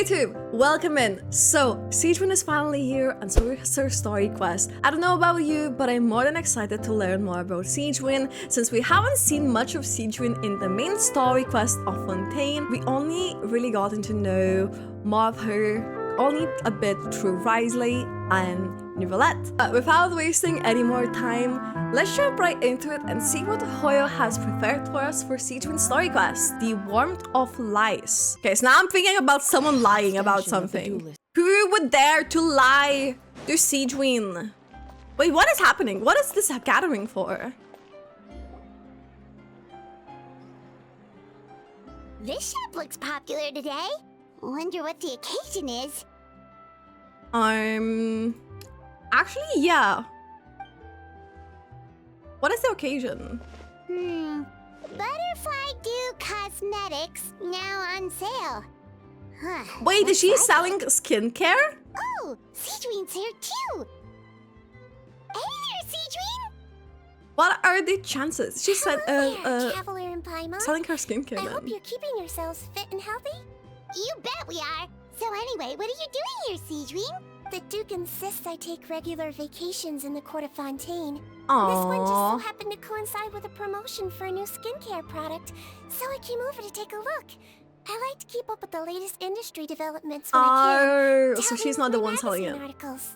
YouTube, welcome in. So, Sigewinne is finally here, and so is her story quest. I don't know about you, but I'm more than excited to learn more about Sigewinne, since we haven't seen much of Sigewinne in the main story quest of Fontaine. We only really gotten to know more of her, only a bit through wriothesley and neuvillette. But without wasting any more time, let's jump right into it and see what Hoyo has prepared for us for Sigewinne's story quest, the warmth of lies. Okay, so now I'm thinking about someone lying about something. Who would dare to lie to Sigewinne? Wait, what is happening? What is this gathering for? This shop looks popular today. Wonder what the occasion is. Actually, yeah. What is the occasion? Butterfly Dew Cosmetics now on sale. Huh. Wait, is she selling skincare? Oh, Sigewinne's here too. Hey there, Sigewinne. What are the chances? She said, Traveler and Paimon. selling her skincare I then. hope you're keeping yourselves fit and healthy. You bet we are. So anyway, what are you doing here, Sigewinne? The Duke insists I take regular vacations in the court of Fontaine. This one just so happened to coincide with a promotion for a new skincare product, so I came over to take a look. I like to keep up with the latest industry developments when I can. So she's not the one selling it. Articles.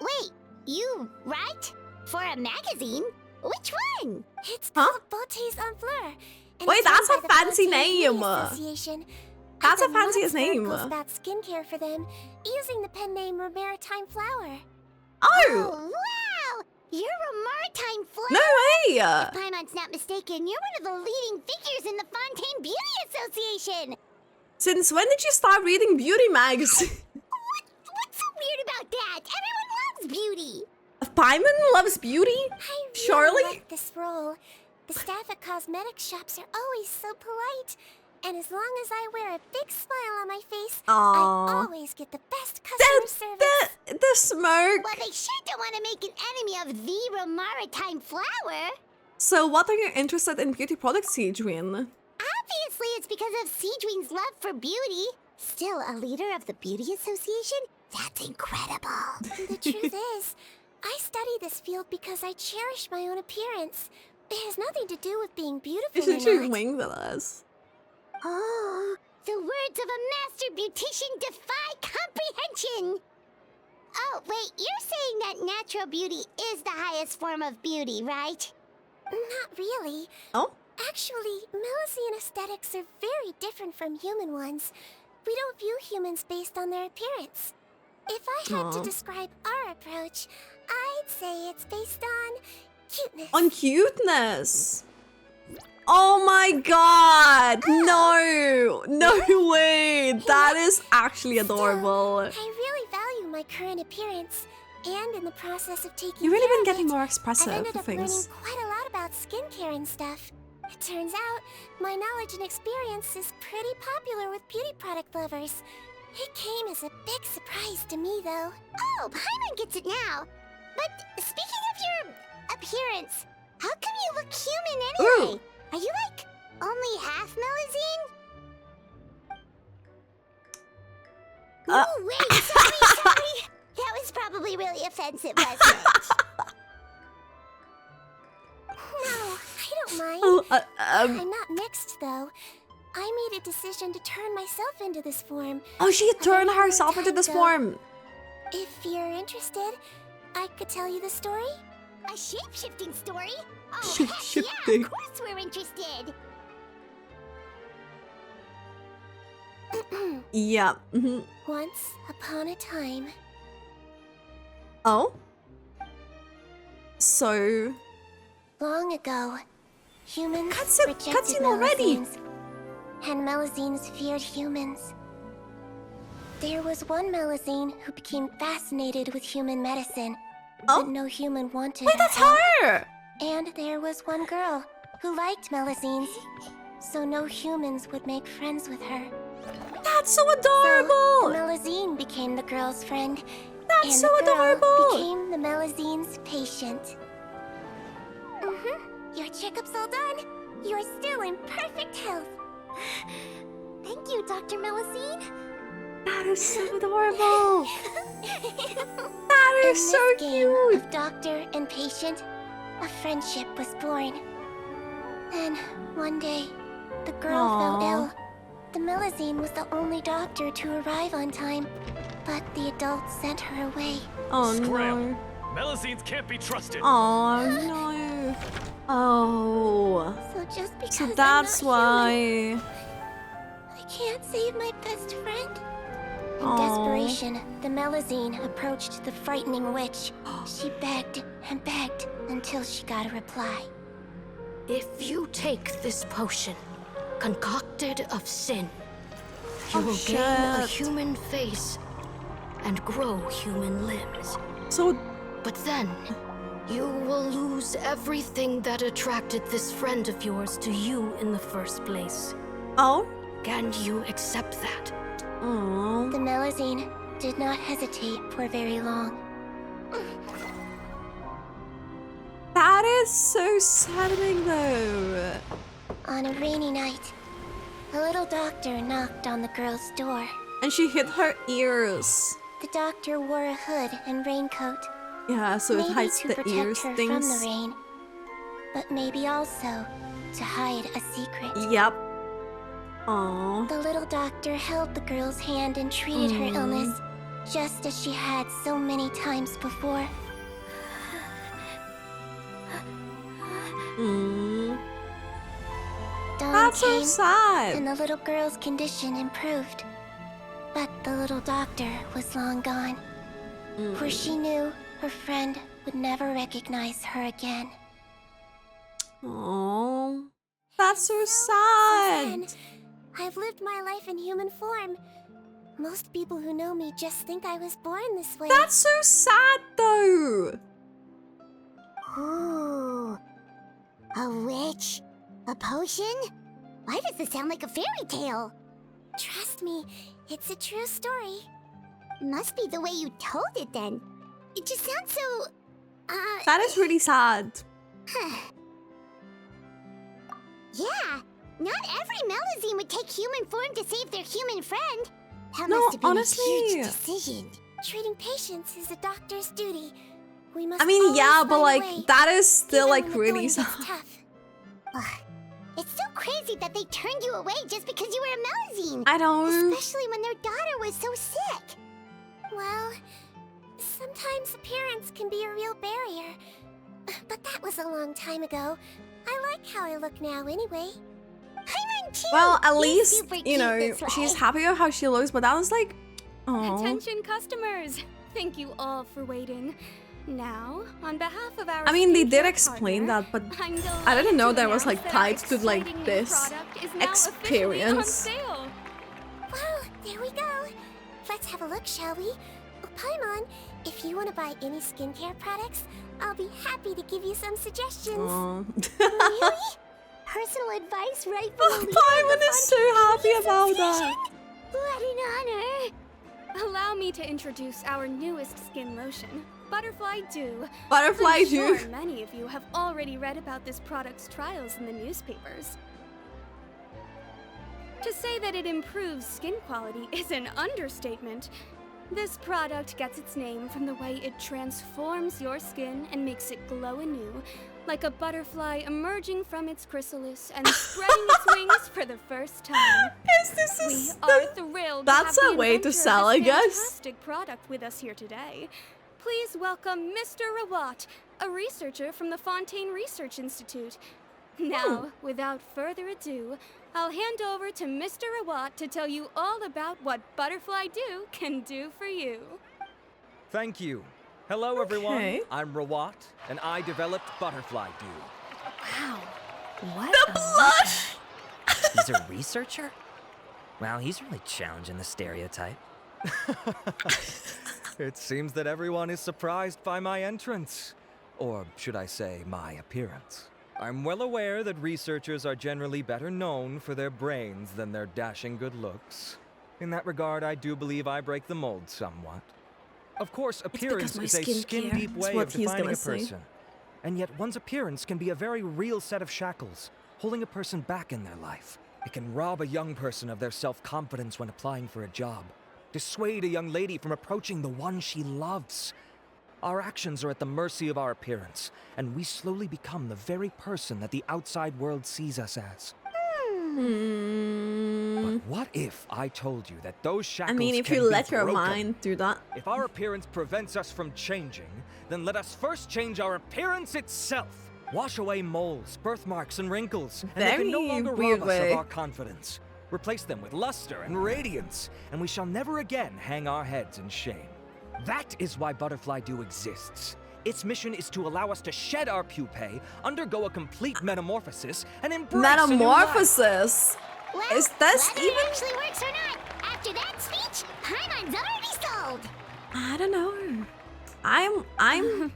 Wait, you write? For a magazine? Which one? It's called Beautés en Fleur. Wait, that's a fancy name. Association. That's a fanciest name. About skincare for them, using the pen name Maritime Flower. Oh! Wow! You're a Maritime Flower? No way! If Paimon's not mistaken, you're one of the leading figures in the Fontaine Beauty Association. Since when did you start reading beauty mags? What's so weird about that? Everyone loves beauty. Paimon loves beauty? I really Surely? like this role. The staff at cosmetic shops are always so polite. And as long as I wear a big smile on my face, I always get the best customer service. The smirk. Well, they sure don't want to make an enemy of the Maritime Flower. So what are you interested in beauty products, Sigewinne? Obviously, it's because of Sigewinne's love for beauty. Still a leader of the Beauty Association? That's incredible. The truth is, I study this field because I cherish my own appearance. It has nothing to do with being beautiful You should choose wing villas. Oh, the words of a master beautician defy comprehension! Oh, wait, you're saying that natural beauty is the highest form of beauty, right? Not really. Oh? Actually, Melusine aesthetics are very different from human ones. We don't view humans based on their appearance. If I had to describe our approach, I'd say it's based on cuteness. On cuteness? Oh my god! No! No way! That is actually adorable. I really value my current appearance, and in the process of taking You've really care been of getting it, more I've expressive ended for up learning things. quite a lot about skincare and stuff. It turns out, my knowledge and experience is pretty popular with beauty product lovers. It came as a big surprise to me, though. Oh, Paimon gets it now. But speaking of your appearance, how come you look human anyway? Ooh. Are you like only half Melusine? Oh, wait, sorry. That was probably really offensive, wasn't it? No, I don't mind. I'm not mixed, though. I made a decision to turn myself into this form. Oh, she turned herself into this form. If you're interested, I could tell you the story. A shape-shifting story? Oh, heck yeah, of course we're interested. Yeah. Once upon a time. Oh? So... Long ago, humans rejected cutscene already. Melusines, and Melusines feared humans. There was one Melusine who became fascinated with human medicine, but no human wanted Wait, her that's help. her! And there was one girl who liked Melusines, so no humans would make friends with her. That's so So adorable! the Melusine became the girl's friend, That's and so the girl adorable! became the Melusine's patient. Your checkup's all done. You're still in perfect health. Thank you, Dr. Melusine. is so adorable. That is so game cute. of doctor and patient, a friendship was born. Then, one day, the girl fell ill. The Melusine was the only doctor to arrive on time, but the adults sent her away. Oh Scram. no. Melusines can't be trusted. Oh no. Oh. So just because So I'm that's not why. human, I can't save my best friend. In Aw. desperation, the Melusine approached the frightening witch. She begged and begged until she got a reply. If you take this potion, concocted of sin, you will gain a shit. human face and grow human limbs. So But then, you will lose everything that attracted this friend of yours to you in the first place. oh. Can you accept that? Oh. The Melusine did not hesitate for very long. That is so saddening though. On a rainy night, a little doctor knocked on the girl's door. And she hit her ears. The doctor wore a hood and raincoat, Yeah, so it maybe hides to the protect ears her things. from the rain, but maybe also to hide a secret. Yep. Aww. The little doctor held the girl's hand and treated her illness, just as she had so many times before. Mm. Dawn That's so came, sad. and the little girl's condition improved. But the little doctor was long gone, for she knew her friend would never recognize her again. Aww. That's so sad. I've lived my life in human form. Most people who know me just think I was born this way. That's so sad though. Ooh. A witch? A potion? Why does this sound like a fairy tale? Trust me, it's a true story. Must be the way you told it then. It just sounds so... That is really sad. Yeah, not every Melusine would take human form to save their human friend. That No, must have been honestly. a huge decision. Treating patients is a doctor's duty. We must I mean, always yeah, but find a like way, that is still even like when the really going sad. gets tough. Ugh, it's so crazy that they turned you away just because you were a Melusine. I know. Especially when their daughter was so sick. Well, sometimes appearance can be a real barrier. But that was a long time ago. I like how I look now anyway. I run too. Well, at You're least, super you cute know, this way. she's happy with how she looks, but that was like, oh. Attention customers! Thank you all for waiting. Now, on behalf of our I mean, they did skincare explain partner, that, but I'm I didn't know delighted that was to like announce tied that to our like exciting new this product is now officially on experience. sale. Well, there we go. Let's have a look, shall we? Oh, Paimon, if you want to buy any skincare products, I'll be happy to give you some suggestions. Aw. Really? Personal advice right from the leader of Paimon the is so happy about that. What an honor! Allow me to introduce our newest skin lotion, Butterfly Dew. Butterfly I'm sure Dew. many of you have already read about this product's trials in the newspapers. To say that it improves skin quality is an understatement. This product gets its name from the way it transforms your skin and makes it glow anew, like a butterfly emerging from its chrysalis and spreading its wings for the first time. We are thrilled That's to have a the way to inventor of sell, this I guess. fantastic product with us here today. Please welcome Mr. Rawat, a researcher from the Fontaine Research Institute. Now, without further ado, I'll hand over to Mr. Rawat to tell you all about what Butterfly Dew can do for you. Thank you. Hello, everyone. Okay. I'm Rawat, and I developed Butterfly Dew. Wow. What? The blush! He's a researcher? Wow, he's really challenging the stereotype. It seems that everyone is surprised by my entrance. Or should I say, my appearance. I'm well aware that researchers are generally better known for their brains than their dashing good looks. In that regard, I do believe I break the mold somewhat. Of course, appearance my is a skincare skin-deep is way what of he's defining gonna a say. person. And yet one's appearance can be a very real set of shackles, holding a person back in their life. It can rob a young person of their self-confidence when applying for a job, dissuade a young lady from approaching the one she loves. Our actions are at the mercy of our appearance, and we slowly become the very person that the outside world sees us as. But what if I told you that those shackles I mean, if can you be let your broken? mind do that. If our appearance prevents us from changing, then let us first change our appearance itself. Wash away moles, birthmarks, and wrinkles, and they can no Very longer weird rob us way. of our confidence. Replace them with luster and radiance, and we shall never again hang our heads in shame. That is why Butterfly Dew exists. Its mission is to allow us to shed our pupae, undergo a complete metamorphosis, and embrace a new life. Metamorphosis. Well, Is this whether even? it actually works or not, after that speech, Paimon's already sold. I don't know. I'm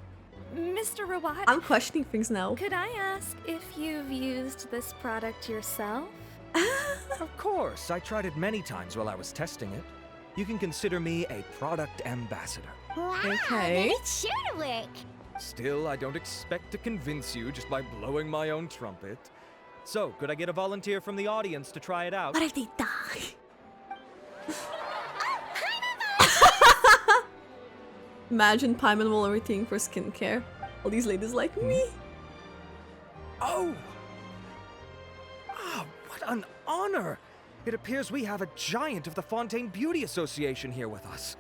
Mr. Rawat, I'm questioning things now. could I ask if you've used this product yourself? Of course, I tried it many times while I was testing it. You can consider me a product ambassador. Wow, Okay. then it's sure to work. Still, I don't expect to convince you just by blowing my own trumpet. So, could I get a volunteer from the audience to try it out? What if they die? Imagine Paimon will everything for skincare. All these ladies like me. Oh! Ah, what an honor! It appears we have a giant of the Fontaine Beauty Association here with us.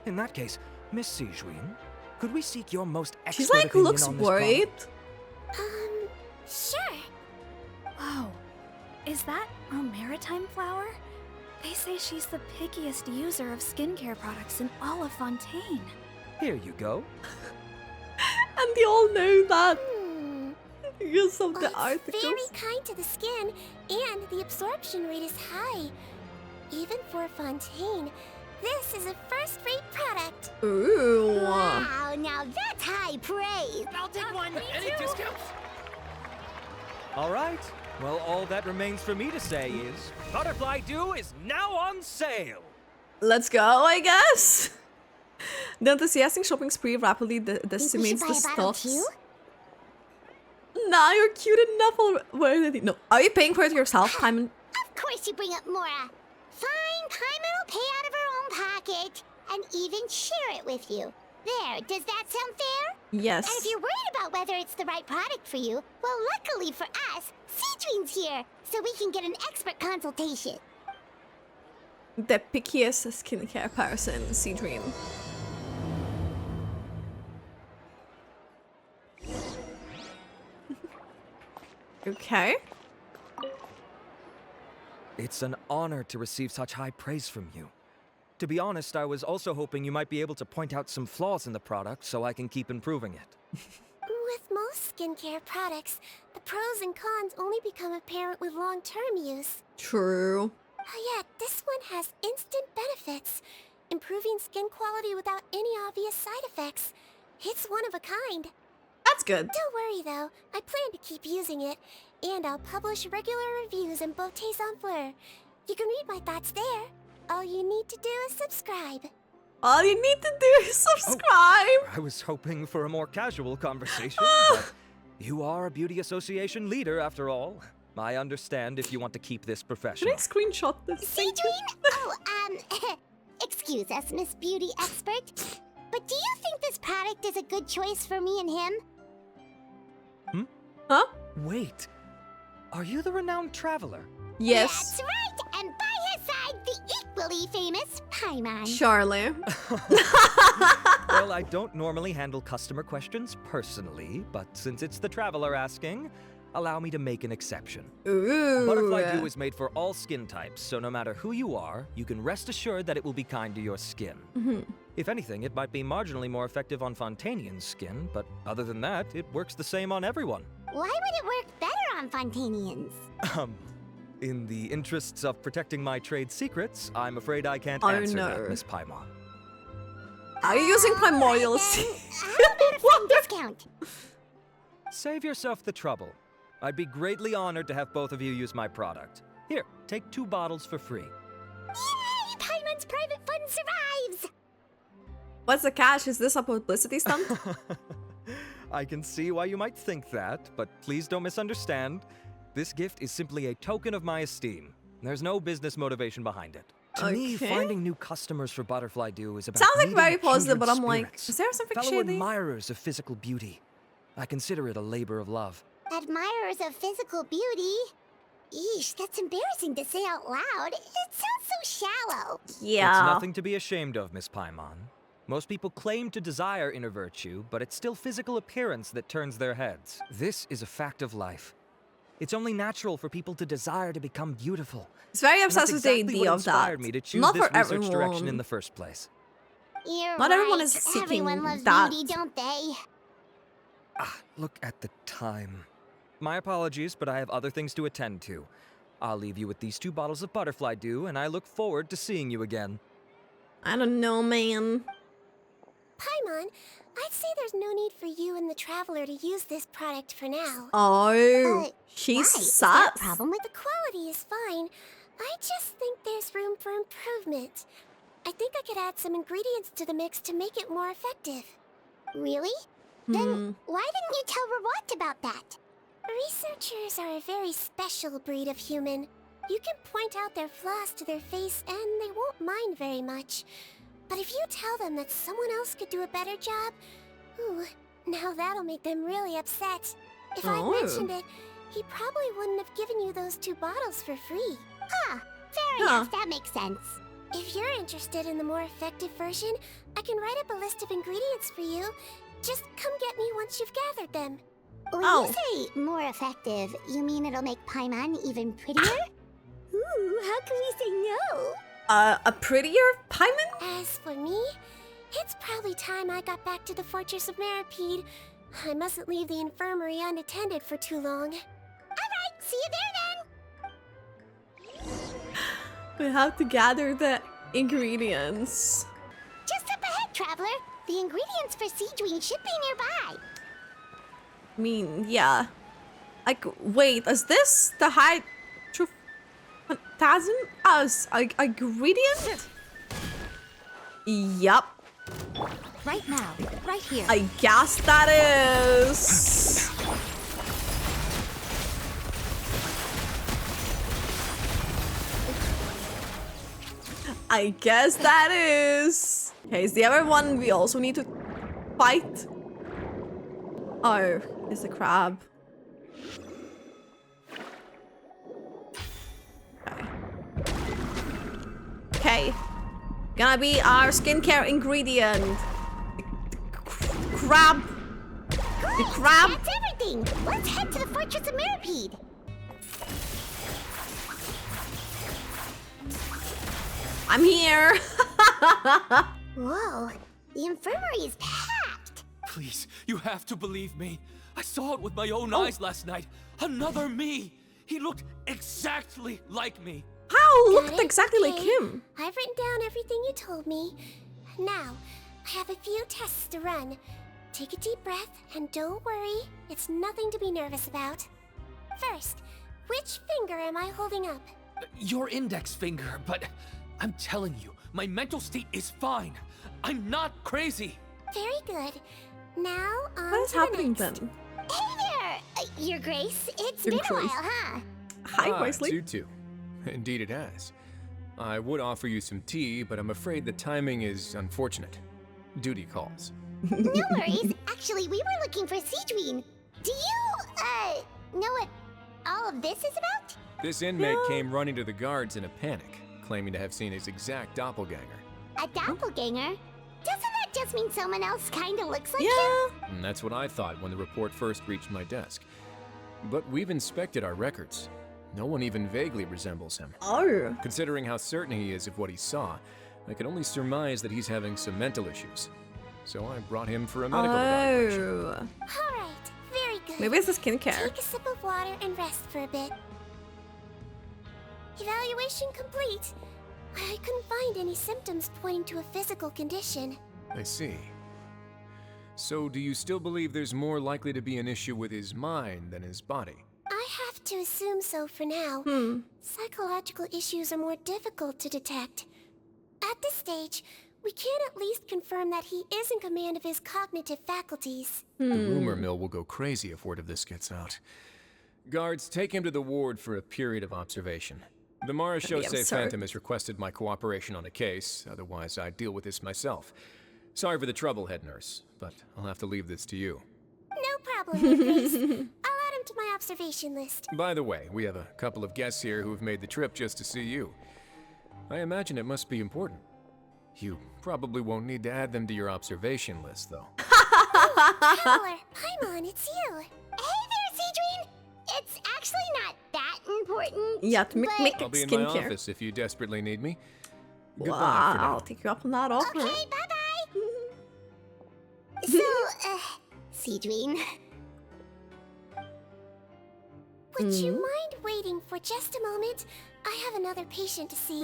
In that case, Miss Sigewinne, could we seek your most expert She's like opinion looks on this worried. product? Sure. Whoa, is that a maritime flower? They say she's the pickiest user of skincare products in all of Fontaine. Here you go. And they all know that Hmm. because of the It's articles. very kind to the skin, and the absorption rate is high. Even for Fontaine, this is a first-rate product. Ooh. Wow, now that's high praise. I'll take one. Any discounts? All right. Well, all that remains for me to say is, Butterfly Dew is now on sale. Let's go, I guess. The enthusiastic shopping spree rapidly decimates the buy a bottle stocks. too? Nah, you're cute enough already. No, are you paying for it yourself, Paimon? Of course you bring up Mora. Fine, Paimon will pay out of her own pocket and even share it with you. There, does that sound fair? Yes. And if you're worried about whether it's the right product for you, well, luckily for us, Sigewinne's here, so we can get an expert consultation. The pickiest skincare person, Sigewinne. Okay. It's an honor to receive such high praise from you. To be honest, I was also hoping you might be able to point out some flaws in the product so I can keep improving it. With most skincare products, the pros and cons only become apparent with long-term use. True. Yet, this one has instant benefits, improving skin quality without any obvious side effects. It's one of a kind. That's good. Don't worry though, I plan to keep using it, and I'll publish regular reviews in Beauté Sans Fleur. You can read my thoughts there. All you need to do is subscribe. All you need to do is subscribe. I was hoping for a more casual conversation, but you are a beauty association leader after all. I understand if you want to keep this Can professional. I screenshot this? Sigewinne? Excuse us, Miss Beauty Expert. But do you think this product is a good choice for me and him? Huh? Wait, are you the renowned traveler? Yes. That's right, and by his side, the equally famous Paimon. Charlie. Well, I don't normally handle customer questions personally, but since it's the traveler asking, allow me to make an exception. Ooh. Butterfly Dew is made for all skin types, so no matter who you are, you can rest assured that it will be kind to your skin. If anything, it might be marginally more effective on Fontainian skin, but other than that, it works the same on everyone. Why would it work better on Fontainians? In the interests of protecting my trade secrets, I'm afraid I can't Oh, answer no. that, Miss Paimon. Are you using primordial Then, seed? how about a friend discount? Save yourself the trouble. I'd be greatly honored to have both of you use my product. Here, take 2 bottles for free. Yay! Paimon's private fund survives! What's the catch? Is this a publicity stunt? I can see why you might think that, but please don't misunderstand. This gift is simply a token of my esteem. There's no business motivation behind it. To me, Okay. finding new customers for Butterfly Dew is about Sounds like meeting very positive, but kindred I'm like, spirits, is there something fellow shady? admirers of physical beauty. I consider it a labor of love. Admirers of physical beauty? Eesh, that's embarrassing to say out loud. It sounds so shallow. Yeah. It's nothing to be ashamed of, Miss Paimon. Most people claim to desire inner virtue, but it's still physical appearance that turns their heads. This is a fact of life. It's only natural for people to desire to become beautiful. It's very And that's obsessed with the exactly idea what of that. inspired me to choose Not this for research direction everyone. in the first place. You're Not right. everyone is seeking Everyone loves that. beauty, don't they? Look at the time. My apologies, but I have other things to attend to. I'll leave you with these 2 bottles of Butterfly Dew, and I look forward to seeing you again. I don't know, man. Paimon, I'd say there's no need for you and the Traveler to use this product for now. Oh, she's Why? Is there a sus. problem with the quality is fine. I just think there's room for improvement. I think I could add some ingredients to the mix to make it more effective. Really? Then why didn't you tell Rawat about that? Researchers are a very special breed of human. You can point out their flaws to their face and they won't mind very much. But if you tell them that someone else could do a better job, ooh, now that'll make them really upset. If I'd mentioned it, he probably wouldn't have given you those 2 bottles for free. Fair enough, that makes sense. If you're interested in the more effective version, I can write up a list of ingredients for you. Just come get me once you've gathered them. When you say more effective, you mean it'll make Paimon even prettier? Ooh, how can we say no? A prettier Paimon? As for me, it's probably time I got back to the Fortress of Meripede. I mustn't leave the infirmary unattended for too long. Alright, see you there then! We have to gather the ingredients. Just up ahead, Traveler. The ingredients for Sigewinne should be nearby. I mean, yeah. Like, wait, is this the high phantasm as a ingredient? Yup. Right now, right here. I guess that is. I guess that is. Okay, is the other one we also need to fight? Oh, it's the crab. Okay. Gonna be our skincare ingredient. The crab. The crab. That's everything. Let's head to the Fortress of Meripede. I'm here. Whoa, the infirmary is packed. Please, you have to believe me. I saw it with my own eyes last night. Another me. He looked exactly like me. How Got looked it? exactly like Okay. him? I've written down everything you told me. Now, I have a few tests to run. Take a deep breath and don't worry. It's nothing to be nervous about. First, which finger am I holding up? Your index finger, but I'm telling you, my mental state is fine. I'm not crazy. Very good. Now on What is to the happening next. then? Hey there, Your Grace. It's Your been a Grace. while, huh? Hi, Wesley. You too. Indeed it has. I would offer you some tea, but I'm afraid the timing is unfortunate. Duty calls. No worries. Actually, we were looking for Sigewinne. Do you, know what all of this is about? This inmate came running to the guards in a panic, claiming to have seen his exact doppelganger. A doppelganger? Doesn't that just mean someone else kinda looks like him? Yeah. And that's what I thought when the report first reached my desk. But we've inspected our records. No one even vaguely resembles him. Oh. Considering how certain he is of what he saw, I can only surmise that he's having some mental issues. So I brought him for a medical evaluation. Oh. Alright, very good. Maybe it's the skincare. Take a sip of water and rest for a bit. Evaluation complete. I couldn't find any symptoms pointing to a physical condition. I see. So do you still believe there's more likely to be an issue with his mind than his body? I have to assume so for now. Psychological issues are more difficult to detect. At this stage, we can at least confirm that he is in command of his cognitive faculties. The rumor mill will go crazy if word of this gets out. Guards, take him to the ward for a period of observation. The Marechaussee absurd. Phantom has requested my cooperation on a case, otherwise I'd deal with this myself. Sorry for the trouble, head nurse, but I'll have to leave this to you. No problem, Your Grace. I'll add him to my observation list. By the way, we have a couple of guests here who have made the trip just to see you. I imagine it must be important. You probably won't need to add them to your observation list, though. Traveler, Paimon, it's you. Hey there, Sigewinne. It's actually not that important. Yeah, to make I'll it be in my skincare. office if you desperately need me. Goodbye Wow, for now. I'll take you up on that offer. Okay, bye-bye. So, Sigewinne. Would you mind waiting for just a moment? I have another patient to see.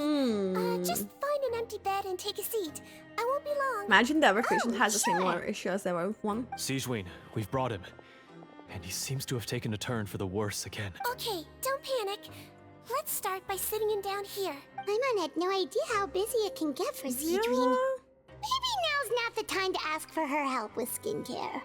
Just find an empty bed and take a seat. I won't be long. Imagine the other patient Oh, has the same sure. water issue as the other one. Sigewinne, we've brought him. And he seems to have taken a turn for the worse again. Okay, don't panic. Let's start by sitting him down here. Paimon had no idea how busy it can get for Sigewinne. Maybe now's not the time to ask for her help with skincare.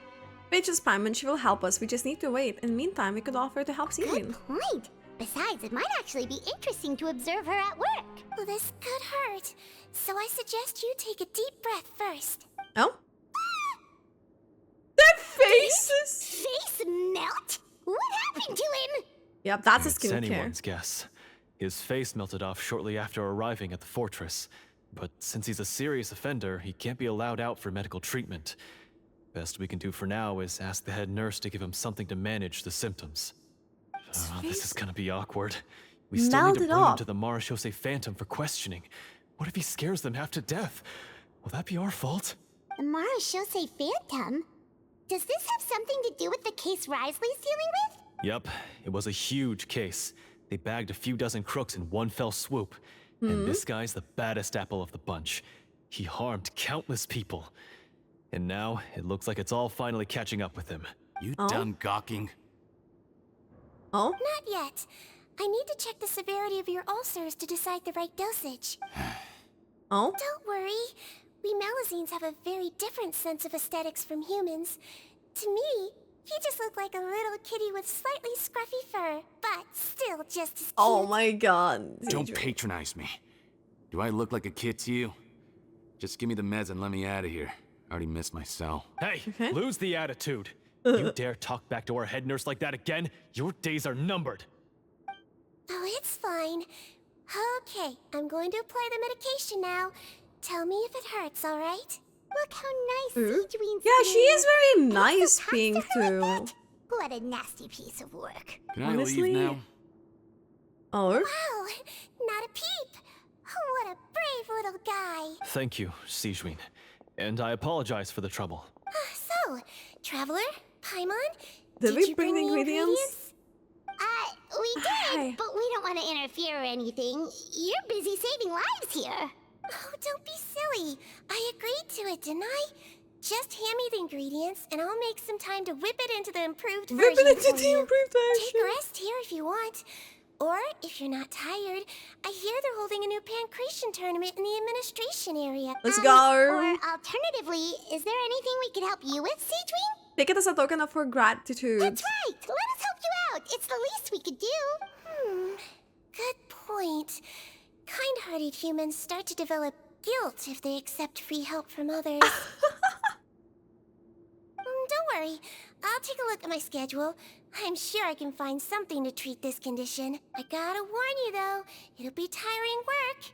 Bitch is Paimon, she will help us. We just need to wait. In the meantime, we could offer to help Sigewinne. Good point. Besides, it might actually be interesting to observe her at work. Well, this could hurt. So I suggest you take a deep breath first. Oh? Their faces! Face melt? What happened to him? Yep, that's a It's skincare. anyone's guess. His face melted off shortly after arriving at the fortress. But since he's a serious offender, he can't be allowed out for medical treatment. Best we can do for now is ask the head nurse to give him something to manage the symptoms. This is gonna be awkward. We still need to Melted bring him off. to the Marechaussee Phantom for questioning. What if he scares them half to death? Will that be our fault? The Marechaussee Phantom? Does this have something to do with the case Wriothesley's dealing with? Yep, it was a huge case. They bagged a few dozen crooks in one fell swoop. And this guy's the baddest apple of the bunch. He harmed countless people. And now, it looks like it's all finally catching up with him. You done gawking? Oh? Not yet. I need to check the severity of your ulcers to decide the right dosage. Oh? Don't worry. We Melazines have a very different sense of aesthetics from humans. To me, he just looked like a little kitty with slightly scruffy fur, but still just as cute. Oh my god. Don't Sigewinne. patronize me. Do I look like a kid to you? Just give me the meds and let me out of here. I already missed my cell. Hey, Okay. lose the attitude. You dare talk back to our head nurse like that again? Your days are numbered. Oh, it's fine. Okay, I'm going to apply the medication now. Tell me if it hurts, all right? Look how nice Sigewinne's Yeah, she is very doing. nice Also being talks to her a through. bit. What a nasty piece of work. Can Honestly- I leave now? Oh? Wow, not a peep. What a brave little guy. Thank you, Sigewinne. And I apologize for the trouble. So, Traveler, Paimon, Did we you bring the me ingredients? We Hi. did, but we don't want to interfere or anything. You're busy saving lives here. Oh, don't be silly. I agreed to it, didn't I? Just hand me the ingredients, and I'll make some time to whip it into the improved version Rip it into for the you. improved Take a version. rest here if you want. Or, if you're not tired, I hear they're holding a new pancreation tournament in the administration area. Let's Or go. alternatively, is there anything we could help you with, Sigewinne? Take it as a token of her gratitude. That's right! Let us help you out! It's the least we could do! Good point. Kind-hearted humans start to develop guilt if they accept free help from others. Don't worry. I'll take a look at my schedule. I'm sure I can find something to treat this condition. I gotta warn you, though. It'll be tiring work.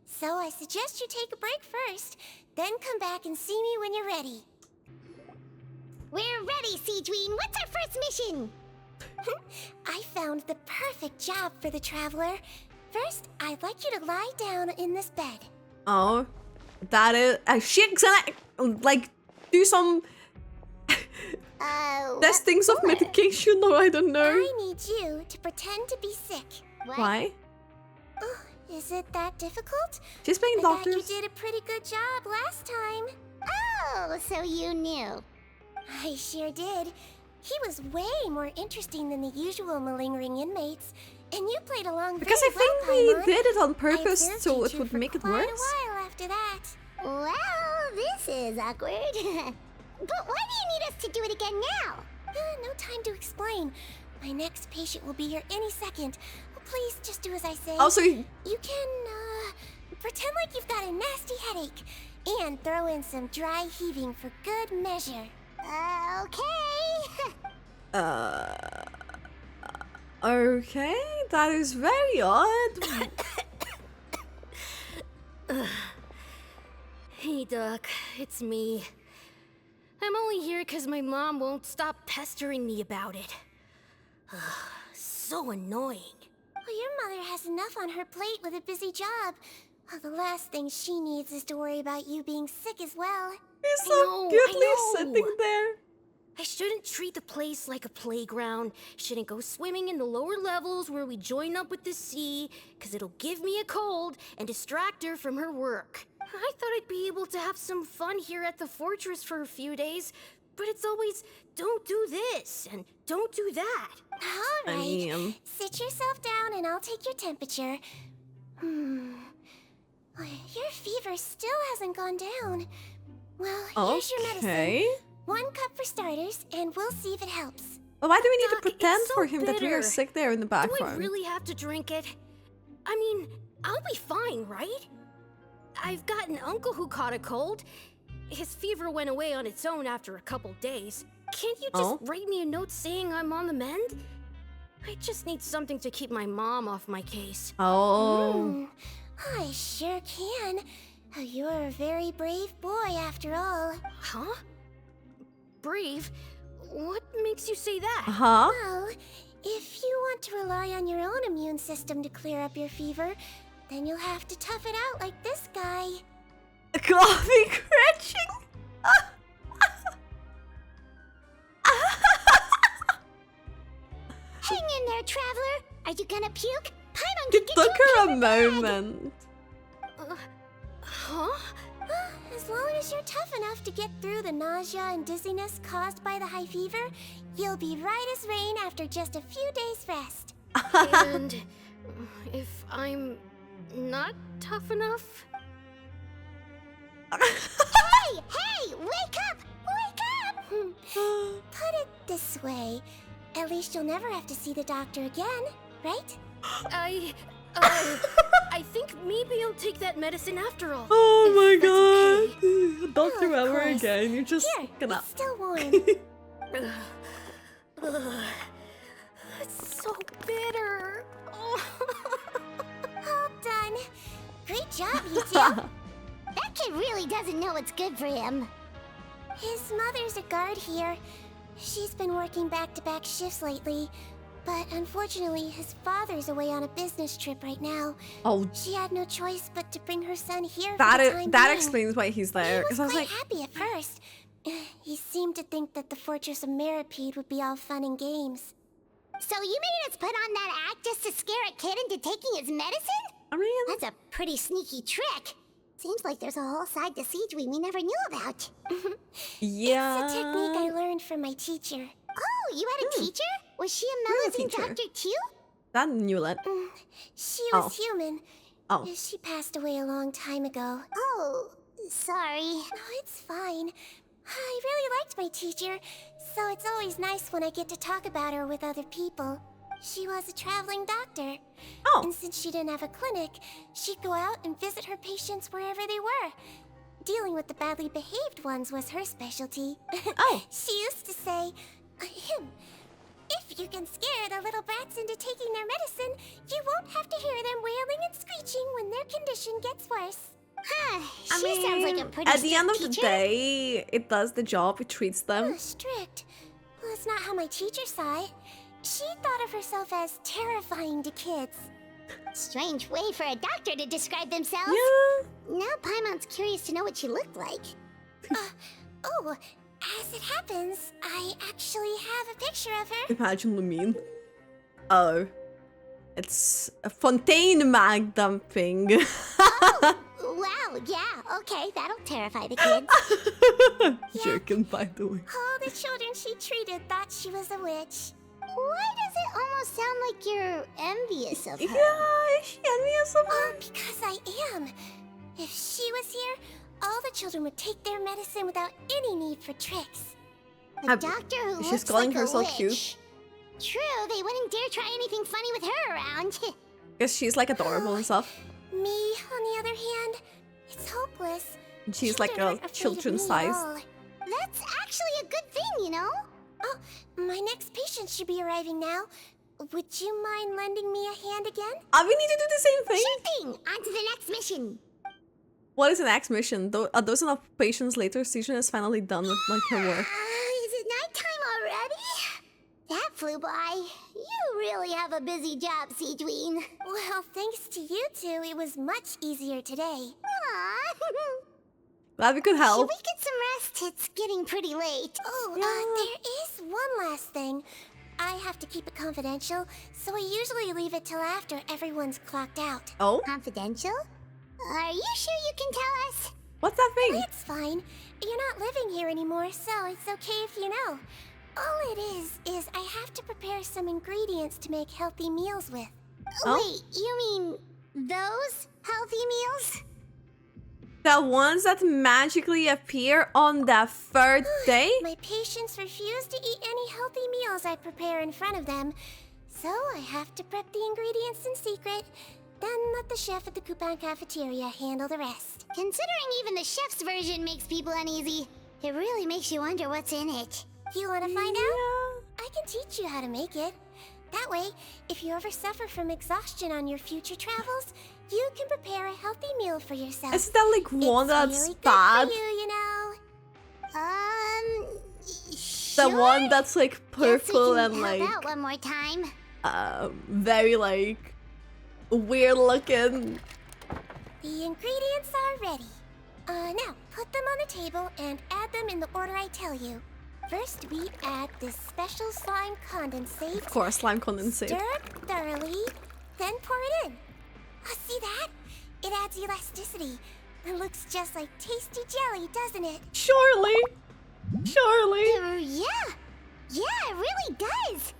So I suggest you take a break first, then come back and see me when you're ready. We're ready, Sigewinne. What's our first mission? I found the perfect job for the Traveler. First, I'd like you to lie down in this bed. Oh. That is... she's gonna, like, do some testings of medication, or I don't know. I need you to pretend to be sick. Why? Oh, is it that difficult? She's playing I thought you doctors. did a pretty good job last time. Oh, so you knew. I sure did. He was way more interesting than the usual malingering inmates, and you played along Because I very think well, we Paimon. did it on I purpose observed so you it two would for make it quite worse. a while after that. Well, this is awkward. But why do you need us to do it again now? No time to explain. My next patient will be here any second. Please just do as I say. Also, You can, pretend like you've got a nasty headache. And throw in some dry heaving for good measure. Okay. Okay, that is very odd. Hey, Doc, it's me. I'm only here because my mom won't stop pestering me about it. So annoying. Well, your mother has enough on her plate with a busy job. Well, the last thing she needs is to worry about you being sick as well. He's so cutely sitting there. I shouldn't treat the place like a playground. Shouldn't go swimming in the lower levels where we join up with the sea, because it'll give me a cold and distract her from her work. I thought I'd be able to have some fun here at the fortress for a few days, but it's always, don't do this and don't do that. All right, sit yourself down and I'll take your temperature. Your fever still hasn't gone down. Well, here's your medicine. 1 cup for starters, and we'll see if it helps. But why do we need to Doc, pretend it's for so him that we are bitter. sick there in the Do I background? really have to drink it? I mean, I'll be fine, right? I've got an uncle who caught a cold. His fever went away on its own after a couple days. Can't you just write me a note saying I'm on the mend? I just need something to keep my mom off my case. I sure can. You're a very brave boy after all. Huh? Brave? What makes you say that? Well, if you want to rely on your own immune system to clear up your fever, then you'll have to tough it out like this guy. Coffee crunching? Hang in there, traveler. Are you gonna puke? Paimon It took her a moment. As long as you're tough enough to get through the nausea and dizziness caused by the high fever, you'll be right as rain after just a few days' rest. And if I'm not tough enough? Hey! Wake up! Wake up! Put it this way. At least you'll never have to see the doctor again, right? I think maybe I'll take that medicine after all. Oh my if that's god. okay. Don't do of ever course. again. You're just Here, gonna. it's still warm. It's so bitter. All done. Great job, you two. That kid really doesn't know what's good for him. His mother's a guard here. She's been working back-to-back shifts lately. But unfortunately, his father's away on a business trip right now. She had no choice but to bring her son here for the time That being. explains why he's there. He was 'Cause I was quite like, happy at first. He seemed to think that the Fortress of Meripede would be all fun and games. So you made us put on that act just to scare a kid into taking his medicine? I mean, That's a pretty sneaky trick. Seems like there's a whole side to Sigewinne we never knew about. yeah. It's a technique I learned from my teacher. Oh, you had a teacher? Was she a Real medicine teacher. doctor too? That neuvillette. She was human. Oh. She passed away a long time ago. Oh, sorry. No, it's fine. I really liked my teacher, so it's always nice when I get to talk about her with other people. She was a traveling doctor. And since she didn't have a clinic, she'd go out and visit her patients wherever they were. Dealing with the badly behaved ones was her specialty. She used to say, if you can scare the little brats into taking their medicine, you won't have to hear them wailing and screeching when their condition gets worse. I mean, sounds like a pretty at the end of strict the teacher. day, it does the job. It treats them. Strict? Well, that's not how my teacher saw it. She thought of herself as terrifying to kids. Strange way for a doctor to describe themselves. Yeah. Now Paimon's curious to know what she looked like. As it happens, I actually have a picture of her. Imagine Lumine. Oh. It's a fontaine mag dumping. Wow, yeah, okay, that'll terrify the kids. Joking, by the way. All the children she treated thought she was a witch. Why does it almost sound like you're envious of her? Yeah, is she envious of her? Because I am. If she was here, all the children would take their medicine without any need for tricks. A doctor who She's looks calling like herself a cute. witch. True, they wouldn't dare try anything funny with her around. Because she's like adorable and stuff. Me, on the other hand, it's hopeless. And she's like Children a aren't afraid of children's me at size. all. That's actually a good thing, you know? Oh, my next patient should be arriving now. Would you mind lending me a hand again? We need to do the same thing? Sure thing! On to the next mission! What is the next mission? A dozen of patients later, Sigewinne is finally done with like her work. Is it nighttime already? That flew by. You really have a busy job, Sigewinne. Well, thanks to you two, it was much easier today. Aww. Glad we could Should help. we get some rest? It's getting pretty late. Oh, there is one last thing. I have to keep it confidential, so I usually leave it till after everyone's clocked out. Oh? Confidential? Are you sure you can tell us? What's that thing? It's fine. You're not living here anymore, so it's okay if you know. All it is I have to prepare some ingredients to make healthy meals with. Oh? Wait, you mean those healthy meals? The ones that magically appear on the third day? My patients refuse to eat any healthy meals I prepare in front of them, so I have to prep the ingredients in secret, then let the chef at the Coupon cafeteria handle the rest. Considering even the chef's version makes people uneasy, it really makes you wonder what's in it. You want to find out? I can teach you how to make it. That way, if you ever suffer from exhaustion on your future travels, you can prepare a healthy meal for yourself. Is that like one It's that's really good bad? for you, you know. The Sure. one that's like Guess we purple can and have like that one more time. very like weird looking. The ingredients are ready. Now put them on the table and add them in the order I tell you. First, we add this special slime condensate. Of course, slime condensate. Stir it thoroughly, then pour it in. See that? It adds elasticity. It looks just like tasty jelly, doesn't it? Surely. Surely. Yeah, it really does.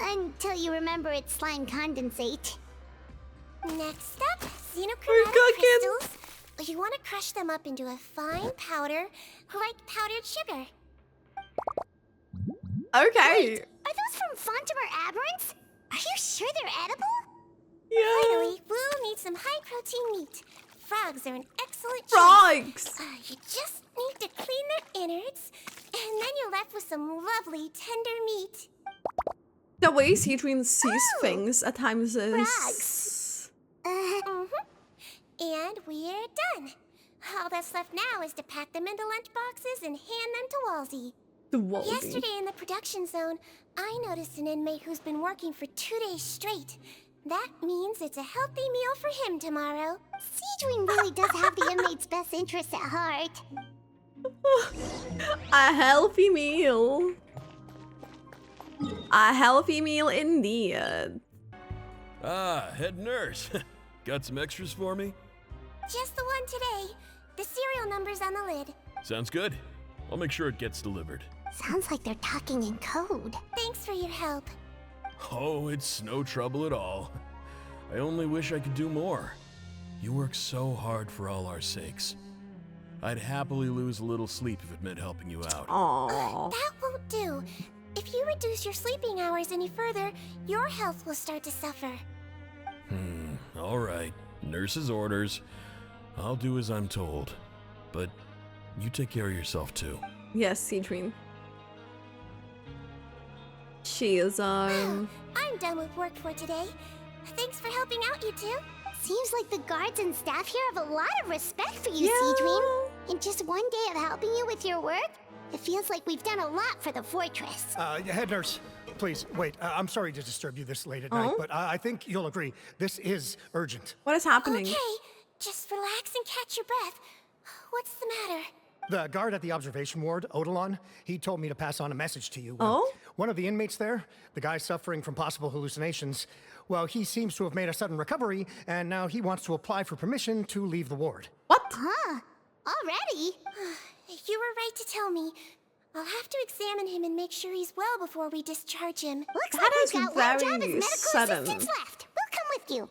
Until you remember it's slime condensate. Next up, xenochromatic cooking. crystals. You want to crush them up into a fine powder, like powdered sugar. Okay. Are those from Fontimer Aberrants? Are you sure they're edible? Yeah. Finally, we'll need some high-protein meat. Frogs are an excellent choice. Frogs. You just need to clean their innards, and then you're left with some lovely tender meat. The way Sigewinne sees Oh, things at times is frogs. And we're done. All that's left now is to pack them into lunch boxes and hand them to Walsey. the Woldy. Yesterday in the production zone, I noticed an inmate who's been working for 2 days straight. That means it's a healthy meal for him tomorrow. Sigewinne really does have the inmate's best interests at heart. A healthy meal. A healthy meal indeed. Ah, head nurse. Got some extras for me? Just the one today. The serial number's on the lid. Sounds good. I'll make sure it gets delivered. Sounds like they're talking in code. Thanks for your help. Oh, it's no trouble at all. I only wish I could do more. You work so hard for all our sakes. I'd happily lose a little sleep if it meant helping you out. Aww. That won't do. If you reduce your sleeping hours any further, your health will start to suffer. All right. Nurse's orders. I'll do as I'm told. But you take care of yourself too. Yes, Sigewinne. She is I'm done with work for today. Thanks for helping out, you two. Seems like the guards and staff here have a lot of respect for you, Sigewinne. In just one day of helping you with your work, it feels like we've done a lot for the fortress. Head nurse, please, wait. I'm sorry to disturb you this late at night, but I think you'll agree. This is urgent. What is happening? Okay, just relax and catch your breath. What's the matter? The guard at the observation ward, Odilon, he told me to pass on a message to you. Oh? One of the inmates there, the guy suffering from possible hallucinations, well, he seems to have made a sudden recovery, and now he wants to apply for permission to leave the ward. What? Huh? Already? You were right to tell me. I'll have to examine him and make sure he's well before we discharge him. Looks That like is we've got one job as very medical sudden. assistants left. We'll come with you.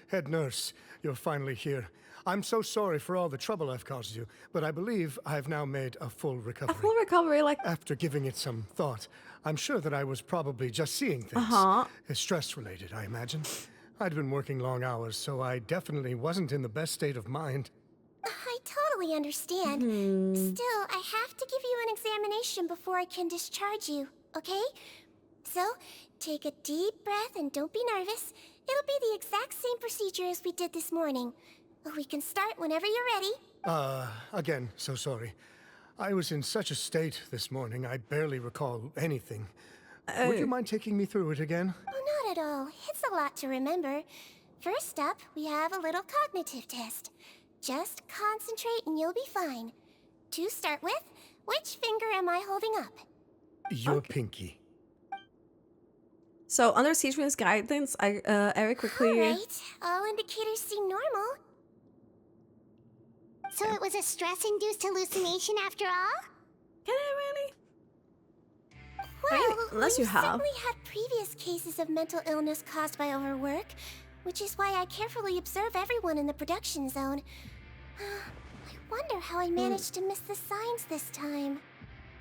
Head nurse, you're finally here. I'm so sorry for all the trouble I've caused you, but I believe I've now made a full recovery. A full recovery, like... After giving it some thought, I'm sure that I was probably just seeing things. It's stress-related, I imagine. I'd been working long hours, so I definitely wasn't in the best state of mind. I totally understand. Still, I have to give you an examination before I can discharge you, okay? So, take a deep breath and don't be nervous. It'll be the exact same procedure as we did this morning. We can start whenever you're ready. Again, so sorry. I was in such a state this morning, I barely recall anything. Would you mind taking me through it again? Oh, not at all. It's a lot to remember. First up, we have a little cognitive test. Just concentrate and you'll be fine. To start with, which finger am I holding up? Your pinky. So, under Sigewinne's guidance, Eric quickly... Alright, all indicators seem normal. So it was a stress-induced hallucination after all? Can I really? Well, Unless you have. certainly had previous cases of mental illness caused by overwork, which is why I carefully observe everyone in the production zone. I wonder how I managed to miss the signs this time.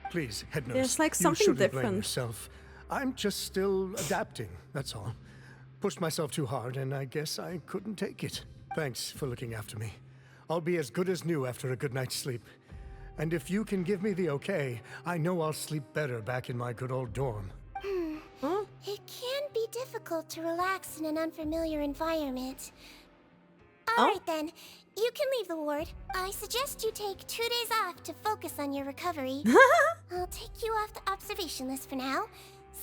Please, head nurse. There's like something you shouldn't blame different. yourself. I'm just still adapting, that's all. Pushed myself too hard, and I guess I couldn't take it. Thanks for looking after me. I'll be as good as new after a good night's sleep. And if you can give me the okay, I know I'll sleep better back in my good old dorm. It can be difficult to relax in an unfamiliar environment. Oh. Alright then, you can leave the ward. I suggest you take 2 days off to focus on your recovery. I'll take you off the observation list for now.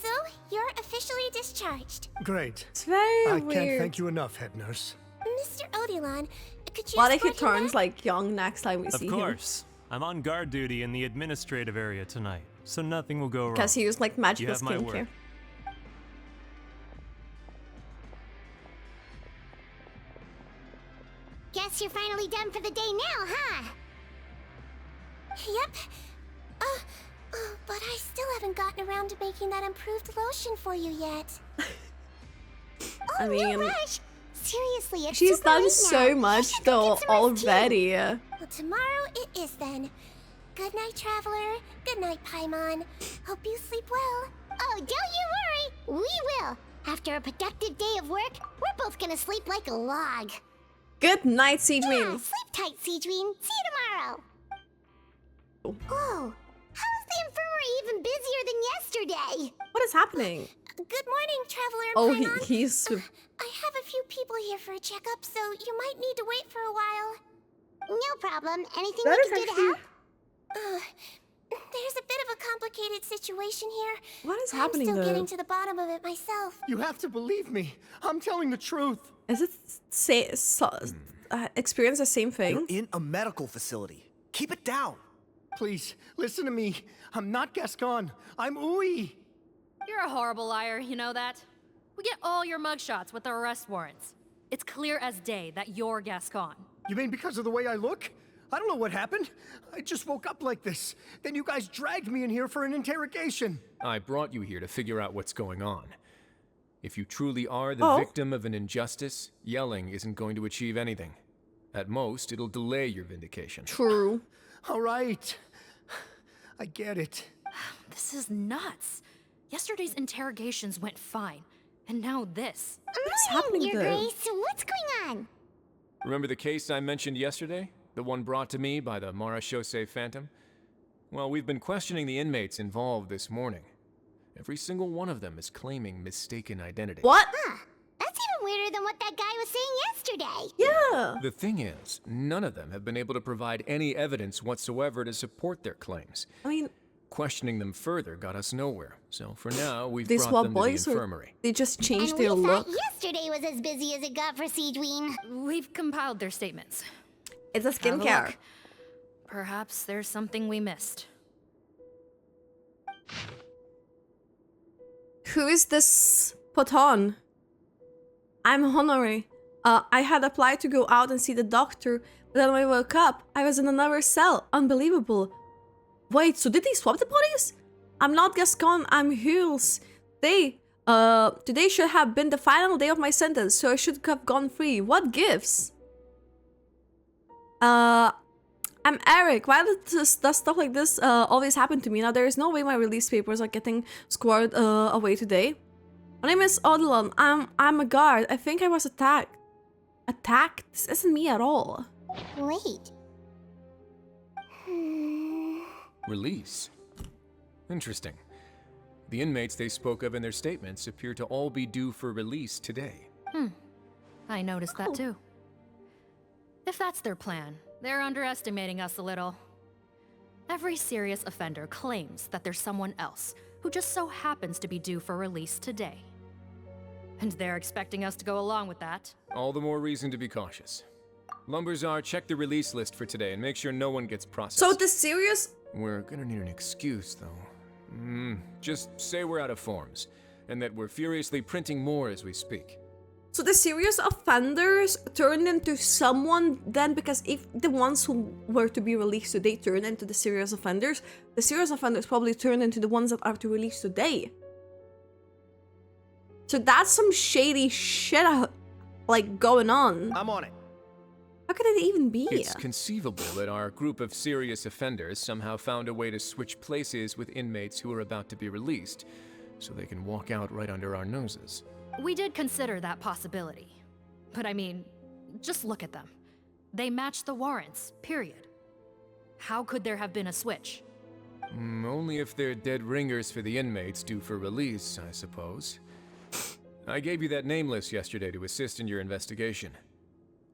So, you're officially discharged. Great. It's very I weird. can't thank you enough, head nurse. Mr. Odilon, could you What if he escort him turns back? like young next time we see Of him? course. I'm on guard duty in the administrative area tonight, so nothing will go wrong. Because he used like You magical have my skincare. word. Guess you're finally done for the day now, huh? Yep. But I still haven't gotten around to making that improved lotion for you yet. I mean, no rush. Seriously, it's she's super done late so now. much You should go though get some rest, too. already. Well, tomorrow it is then. Good night, Traveler. Good night, Paimon. Hope you sleep well. Oh, don't you worry. We will. After a productive day of work, we're both gonna sleep like a log. Good night, Yeah, Sigewinne. sleep tight, Sigewinne. See you tomorrow. Oh, how is the infirmary even busier than yesterday? What is happening? Good morning, Traveler. Oh, Paimon. he's... I have a few people here for a checkup, so you might need to wait for a while. No problem. Anything That we is can do to actually- help? There's a bit of a complicated situation here. What is happening, I'm still though? getting to the bottom of it myself. You have to believe me. I'm telling the truth. Is it experience the same thing? You're in a medical facility. Keep it down. Please, listen to me. I'm not Gascon. I'm Uwe. You're a horrible liar, you know that? We get all your mugshots with our arrest warrants. It's clear as day that you're Gascon. You mean because of the way I look? I don't know what happened. I just woke up like this. Then you guys dragged me in here for an interrogation. I brought you here to figure out what's going on. If you truly are the Oh. victim of an injustice, yelling isn't going to achieve anything. At most, it'll delay your vindication. True. All right. I get it. This is nuts. Yesterday's interrogations went fine, and now this. What's happening, Your though? Grace, what's going on? Remember the case I mentioned yesterday? The one brought to me by the Marachose Phantom? Well, we've been questioning the inmates involved this morning. Every single one of them is claiming mistaken identity. What? That's even weirder than what that guy was saying yesterday. Yeah. The thing is, none of them have been able to provide any evidence whatsoever to support their claims. I mean, Questioning them further got us nowhere, so for now, we've they brought swap them boys to the or infirmary. they just changed And their we look? thought yesterday was as busy as it got for Sigewinne. We've compiled their statements. It's a Have a skincare. look. Perhaps there's something we missed. Who is this Poton? I'm Honore. I had applied to go out and see the doctor, but then when I woke up, I was in another cell. Unbelievable. Wait, so did they swap the bodies? I'm not Gascon, I'm Hules. They Today should have been the final day of my sentence, so I should have gone free. What gives? I'm Eric. Why does stuff like this always happen to me? Now, there is no way my release papers are getting squared away today. My name is Odilon. I'm a guard. I think I was attacked. Attacked? This isn't me at all. Wait. Release? Interesting. The inmates they spoke of in their statements appear to all be due for release today. I noticed that too. If that's their plan, they're underestimating us a little. Every serious offender claims that there's someone else who just so happens to be due for release today. And they're expecting us to go along with that. All the more reason to be cautious. Lumberzar, check the release list for today and make sure no one gets processed. So the serious... We're gonna need an excuse, though. Just say we're out of forms, and that we're furiously printing more as we speak. So the serious offenders turned into someone then, because if the ones who were to be released today turned into the serious offenders probably turned into the ones that are to release today. So that's some shady shit like going on. I'm on it. How could it even be? It's conceivable that our group of serious offenders somehow found a way to switch places with inmates who are about to be released, so they can walk out right under our noses. We did consider that possibility. But I mean, just look at them. They match the warrants, period. How could there have been a switch? Only if they're dead ringers for the inmates due for release, I suppose. I gave you that name list yesterday to assist in your investigation.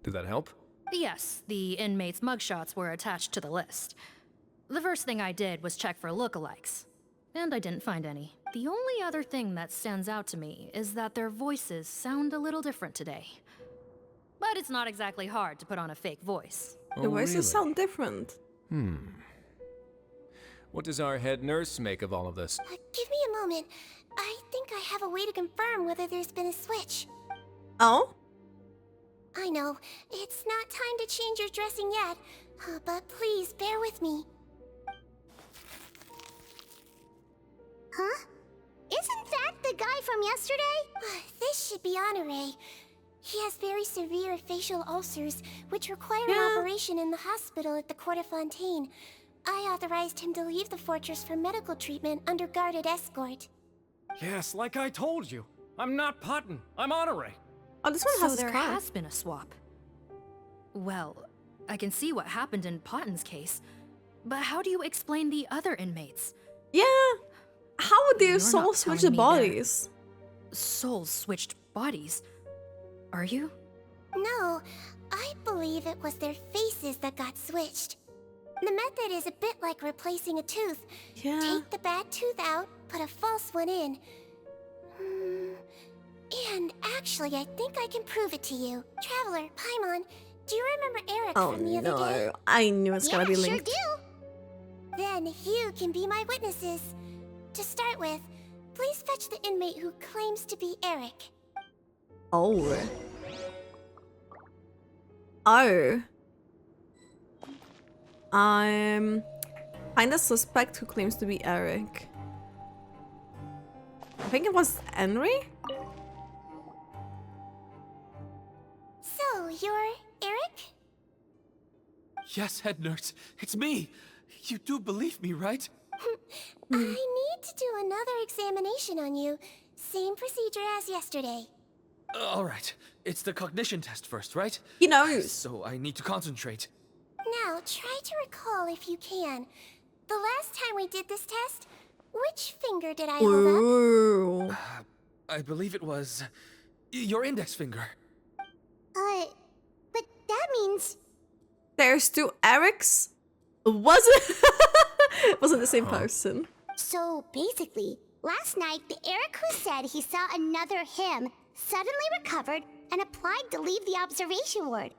Did that help? Yes, the inmates' mugshots were attached to the list. The first thing I did was check for lookalikes, and I didn't find any. The only other thing that stands out to me is that their voices sound a little different today. But it's not exactly hard to put on a fake voice. The voices sound different. What does our head nurse make of all of this? Give me a moment. I think I have a way to confirm whether there's been a switch. Oh? I know, it's not time to change your dressing yet, but please bear with me. Huh? Isn't that the guy from yesterday? This should be Honore. He has very severe facial ulcers, which require an operation in the hospital at the Court-of-Fontaine. I authorized him to leave the fortress for medical treatment under guarded escort. Yes, like I told you. I'm not Potton. I'm Honore. Oh, this one has So there has been a swap. Well, I can see what happened in Potton's case, but how do you explain the other inmates? Yeah. How would their You're souls not switch telling the me their bodies? Souls switched bodies? Are you? No, I believe it was their faces that got switched. The method is a bit like replacing a tooth. Yeah. Take the bad tooth out, put a false one in. And actually, I think I can prove it to you. Traveler, Paimon, do you remember Eric from the other day? No, I knew it's gonna be linked. Sure do. Then you can be my witnesses. To start with, please fetch the inmate who claims to be Eric. Oh. Oh. Find a suspect who claims to be Eric. I think it was Henry? So, you're Eric? Yes, head nurse. It's me. You do believe me, right? I need to do another examination on you. Same procedure as yesterday. All right. It's the cognition test first, right? He knows. So I need to concentrate. Now, try to recall if you can. The last time we did this test, which finger did I hold up? Ooh. I believe it was your index finger. But that means... There's two Erics? Wasn't the same person. So, basically, last night, the Eric who said he saw another him suddenly recovered and applied to leave the observation ward.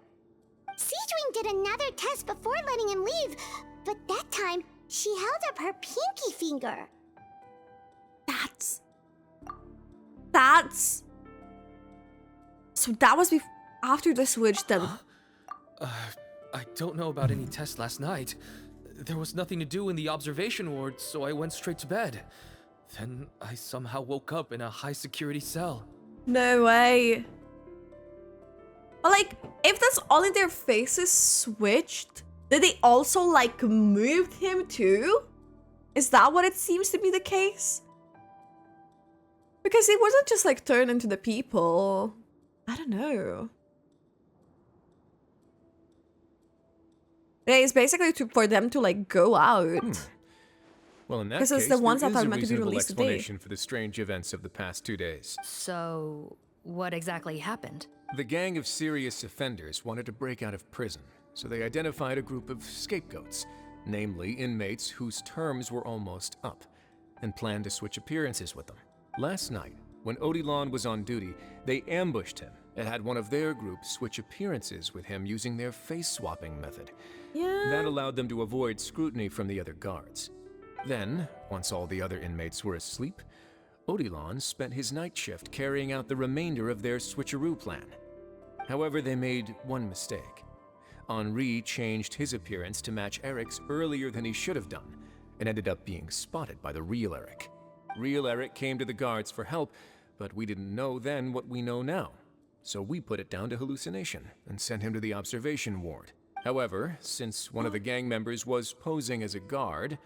Sigewinne did another test before letting him leave, but that time, she held up her pinky finger. That's... So that was after the switch then. I don't know about any test last night. There was nothing to do in the observation ward, so I went straight to bed. Then I somehow woke up in a high-security cell. No way. But like, if that's only their faces switched, did they also like moved him too? Is that what it seems to be the case? Because he wasn't just like turned into the people. I don't know. Yeah, it's basically for them to like go out. Well, in that Because case, it's the ones there that is are a meant to be reasonable released today. explanation for the strange events of the past 2 days. So, what exactly happened? The gang of serious offenders wanted to break out of prison, so they identified a group of scapegoats, namely inmates whose terms were almost up, and planned to switch appearances with them. Last night, when Odilon was on duty, they ambushed him and had one of their group switch appearances with him using their face-swapping method. Yeah. That allowed them to avoid scrutiny from the other guards. Then, once all the other inmates were asleep, Odilon spent his night shift carrying out the remainder of their switcheroo plan. However, they made one mistake. Henri changed his appearance to match Eric's earlier than he should have done, and ended up being spotted by the real Eric. Real Eric came to the guards for help, but we didn't know then what we know now. So we put it down to hallucination and sent him to the observation ward. However, since one of the gang members was posing as a guard,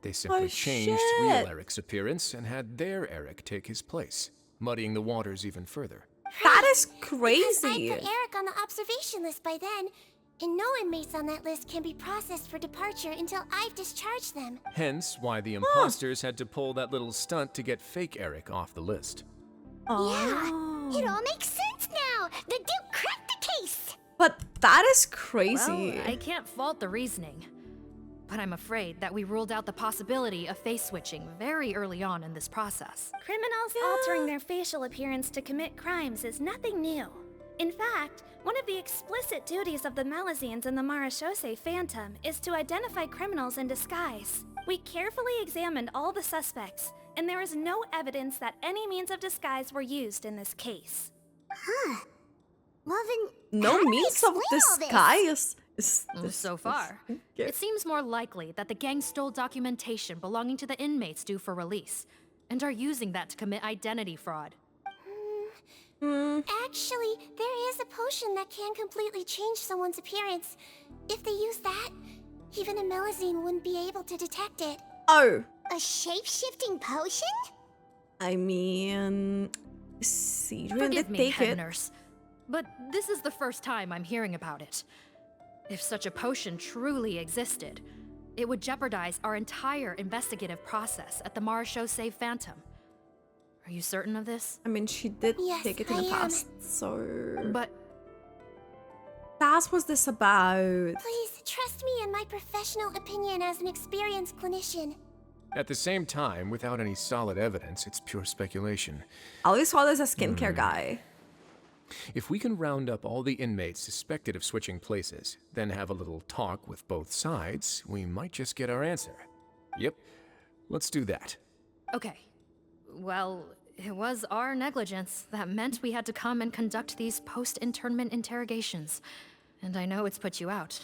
they simply changed real Eric's appearance and had their Eric take his place, muddying the waters even further. That is Because crazy. I put Eric on the observation list by then, and no inmates on that list can be processed for departure until I've discharged them. Hence why the imposters had to pull that little stunt to get fake Eric off the list. Yeah, it all makes sense now. The Duke cracked the case. But that is crazy. Well, I can't fault the reasoning. But I'm afraid that we ruled out the possibility of face switching very early on in this process. Criminals altering their facial appearance to commit crimes is nothing new. In fact, one of the explicit duties of the Malazines in the Marechaussee Phantom is to identify criminals in disguise. We carefully examined all the suspects, and there is no evidence that any means of disguise were used in this case. Huh. Well then, No how do we means of explain all this? disguise. So far, it seems more likely that the gang stole documentation belonging to the inmates due for release, and are using that to commit identity fraud. Actually, there is a potion that can completely change someone's appearance. If they use that, even a Melazine wouldn't be able to detect it. Oh. A shape-shifting potion? I mean, Sigewinne Forgive did me, take head it. nurse, but this is the first time I'm hearing about it. If such a potion truly existed, it would jeopardize our entire investigative process at the Marechaussee Phantom. Are you certain of this? I mean, she did Yes, take it in the I am. past, so... But that's what this about. Please, trust me in my professional opinion as an experienced clinician. At the same time, without any solid evidence, it's pure speculation. I always saw this as a skincare guy. If we can round up all the inmates suspected of switching places, then have a little talk with both sides, we might just get our answer. Yep, let's do that. okay. Well, it was our negligence that meant we had to come and conduct these post-internment interrogations. And I know it's put you out.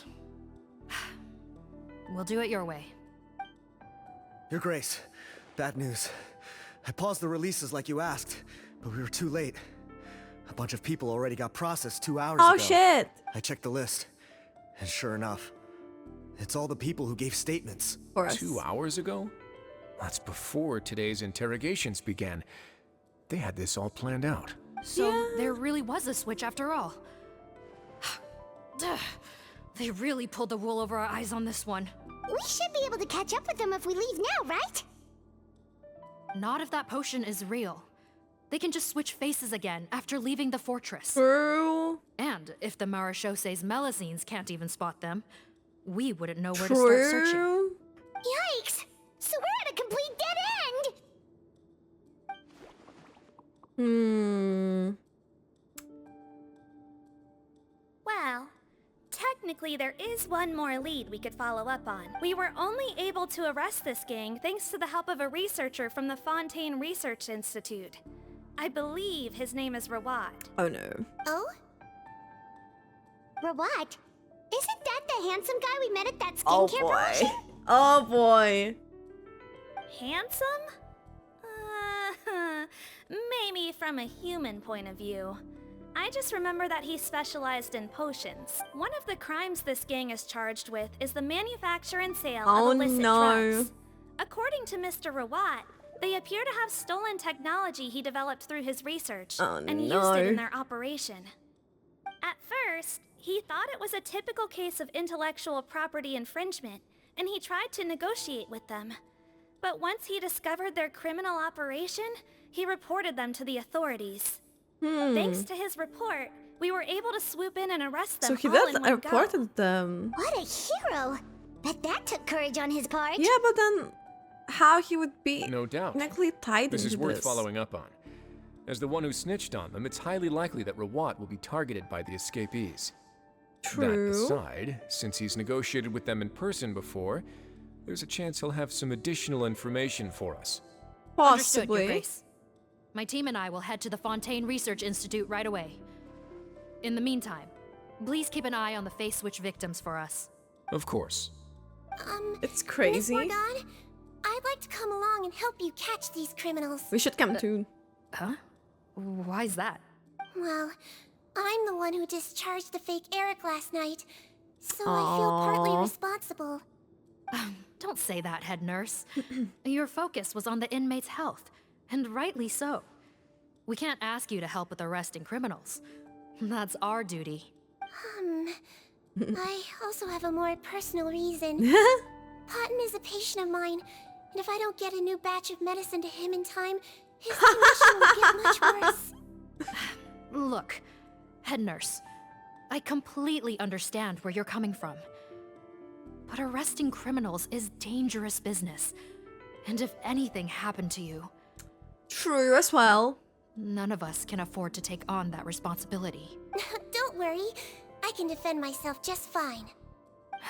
We'll do it your way. Your Grace, bad news. I paused the releases like you asked, but we were too late. A bunch of people already got processed 2 hours ago. Oh shit! I checked the list, and sure enough, it's all the people who gave statements. For us. 2 hours ago? That's before today's interrogations began. They had this all planned out. So there really was a switch after all. They really pulled the wool over our eyes on this one. We should be able to catch up with them if we leave now, right? Not if that potion is real. They can just switch faces again after leaving the fortress. True. And if the Marechaussee's Melazines can't even spot them, we wouldn't know where to start searching. True. Yikes! So we're at a complete dead end! Well, technically there is one more lead we could follow up on. We were only able to arrest this gang thanks to the help of a researcher from the Fontaine Research Institute. I believe his name is Rawad. Oh no. Oh? Rawat? Isn't that the handsome guy we met at that Oh skincare boy. promotion? Oh boy. Handsome? me from a human point of view. I just remember that he specialized in potions. One of the crimes this gang is charged with is the manufacture and sale of illicit drugs. According to Mr. Rawat, they appear to have stolen technology he developed through his research and used it in their operation. At first, he thought it was a typical case of intellectual property infringement, and he tried to negotiate with them. But once he discovered their criminal operation, he reported them to the authorities. Thanks to his report, we were able to swoop in and arrest them. So he all in did one reported them. What a hero! Bet that took courage on his part. Yeah, but then how he would be No doubt. technically tied This into is worth this. following up on. As the one who snitched on them, it's highly likely that Rawat will be targeted by the escapees. True. That aside, since he's negotiated with them in person before, there's a chance he'll have some additional information for us. Understood, Your Possibly. Grace. My team and I will head to the Fontaine Research Institute right away. In the meantime, please keep an eye on the face switch victims for us. Of course. It's crazy. Miss Morgan, I'd like to come along and help you catch these criminals. We should come too. Huh? Why's that? Well, I'm the one who discharged the fake Eric last night, so I feel partly responsible. Don't say that, head nurse. Your focus was on the inmates' health, and rightly so. We can't ask you to help with arresting criminals. That's our duty. I also have a more personal reason. Cotton is a patient of mine, and if I don't get a new batch of medicine to him in time, his condition will get much worse. Look, head nurse, I completely understand where you're coming from. But arresting criminals is dangerous business. And if anything happened to you... True as well. None of us can afford to take on that responsibility. Don't worry, I can defend myself just fine.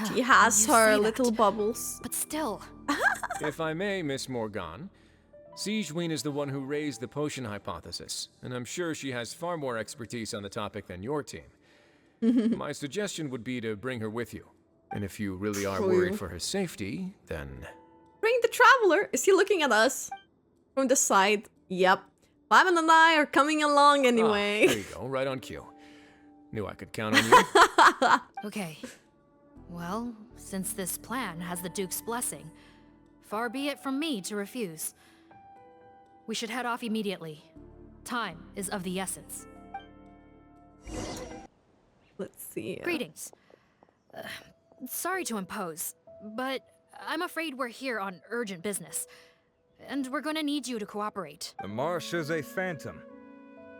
She has You her say little that, bubbles. But still... If I may, Miss Morgan, Sigewinne is the one who raised the potion hypothesis, and I'm sure she has far more expertise on the topic than your team. My suggestion would be to bring her with you. And if you really are worried for her safety, then... Bring the traveler. Is he looking at us? From the side. Yep. Simon and I are coming along anyway. There you go, right on cue. Knew I could count on you. Okay. Well, since this plan has the Duke's blessing, far be it from me to refuse. We should head off immediately. Time is of the essence. Let's see. Greetings. Sorry to impose, but I'm afraid we're here on urgent business. And we're gonna need you to cooperate. The Marechaussee Phantom.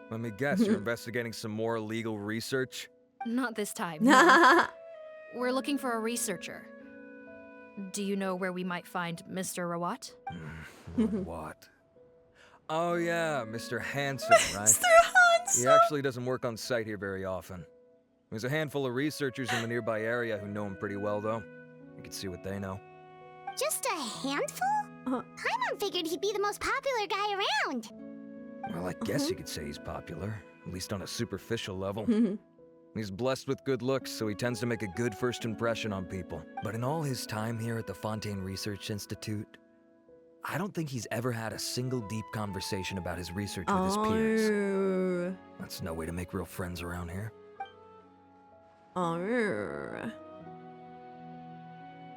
Let me guess, you're investigating some more illegal research? Not this time. No. We're looking for a researcher. Do you know where we might find Mr. Rawat? What? Oh yeah, Mr. Hanson, right? Mr. Hanson! He actually doesn't work on site here very often. There's a handful of researchers in the nearby area who know him pretty well, though. You can see what they know. Just a handful? Paimon figured he'd be the most popular guy around. Well, I guess you could say he's popular, at least on a superficial level. He's blessed with good looks, so he tends to make a good first impression on people. But in all his time here at the Fontaine Research Institute, I don't think he's ever had a single deep conversation about his research with his peers. That's no way to make real friends around here.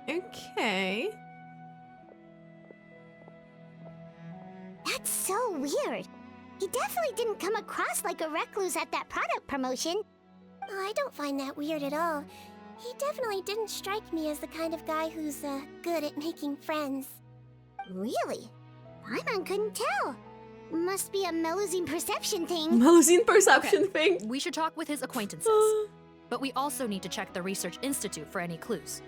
Okay. That's so weird. He definitely didn't come across like a recluse at that product promotion. I don't find that weird at all. He definitely didn't strike me as the kind of guy who's good at making friends. Really? Paimon couldn't tell. Must be a Melusine perception thing. Melusine perception thing. We should talk with his acquaintances. But we also need to check the Research Institute for any clues.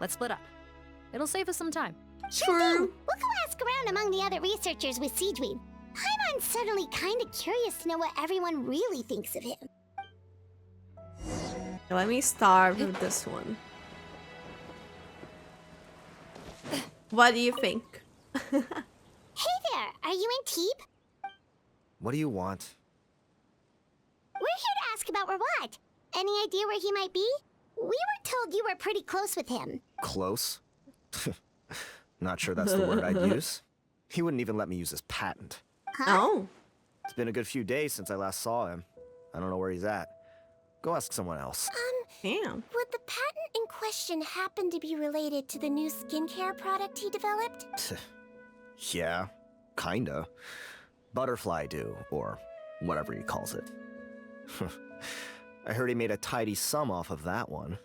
Let's split up. It'll save us some time. Sure thing. We'll go ask around among the other researchers with Sigewinne. Paimon's suddenly kind of curious to know what everyone really thinks of him. Let me start with this one. What do you think? Hey there, are you in Teep? What do you want? We're here to ask about Rawat. Any idea where he might be? We were told you were pretty close with him. Close? Not sure that's the word I'd use. He wouldn't even let me use his patent. Huh? Oh. It's been a good few days since I last saw him. I don't know where he's at. Go ask someone else. Damn. Would the patent in question happen to be related to the new skincare product he developed? Yeah, kinda. Butterfly dew, or whatever he calls it. I heard he made a tidy sum off of that one.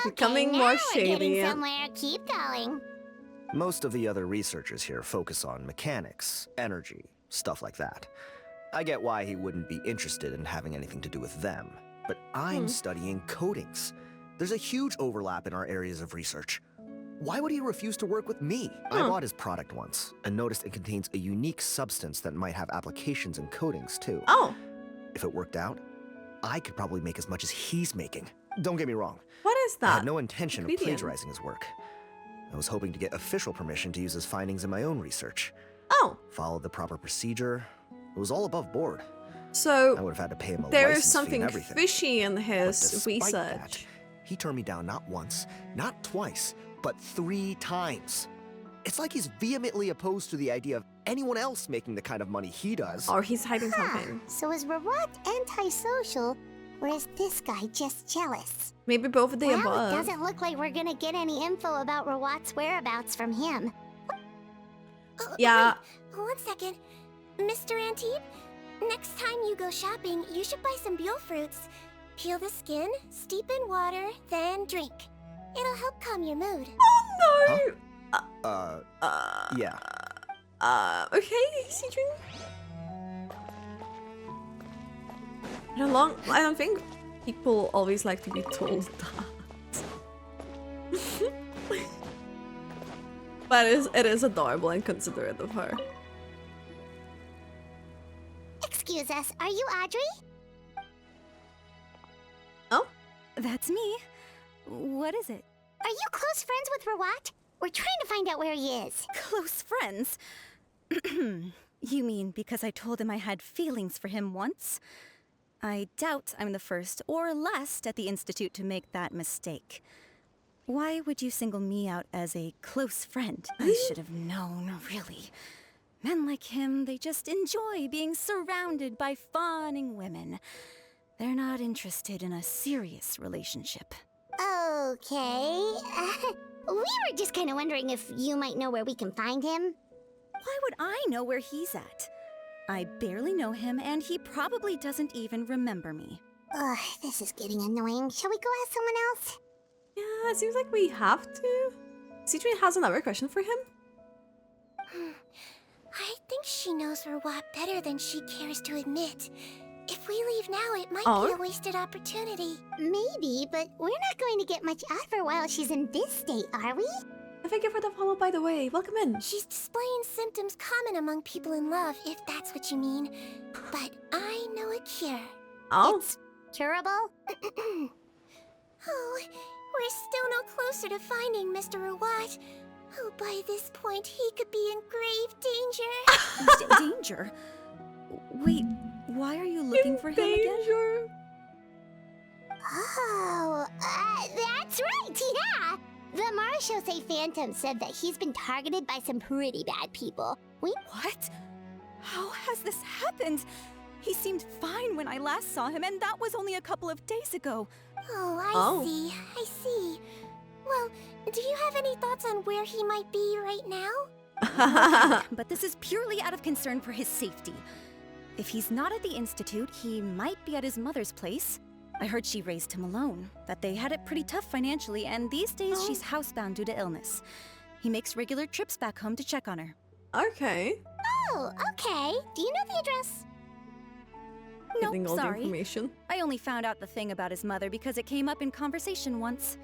Becoming now more we're shady. getting somewhere. Keep going. Most of the other researchers here focus on mechanics, energy, stuff like that. I get why he wouldn't be interested in having anything to do with them, but I'm studying coatings. There's a huge overlap in our areas of research. Why would he refuse to work with me? I bought his product once and noticed it contains a unique substance that might have applications in coatings too. If it worked out, I could probably make as much as he's making. Don't get me wrong. What is that? I had no intention of Ingredient. plagiarizing his work. I was hoping to get official permission to use his findings in my own research. Followed the proper procedure. It was all above board. So I would have had to pay him a there is license fee something and everything. fishy in But his despite research. that, he turned me down not once, not twice, but 3 times. It's like he's vehemently opposed to the idea of anyone else making the kind of money he does. Or he's hiding something. So is Rawat antisocial, or is this guy just jealous? Maybe both of the Well, above. it doesn't look like we're gonna get any info about Rawat's whereabouts from him. Yeah. Wait, 1 second. Mr. Antib, next time you go shopping, you should buy some Buell fruits. Peel the skin, steep in water, then drink. It'll help calm your mood. Oh no! Yeah. Okay, Sigewinne. I don't think people always like to be told that. But it is adorable and considerate of her. Excuse us, are you Audrey? Oh? That's me. What is it? Are you close friends with Rawat? We're trying to find out where he is. Close friends? You mean because I told him I had feelings for him once? I doubt I'm the first or last at the Institute to make that mistake. Why would you single me out as a close friend? I should have known, really. Men like him, they just enjoy being surrounded by fawning women. They're not interested in a serious relationship. Okay. We were just kind of wondering if you might know where we can find him. Why would I know where he's at? I barely know him, and he probably doesn't even remember me. Ugh, this is getting annoying. Shall we go ask someone else? Yeah, it seems like we have to. Sigewinne has another question for him. I think she knows Rawat better than she cares to admit. If we leave now, it might be a wasted opportunity. Maybe, but we're not going to get much out of her while she's in this state, are we? Thank you for the follow, by the way. Welcome in. She's displaying symptoms common among people in love, if that's what you mean. But I know a cure. Oh? It's curable? Oh, we're still no closer to finding Mr. Rawat. Oh, by this point, he could be in grave danger. Danger? Wait, why are you looking for him again? Oh, that's right, yeah! The Marechaussee Phantom said that he's been targeted by some pretty bad people. What? How has this happened? He seemed fine when I last saw him, and that was only a couple of days ago. Oh, I see. Well, do you have any thoughts on where he might be right now? But this is purely out of concern for his safety. If he's not at the Institute, he might be at his mother's place. I heard she raised him alone, that they had it pretty tough financially, and these days she's housebound due to illness. He makes regular trips back home to check on her. Okay. Oh, okay. Do you know the address? Nope, sorry. I only found out the thing about his mother because it came up in conversation once.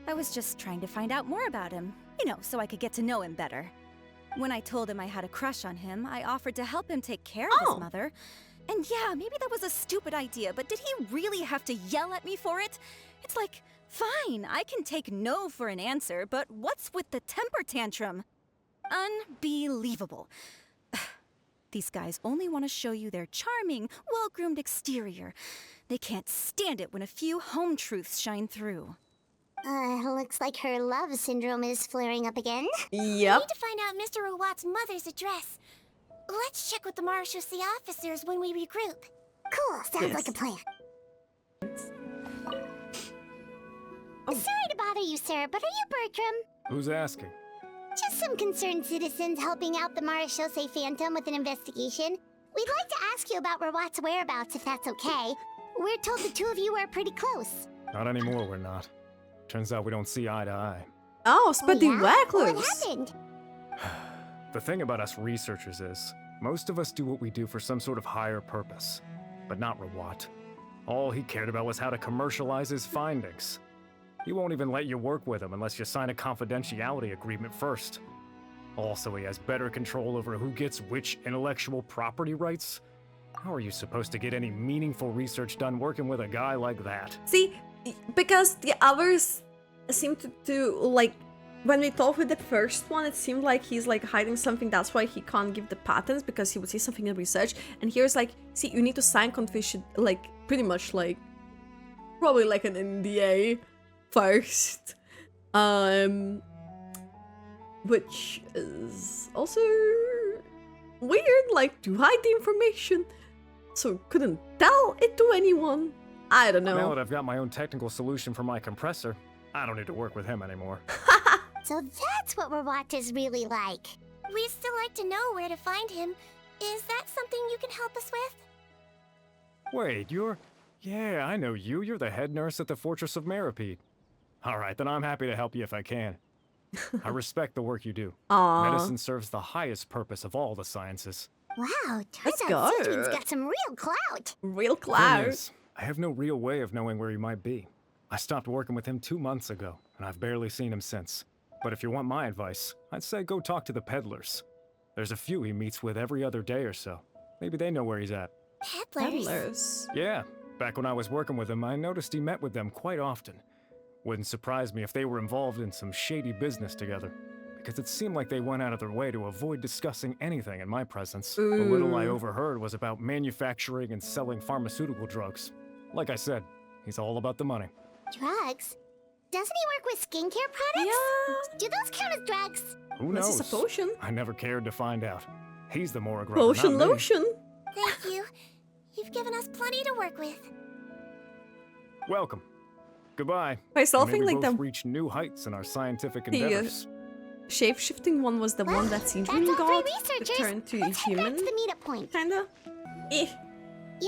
I was just trying to find out more about him, so I could get to know him better. When I told him I had a crush on him, I offered to help him take care of his mother. And yeah, maybe that was a stupid idea, but did he really have to yell at me for it? It's like, fine, I can take no for an answer, but what's with the temper tantrum? Unbelievable. These guys only want to show you their charming, well-groomed exterior. They can't stand it when a few home truths shine through. Looks like her love syndrome is flaring up again. Yep. We need to find out Mr. Rawat's mother's address. Let's check with the marechaussee officers when we regroup. Cool, sounds like a plan. Sorry to bother you, sir, but are you Bertram? Who's asking? Just some concerned citizens helping out the marechaussee Phantom with an investigation. We'd like to ask you about Rawat's whereabouts, if that's okay. We're told the two of you are pretty close. Not anymore, we're not. Turns out we don't see eye to eye. Oh, but they were close. What happened? The thing about us researchers is, most of us do what we do for some sort of higher purpose. But not Rawat. All he cared about was how to commercialize his findings. He won't even let you work with him unless you sign a confidentiality agreement first. Also, he has better control over who gets which intellectual property rights. How are you supposed to get any meaningful research done working with a guy like that? See, because the others seem to like, when we talked with the first one, it seemed like he's like hiding something. That's why he can't give the patents, because he would see something in research. And here's like, see, you need to sign confidential, like pretty much like, probably like an NDA first. Which is also weird, like to hide the information. So couldn't tell it to anyone. I don't know. Now that I've got my own technical solution for my compressor, I don't need to work with him anymore. So that's what Rawat is really like. We'd still like to know where to find him. Is that something you can help us with? Wait, Yeah, I know you. You're the head nurse at the Fortress of Meripede. Alright, then I'm happy to help you if I can. I respect the work you do. Aww. Medicine serves the highest purpose of all the sciences. Wow, turns out Sigewinne's got some real clout. Real Thing clout. is, I have no real way of knowing where he might be. I stopped working with him 2 months ago, and I've barely seen him since. But if you want my advice, I'd say go talk to the peddlers. There's a few he meets with every other day or so. Maybe they know where he's at. Peddlers. Yeah, back when I was working with him, I noticed he met with them quite often. Wouldn't surprise me if they were involved in some shady business together, because it seemed like they went out of their way to avoid discussing anything in my presence. The little I overheard was about manufacturing and selling pharmaceutical drugs. Like I said, he's all about the money. Drugs? Doesn't he work with skincare products? Yeah. Do those count as drugs? Who knows? This is a potion. I never cared to find out. He's the more aggressive. Potion lotion. Thank you. You've given us plenty to work with. Welcome. Goodbye. I still May think we like both the reach new heights in our scientific the endeavors. shape-shifting one was the one that Sigewinne got to turn to human. That's the meetup point. Kinda. You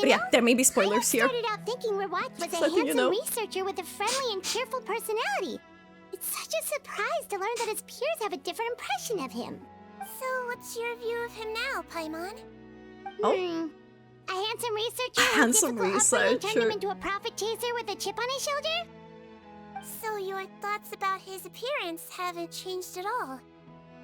But yeah, know, there may be spoilers here. I started out thinking Rawat was a So, you handsome know. researcher with a friendly and cheerful personality. It's such a surprise to learn that his peers have a different impression of him. So, what's your view of him now, Paimon? Oh. A handsome researcher A handsome whose difficult upbringing turned him researcher. into a profit chaser with a chip on his shoulder? So your thoughts about his appearance haven't changed at all?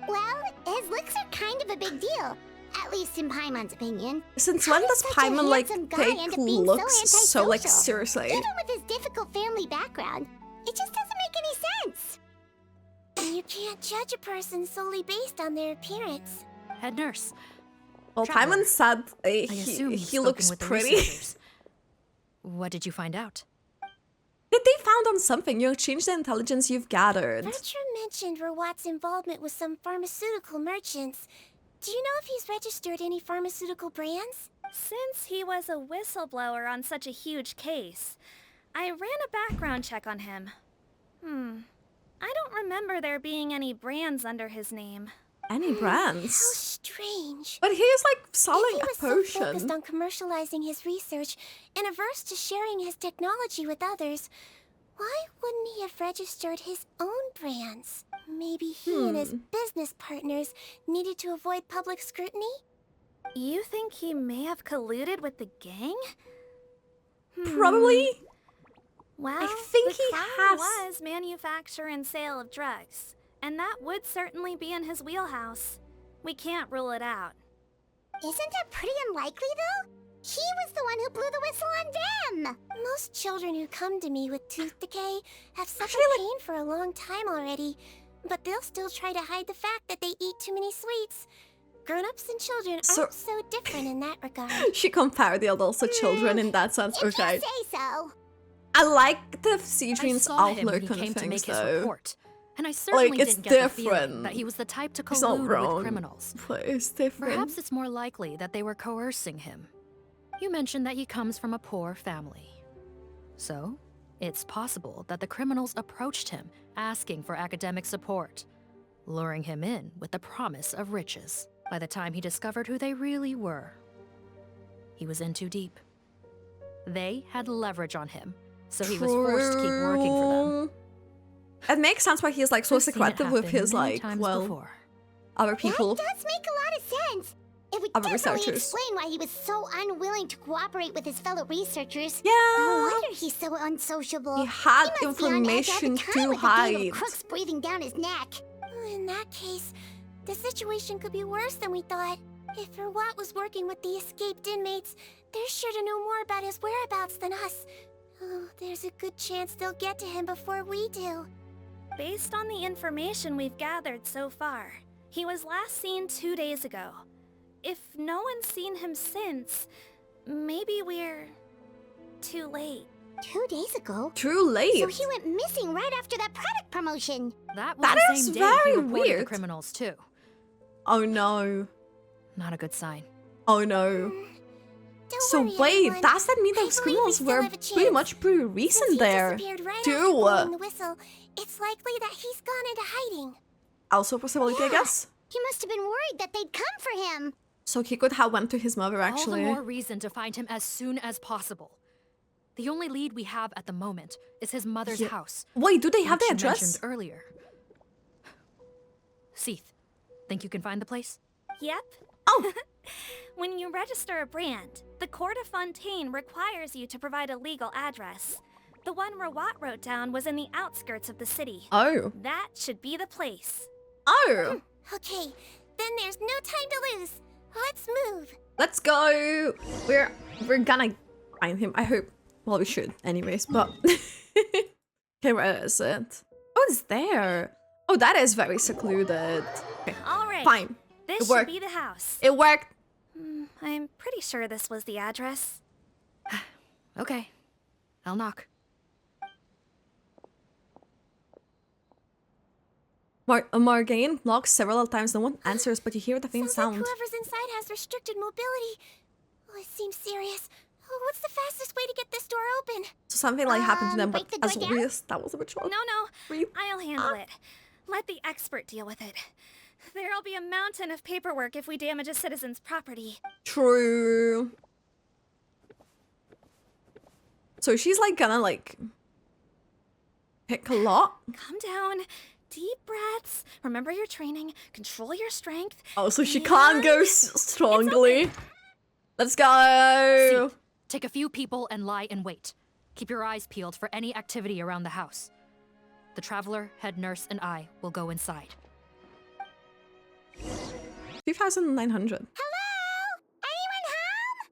Well, his looks are kind of a big deal. At least in Paimon's opinion. Since How when does does such a Paimon like handsome guy take end up being looks so like antisocial? seriously? Even with his difficult family background, it just doesn't make any sense. You can't judge a person solely based on their appearance. Head nurse. Well, Traveler. Paimon said I assume you've he spoken looks with the pretty. researchers. What did you find out? Did they found on something? You changed the intelligence you've gathered. Bertram mentioned Rawat's involvement with some pharmaceutical merchants. Do you know if he's registered any pharmaceutical brands? Since he was a whistleblower on such a huge case, I ran a background check on him. I don't remember there being any brands under his name. Any brands? How strange. But he's like selling If he a was so potion. focused on commercializing his research and averse to sharing his technology with others, why wouldn't he have registered his own brands? Maybe he and his business partners needed to avoid public scrutiny? You think he may have colluded with the gang? Probably. Well, I think the he crime has. was manufacture and sale of drugs, and that would certainly be in his wheelhouse. We can't rule it out. Isn't that pretty unlikely, though? He was the one who blew the whistle on them! Most children who come to me with tooth decay have suffered pain for a long time already, but they'll still try to hide the fact that they eat too many sweets. Grown-ups and children aren't so different in that regard. She compared the adults to children in that sense. If Okay. you say so. I like the I Sigewinne's saw him when outlook he on came to make things his though. report. And I certainly Like, it's didn't get the different. feeling that he was the type to It's not collude wrong, with criminals. but it's different. Perhaps it's more likely that they were coercing him. You mentioned that he comes from a poor family. So, it's possible that the criminals approached him, asking for academic support, luring him in with the promise of riches. By the time he discovered who they really were, he was in too deep. They had leverage on him, so he was forced to keep working for them. It makes sense why he's like so I've seen it secretive with happen his many like, times well, before. other people. That does make a lot of sense. It would Other definitely researchers. explain why he was so unwilling to cooperate with his fellow researchers. Yeah. No wonder he's so unsociable. He had He must be on edge all the information time to with a gang hide. of crooks breathing down his neck. In that case, the situation could be worse than we thought. If Rawat was working with the escaped inmates, they're sure to know more about his whereabouts than us. Oh, there's a good chance they'll get to him before we do. Based on the information we've gathered so far, he was last seen 2 days ago. If no one's seen him since, maybe we're too late. 2 days ago? Too late. So he went missing right after that product promotion. That was That the is same day very he reported weird. the criminals too. Oh no. Not a good sign. Oh no. Don't So worry, wait, everyone. does that mean I those believe we criminals still were have a pretty chance. much pretty Since recent he there? disappeared right too. after blowing the whistle, it's likely that he's gone into hiding. Also a possibility, I Yeah. guess. He must have been worried that they'd come for him. So he could have went to his mother All actually. the more reason to find him as soon as possible. The only lead we have at the moment is his mother's Yeah. house. Wait, do they have the which you address? mentioned earlier. Seath, think you can find the place? Yep. Oh. When you register a brand, the Court of Fontaine requires you to provide a legal address. The one Rawat wrote down was in the outskirts of the city. Oh. That should be the place. Oh. Okay, then there's no time to lose. Let's move. Let's go. We're gonna find him. I hope. Well, we should, anyways. But okay, where is it? Oh, it's there. Oh, that is very secluded. Okay, All right. fine. This It should worked. be the house. It worked. I'm pretty sure this was the address. Okay, I'll knock. Morgane knocks several times. No one answers, but you hear the faint Sounds sound. like whoever's inside has restricted mobility. Oh, it seems serious. Oh, what's the fastest way to get this door open? So something like happened to them, but break the as door down? always, that was a bit short. No, I'll handle it. Let the expert deal with it. There'll be a mountain of paperwork if we damage a citizen's property. True. So she's like gonna like pick a lot. Calm down. Deep breaths. Remember your training. Control your strength. Oh, so she can't go strongly. Let's go. See, take a few people and lie in wait. Keep your eyes peeled for any activity around the house. The traveler, head nurse, and I will go inside. 2,900. Hello? Anyone home?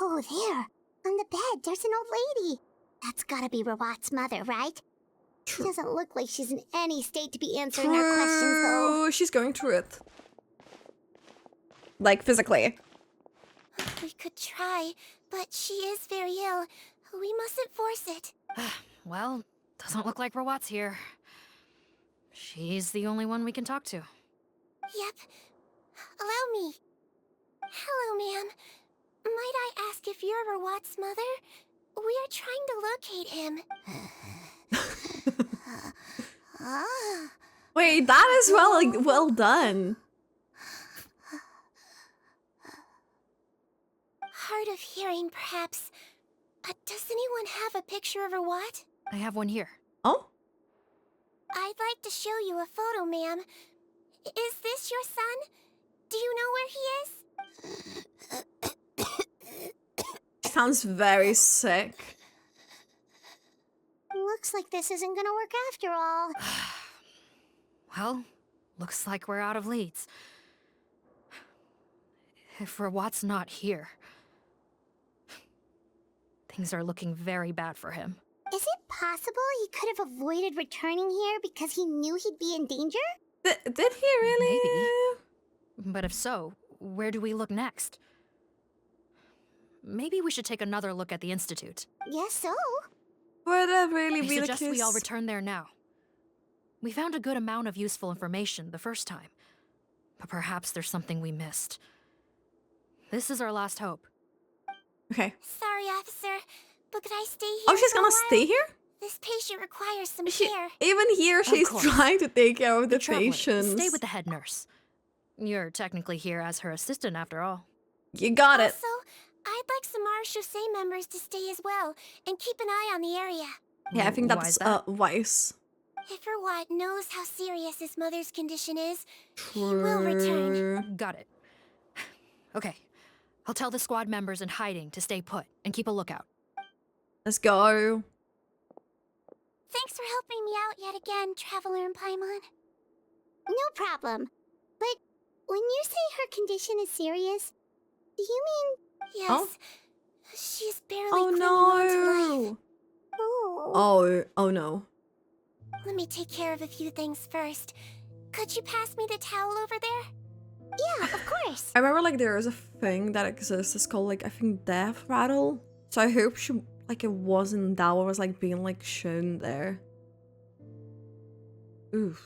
Oh, there. On the bed, there's an old lady. That's gotta be Rawat's mother, right? She doesn't look like she's in any state to be answering our questions, though. True. She's going through it. Like physically. We could try, but she is very ill. We mustn't force it. Well, doesn't look like Rawat's here. She's the only one we can talk to. Yep. Allow me. Hello, ma'am. Might I ask if you're Rawat's mother? We are trying to locate him. Wait, that is well done. Hard of hearing, perhaps. Does anyone have a picture of Rawat? I have one here. Oh? I'd like to show you a photo, ma'am. Is this your son? Do you know where he is? Sounds very sick. Looks like this isn't gonna work after all. Well, looks like we're out of leads. If Rawat's not here, things are looking very bad for him. Is it possible he could have avoided returning here because he knew he'd be in danger? Did he really? Maybe. But if so, where do we look next? Maybe we should take another look at the Institute. Yes, so. Would that really I be the suggest case? we all return there now. We found a good amount of useful information the first time. But perhaps there's something we missed. This is our last hope. Okay. Sorry, officer, but could I stay here? Oh, she's for a gonna while? stay here? This patient requires some care. Even here, she's trying to take care of the Traveler, patients. stay with the head nurse. You're technically here as her assistant after all. You got it. Also, I'd like some Marechaussee members to stay as well and keep an eye on the area. Yeah, I think Why that's is that? wise. If Rawat knows how serious his mother's condition is, he will return. Got it. Okay. I'll tell the squad members in hiding to stay put and keep a lookout. Let's go. Thanks for helping me out yet again, Traveler and Paimon. No problem. But when you say her condition is serious, do you mean... Yes. Oh? She's barely Oh clinging on to life. no. Oh no. Let me take care of a few things first. Could you pass me the towel over there? Yeah, of course. I remember like there is a thing that exists. It's called like I think death rattle. So I hope she like it wasn't that what was like being like shown there. Oof.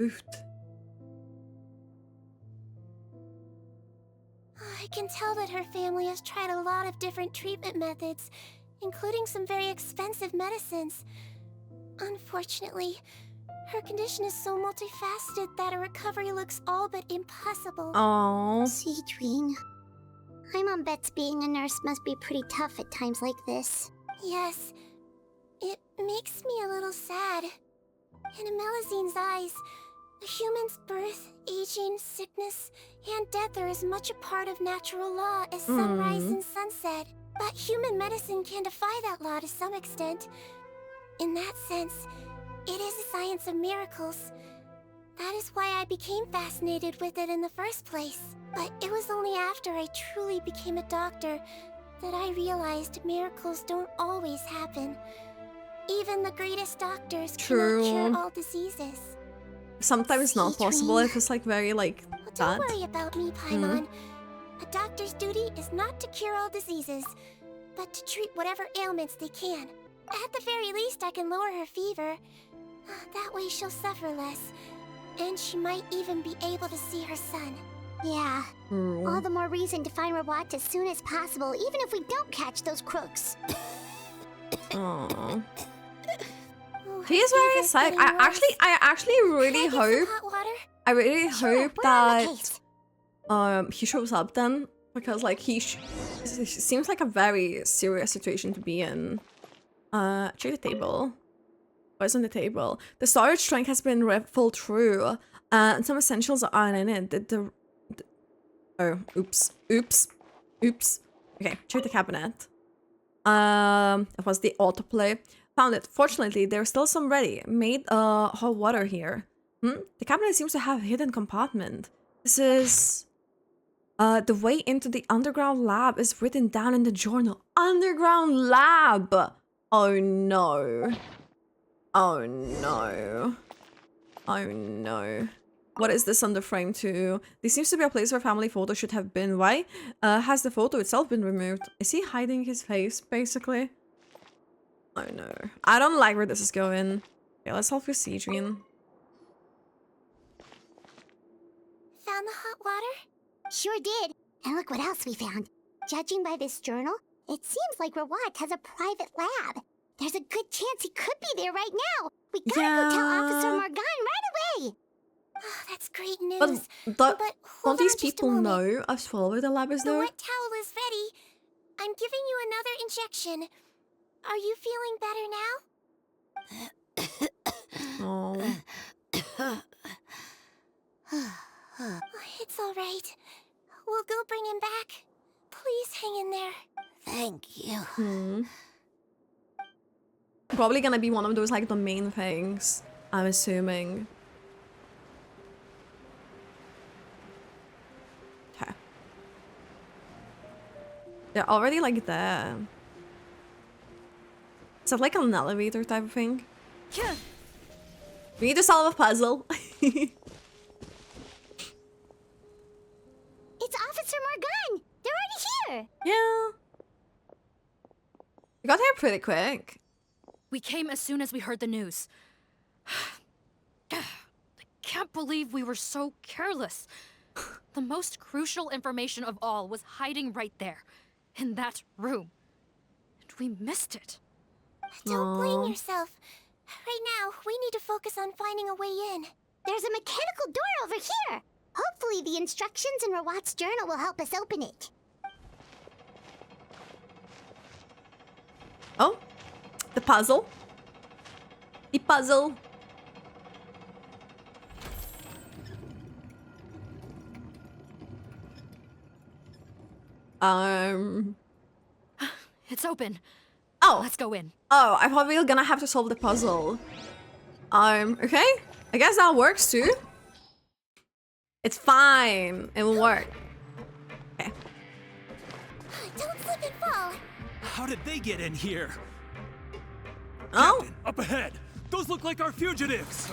Oof. I can tell that her family has tried a lot of different treatment methods, including some very expensive medicines. Unfortunately, her condition is so multifaceted that a recovery looks all but impossible. Oh. Sigewinne, I'm on bets being a nurse must be pretty tough at times like this. Yes, it makes me a little sad. In Amelizine's eyes, a human's birth, aging, sickness, and death are as much a part of natural law as sunrise and sunset. But human medicine can defy that law to some extent. In that sense, it is a science of miracles. That is why I became fascinated with it in the first place. But it was only after I truly became a doctor that I realized miracles don't always happen. Even the greatest doctors cannot cure all diseases. Sometimes not possible if it's like very like Don't bad. worry about me, Paimon. A doctor's duty is not to cure all diseases, but to treat whatever ailments they can. At the very least, I can lower her fever. That way she'll suffer less, and she might even be able to see her son. Yeah, all the more reason to find Rawat as soon as possible, even if we don't catch those crooks. Aww. He is very sad. I actually really hope. I really hope that he shows up then, because like he seems like a very serious situation to be in. Check the table. What's on the table? The storage trunk has been riffled through, and some essentials aren't in it. Oh, oops. Okay, check the cabinet. It was the autoplay. Found it. Fortunately, there's still some ready. Made hot water here. The cabinet seems to have a hidden compartment. This is... the way into the underground lab is written down in the journal. Underground lab! Oh no. Oh no. Oh no. What is this on the frame too? This seems to be a place where family photos should have been. Why? Has the photo itself been removed? Is he hiding his face, basically? Oh no. I don't like where this is going. Okay, let's help with Sigewinne. Found the hot water? Sure did. And look what else we found. Judging by this journal, it seems like Rawat has a private lab. There's a good chance he could be there right now. We gotta go tell Officer Morgan right away. Oh, that's great news. But don't these people know as well where the lab is The though? wet towel is ready. I'm giving you another injection. Are you feeling better now? Oh. It's all right. We'll go bring him back. Please hang in there. Thank you. Probably gonna be one of those like the main things, I'm assuming. Okay. They're already like there. Is that like an elevator type of thing? We need to solve a puzzle. It's Officer Morgan! They're already here! Yeah. We got here pretty quick. We came as soon as we heard the news. I can't believe we were so careless. The most crucial information of all was hiding right there, in that room. And we missed it. Don't blame yourself. Right now, we need to focus on finding a way in. There's a mechanical door over here. Hopefully the instructions in Rawat's journal will help us open it. Oh, the puzzle. The puzzle. It's open. Oh. Let's go in. Oh, I thought we were gonna have to solve the puzzle. Okay. I guess that works too. It's fine. It will work. Okay. Don't slip and fall. How did they get in here? Oh. Captain, up ahead. Those look like our fugitives.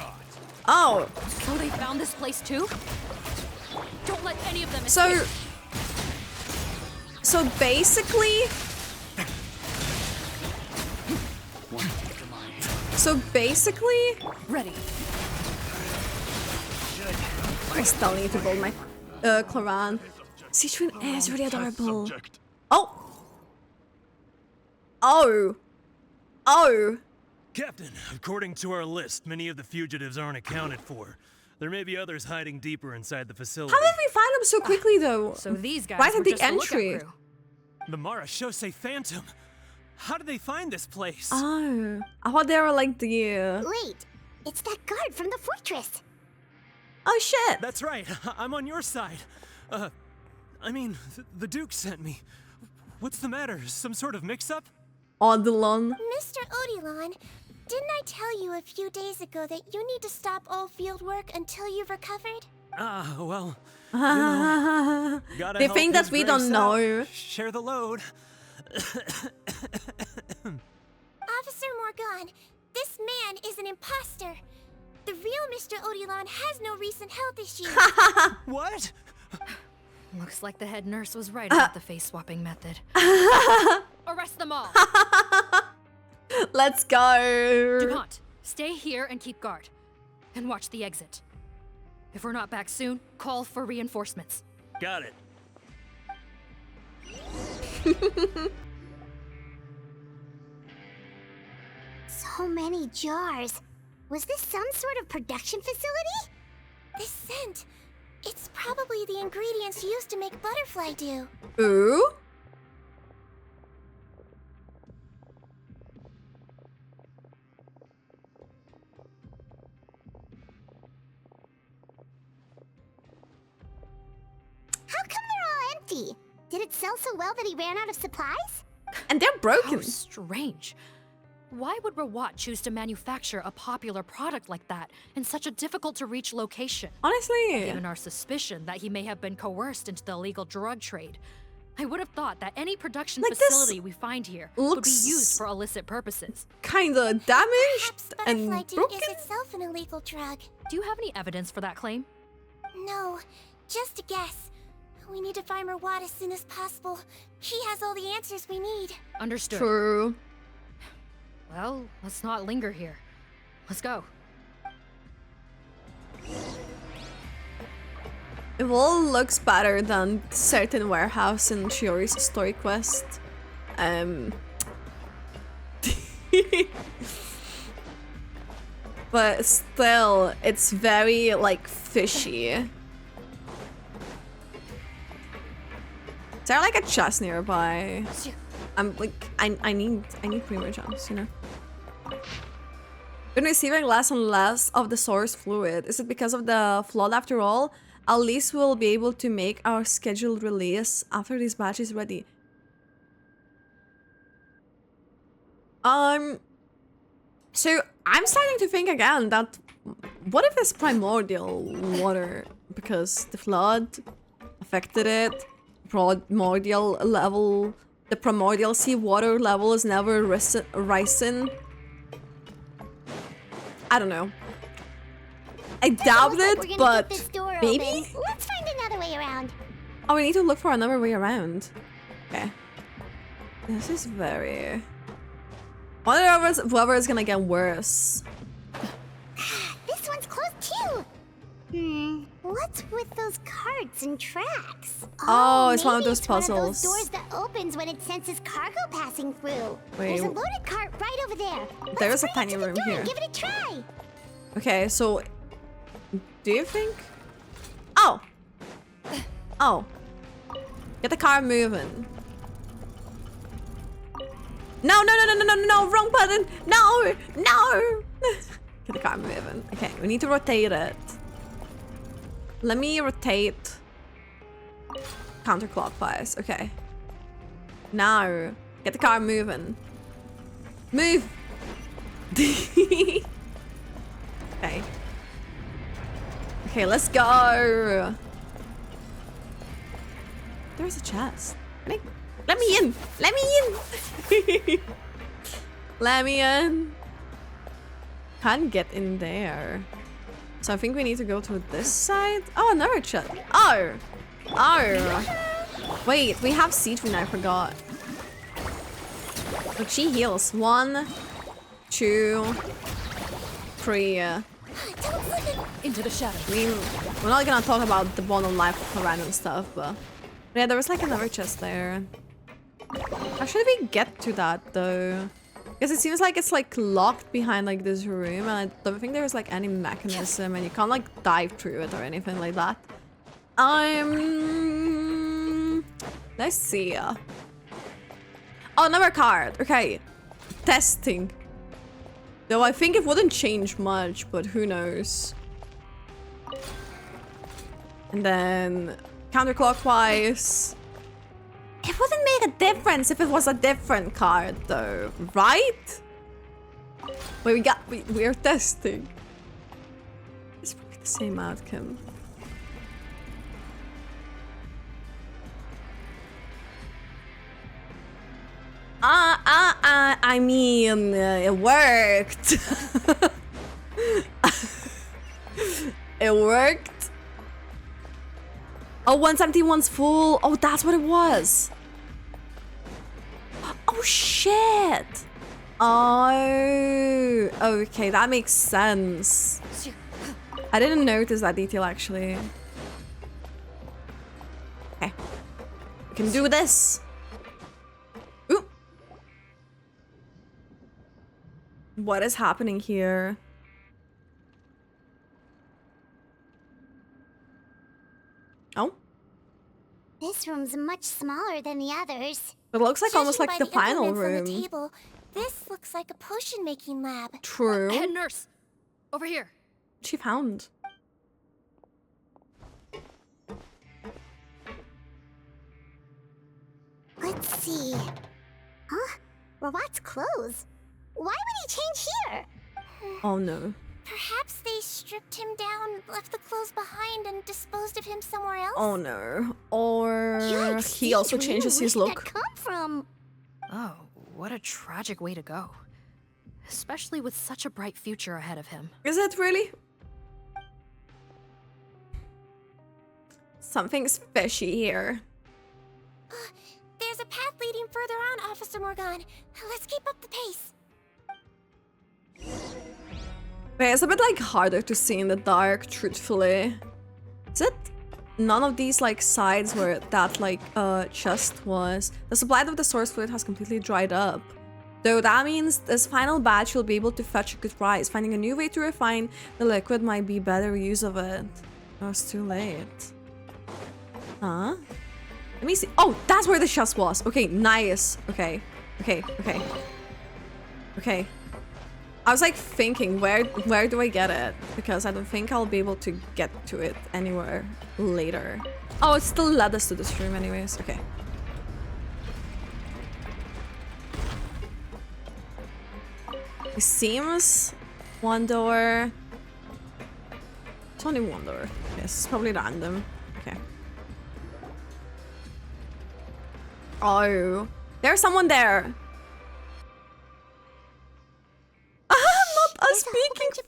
Oh. So they found this place too? Don't let any of them escape. So basically... Ready. I still need to build my Claran. Sigewinne is really adorable. Oh! Oh! Oh! Captain, according to our list, many of the fugitives aren't accounted for. There may be others hiding deeper inside the facility. How did we find them so quickly though? So these guys right were at the just a lookout entry. crew. The Mara Shosei Phantom. How did they find this place? Oh, I thought they were like the... Wait, it's that guard from the fortress. Oh shit! That's right, I'm on your side. I mean, the Duke sent me. What's the matter? Some sort of mix-up? Odilon. Mr. Odilon, didn't I tell you a few days ago that you need to stop all field work until you've recovered? Well, you know, they think that we don't know. Share the load. Officer Morgan, this man is an imposter. The real Mr. Odilon has no recent health issues. What? Looks like the head nurse was right about the face-swapping method. Arrest them all! Let's go! DuPont, stay here and keep guard. And watch the exit. If we're not back soon, call for reinforcements. Got it. So many jars. Was this some sort of production facility? This scent, it's probably the ingredients used to make butterfly dew. Ooh? How come they're all empty? Did it sell so well that he ran out of supplies? And they're broken. How strange. Why would Rawat choose to manufacture a popular product like that in such a difficult-to-reach location? Honestly. Given our suspicion that he may have been coerced into the illegal drug trade, I would have thought that any production facility we find here would be used for illicit purposes. Kinda damaged and Butterfly dew broken? is itself an illegal drug. Do you have any evidence for that claim? No, just a guess. We need to find Rawat as soon as possible. He has all the answers we need. Understood. True. Well, let's not linger here. Let's go. It all looks better than certain warehouse in Shiori's story quest. But still, it's very, like, fishy. Is there, like, a chest nearby? I'm, like, I need primo jumps, you know? Been receiving less and less of the source fluid. Is it because of the flood after all? At least we'll be able to make our scheduled release after this batch is ready. So I'm starting to think again that what if it's primordial water? Because the flood affected it. Primordial level, the primordial seawater level is never risen. I don't know. I doubt it, but maybe? Let's find another way around. Oh, we need to look for another way around. Okay. This is very... Whoever is gonna get worse. This one's closed too. What's with those carts and tracks? Oh, it's one of maybe those it's one of puzzles. those doors that opens when it senses cargo passing through. Wait. There's a loaded cart right over there. There's a tiny room here. Give it a try. Okay, so do you think? Oh. Oh. Get the car moving. No, wrong button. No. Get the car moving. Okay, we need to rotate it. Let me rotate counterclockwise. Okay. Now, get the car moving. Move. Okay. Okay, let's go. There's a chest. Let me in. Let me in. Let me in. Can't get in there. So I think we need to go to this side. Oh, another chest. Oh. Wait, we have Sigewinne, I forgot. Look, she heals. 1, 2, 3. Into the shadow. I mean, we're not gonna talk about the bond of life for random stuff, but yeah, there was like another chest there. How should we get to that though? Because it seems like it's like locked behind like this room, and I don't think there's like any mechanism, and you can't like dive through it or anything like that. Let's see. Oh, another card. Okay, testing. Though I think it wouldn't change much, but who knows. And then counterclockwise. It wouldn't make a difference if it was a different card though, right? Wait, we're testing. It's probably the same outcome. I mean, it worked. It worked. Oh, 171's full. Oh, that's what it was. Oh, shit. Oh, okay, that makes sense. I didn't notice that detail, actually. Okay. We can do this. Ooh. What is happening here? Oh. This room's much smaller than the others. It looks like almost like the final room. On the table, this looks like a potion-making lab. True. Head nurse, over here. She found. Let's see. Huh? Rawat's clothes. Why would he change here? Oh no. Perhaps they stripped him down, left the clothes behind, and disposed of him somewhere else? Oh no. Or Yikes, he also Sigewinne, changes his where look. did that come from? Oh, what a tragic way to go. Especially with such a bright future ahead of him. Is it really? Something's fishy here. There's a path leading further on, Officer Morgan. Let's keep up the pace. Wait, it's a bit like harder to see in the dark, truthfully. Is it none of these like sides where that like chest was? The supply of the source fluid has completely dried up. Though that means this final batch will be able to fetch a good price. Finding a new way to refine the liquid might be better use of it. Oh, it's too late. Huh? Let me see. Oh, that's where the chest was. Okay, nice. Okay. I was like thinking, where do I get it? Because I don't think I'll be able to get to it anywhere later. Oh, it still led us to this room anyways. Okay. It seems one door. It's only one door. Yes, it's probably random. Okay. Oh, there's someone there. Not us speaking true.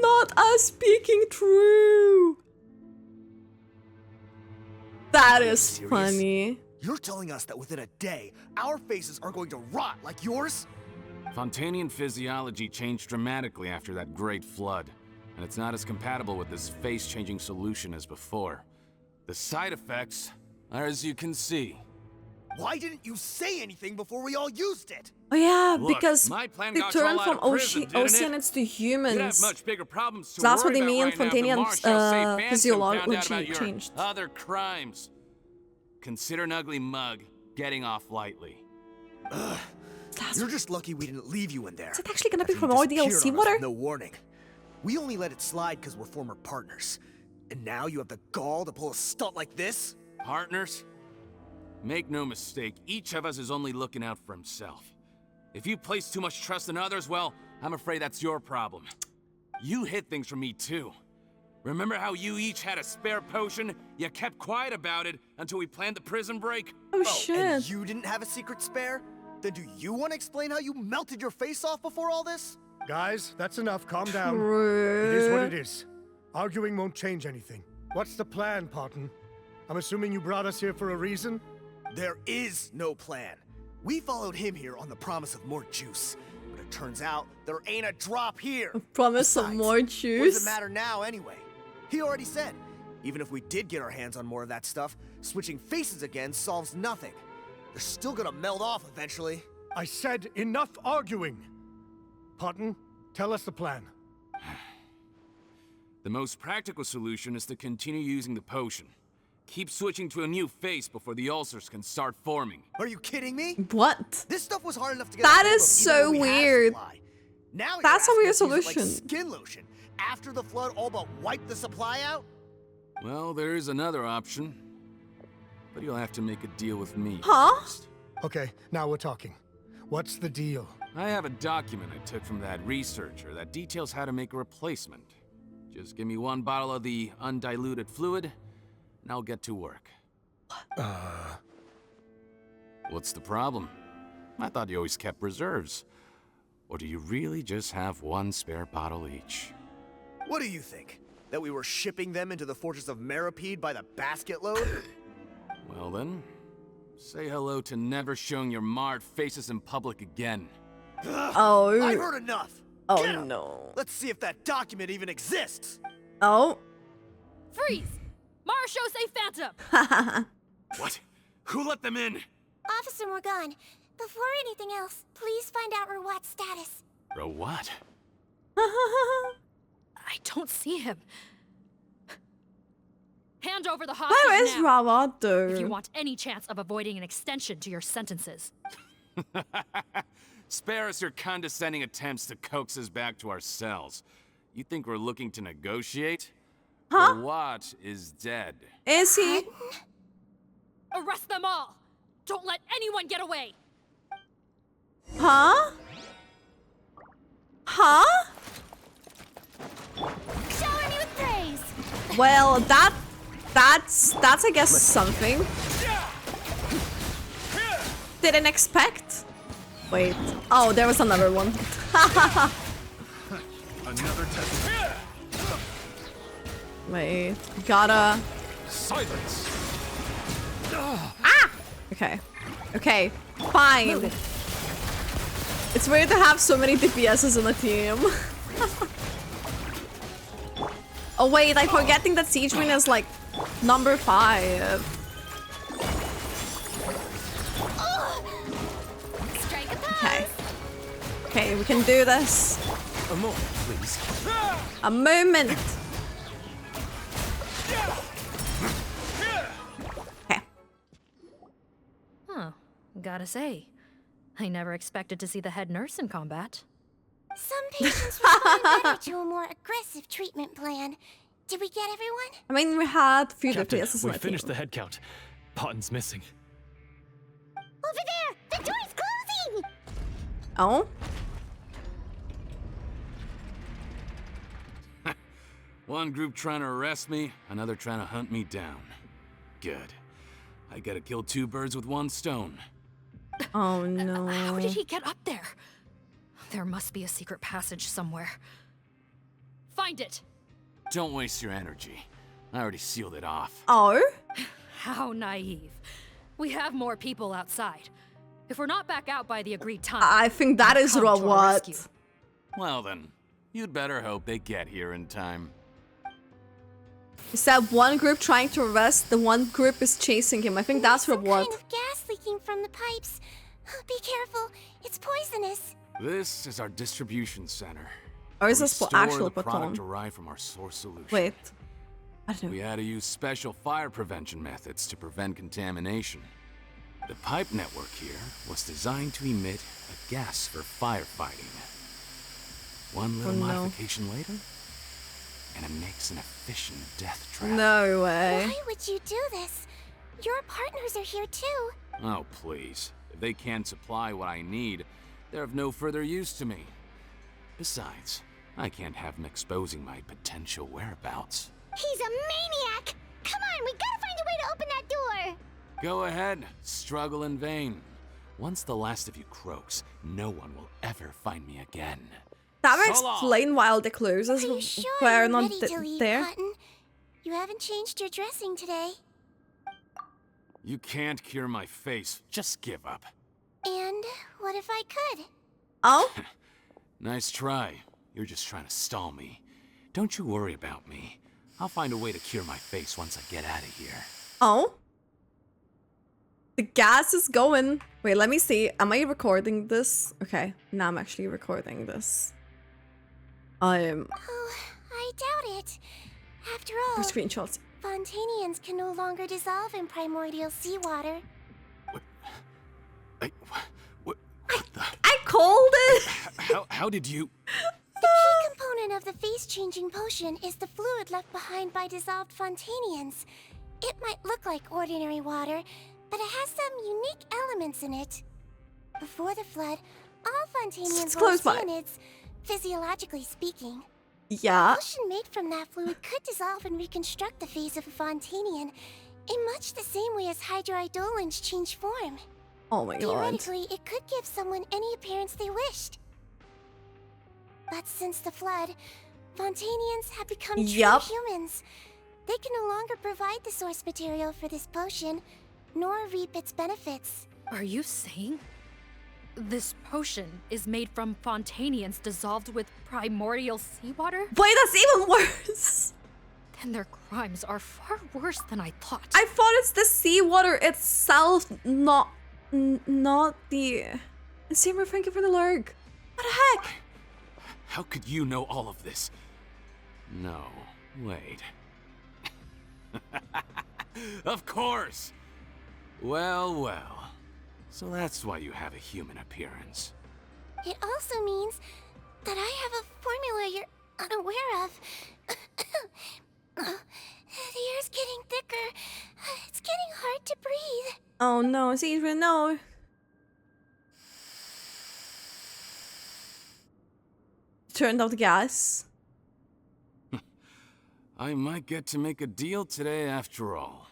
Not us speaking true. That is funny. You're telling us that within a day, our faces are going to rot like yours? Fontanian physiology changed dramatically after that great flood, and it's not as compatible with this face-changing solution as before. The side effects are as you can see. Why didn't you say anything before we all used it? Oh yeah, Look, because my plan they got you turned all from out of prison, didn't it? oceanids to humans. You'd have much bigger problems to That's what worry they mean. about right now if the Fontanian Marshal say Phantom physiology found out about your changed. other crimes. Consider an ugly mug getting off lightly. Ugh. You're just lucky we didn't leave you in there. Is it actually gonna be After from you our disappeared DLC on us water? with no warning. We only let it slide because we're former partners. And now you have the gall to pull a stunt like this? Partners? Make no mistake, each of us is only looking out for himself. If you place too much trust in others, well, I'm afraid that's your problem. You hid things from me too. Remember how you each had a spare potion? You kept quiet about it until we planned the prison break? Oh shit. And you didn't have a secret spare? Then do you want to explain how you melted your face off before all this? Guys, that's enough. Calm down. It is what it is. Arguing won't change anything. What's the plan, Parton? I'm assuming you brought us here for a reason? There is no plan. We followed him here on the promise of more juice. But it turns out there ain't a drop here. Promise of Besides, more what does juice. it matter now anyway? He already said, even if we did get our hands on more of that stuff, switching faces again solves nothing. They're still gonna melt off eventually. I said enough arguing. Parton, tell us the plan. The most practical solution is to continue using the potion. Keep switching to a new face before the ulcers can start forming. Are you kidding me? What? This stuff was hard enough to get. That a hold is of so even when we had weird. supply. Now That's a you're weird asking us to use it solution. like skin lotion after the flood all but wiped the supply out. Well, there is another option. But you'll have to make a deal with me Huh? first. Okay, now we're talking. What's the deal? I have a document I took from that researcher that details how to make a replacement. Just give me one bottle of the undiluted fluid, and I'll get to work. What's the problem? I thought you always kept reserves. Or do you really just have one spare bottle each? What do you think? That we were shipping them into the fortress of Meripede by the basket load? Well then, say hello to never showing your marred faces in public again. Oh. I've heard enough. Oh Get 'em. no. Let's see if that document even exists. Oh. Freeze! Marshal, say Phantom! What? Who let them in? Officer Morgan, before anything else, please find out Rawat's status. Bro, what? I don't see him. Hand over the hostage Where is now, Rawat though? if you want any chance of avoiding an extension to your sentences. Spare us your condescending attempts to coax us back to our cells. You think we're looking to negotiate? Huh? Rawat is dead. Is he? Arrest them all! Don't let anyone get away! Huh? Huh? Shower me with praise! Well, that's I guess something. Didn't expect. Wait. Oh, there was another one. Another test. Wait. Gotta. Silence. Ah! Okay. Okay. Fine. It's weird to have so many DPSs in a team. Oh wait, I'm forgetting that Sigewinne is like number 5. Okay. Okay, we can do this. A moment, please. A moment. Okay. Huh. Gotta say, I never expected to see the head nurse in combat. Some patients respond better to a more aggressive treatment plan. Did we get everyone? I mean, we had a few Captain, DPSs in we the finished team. the head count. Potton's missing. Over there! The door's closing! Oh? One group trying to arrest me, another trying to hunt me down. Good. I gotta kill 2 birds with 1 stone. Oh no. How did he get up there? There must be a secret passage somewhere. Find it! Don't waste your energy. I already sealed it off. Oh? How naive. We have more people outside. If we're not back out by the agreed time, I think that is what. Well then, you'd better hope they get here in time. Is that one group trying to arrest, the one group is chasing him. I think that's what. Kind of gas leaking from the pipes. Be careful, it's poisonous. This is our distribution center. Or is this actual the product baton? derived from our source solution. Wait. I don't know. We had to use special fire prevention methods to prevent contamination. The pipe network here was designed to emit a gas for firefighting. One little modification later, and it makes an efficient death trap. No way. Why would you do this? Your partners are here too. Oh, please. If they can't supply what I need, they're of no further use to me. Besides, I can't have them exposing my potential whereabouts. He's a maniac! Come on, we gotta find a way to open that door! Go ahead, struggle in vain. Once the last of you croaks, no one will ever find me again. That would explain why the clues were not there. Cotton? You haven't changed your dressing today. You can't cure my face, just give up. And what if I could? Oh? Nice try. You're just trying to stall me. Don't you worry about me. I'll find a way to cure my face once I get out of here. Oh? The gas is going. Wait, let me see. Am I recording this? Okay, now I'm actually recording this. Oh, I doubt it. After all, screenshots. Fontanians can no longer dissolve in primordial seawater. I called it! How did you... The key component of the face-changing potion is the fluid left behind by dissolved Fontanians. It might look like ordinary water, but it has some unique elements in it. Before the flood, all Fontanians were cyanids, physiologically speaking. Yeah. The potion made from that fluid could dissolve and reconstruct the face of a Fontanian in much the same way as hydroidolins change form. Oh my god. Theoretically, it could give someone any appearance they wished. But since the flood, Fontanians have become true humans. They can no longer provide the source material for this potion, nor reap its benefits. Are you saying this potion is made from Fontanians dissolved with primordial seawater? Wait, that's even worse! Then their crimes are far worse than I thought. I thought it's the seawater itself, not the... Seymour, thank you for the lurk. What the heck? How could you know all of this? No, wait. Of course! Well, well. So that's why you have a human appearance. It also means that I have a formula you're unaware of. The air's getting thicker. It's getting hard to breathe. Oh no, Sigewinne, no. Turned off the gas. I might get to make a deal today after all.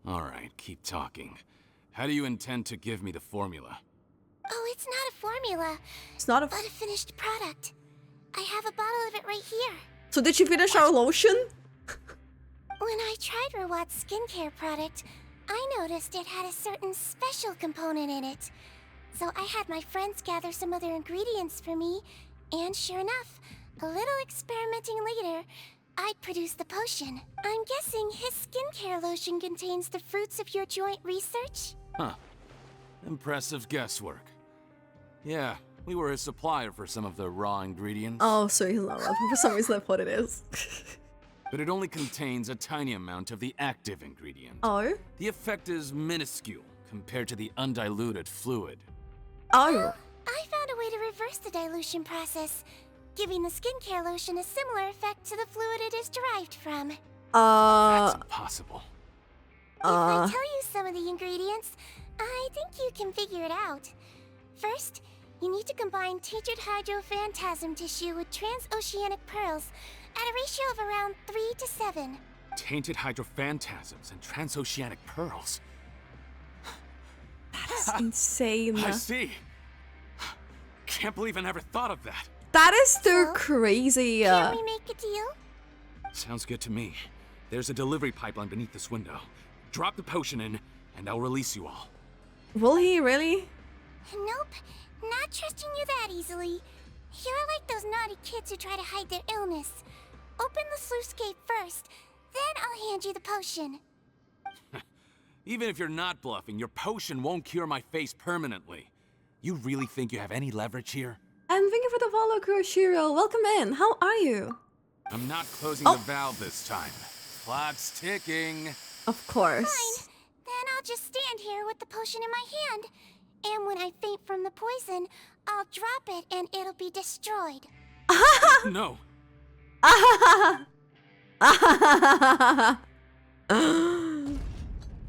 Alright, keep talking. How do you intend to give me the formula? Oh, it's not a formula. It's not but a finished product. I have a bottle of it right here. So did you finish our lotion? When I tried Rawat's skincare product, I noticed it had a certain special component in it. So I had my friends gather some other ingredients for me, and sure enough, a little experimenting later, I'd produced the potion. I'm guessing his skincare lotion contains the fruits of your joint research? Huh. Impressive guesswork. Yeah, we were his supplier for some of the raw ingredients. Oh, so he's not raw. For some reason I thought it is. But it only contains a tiny amount of the active ingredient. Oh? The effect is minuscule compared to the undiluted fluid. Oh. I found a way to reverse the dilution process, giving the skincare lotion a similar effect to the fluid it is derived from. That's impossible. If I tell you some of the ingredients, I think you can figure it out. First, you need to combine tainted hydrophantasm tissue with transoceanic pearls at a ratio of around 3 to 7. Tainted hydrophantasms and transoceanic pearls. That is insane. I see. Can't believe I never thought of that. That is too crazy. Can we make a deal? Sounds good to me. There's a delivery pipeline beneath this window. Drop the potion in, and I'll release you all. Will he really? Nope, not trusting you that easily. You're like those naughty kids who try to hide their illness. Open the sluice gate first, then I'll hand you the potion. Even if you're not bluffing, your potion won't cure my face permanently. You really think you have any leverage here? And thank you for the follow, Kuroshiro. Welcome in. How are you? I'm not closing the valve this time. Clock's ticking. Of course. Fine. Then I'll just stand here with the potion in my hand. And when I faint from the poison, I'll drop it and it'll be destroyed. No.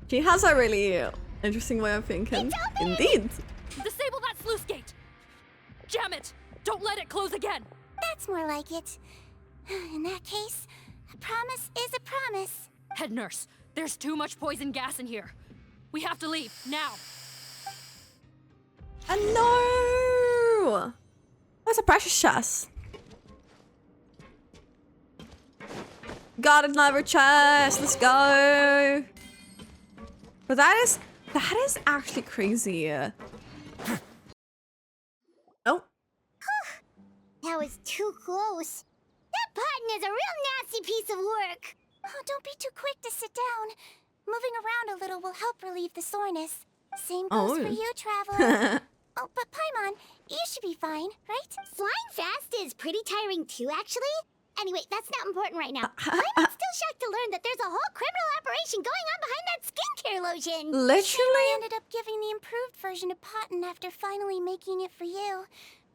She has a really interesting way of thinking. Indeed. Disable that sluice gate! Jam it! Don't let it close again! That's more like it. In that case, a promise is a promise. Head nurse, there's too much poison gas in here. We have to leave, now! No! What's a precious chest? Got another chest, let's go! But that is actually crazy. Oh. That was too close. That button is a real nasty piece of work. Oh, don't be too quick to sit down. Moving around a little will help relieve the soreness. Same goes for you, traveler. Oh, but Paimon, you should be fine, right? Flying fast is pretty tiring too, actually. Anyway, that's not important right now. I'm still shocked to learn that there's a whole criminal operation going on behind that skincare lotion. Literally? I ended up giving the improved version to Potton after finally making it for you.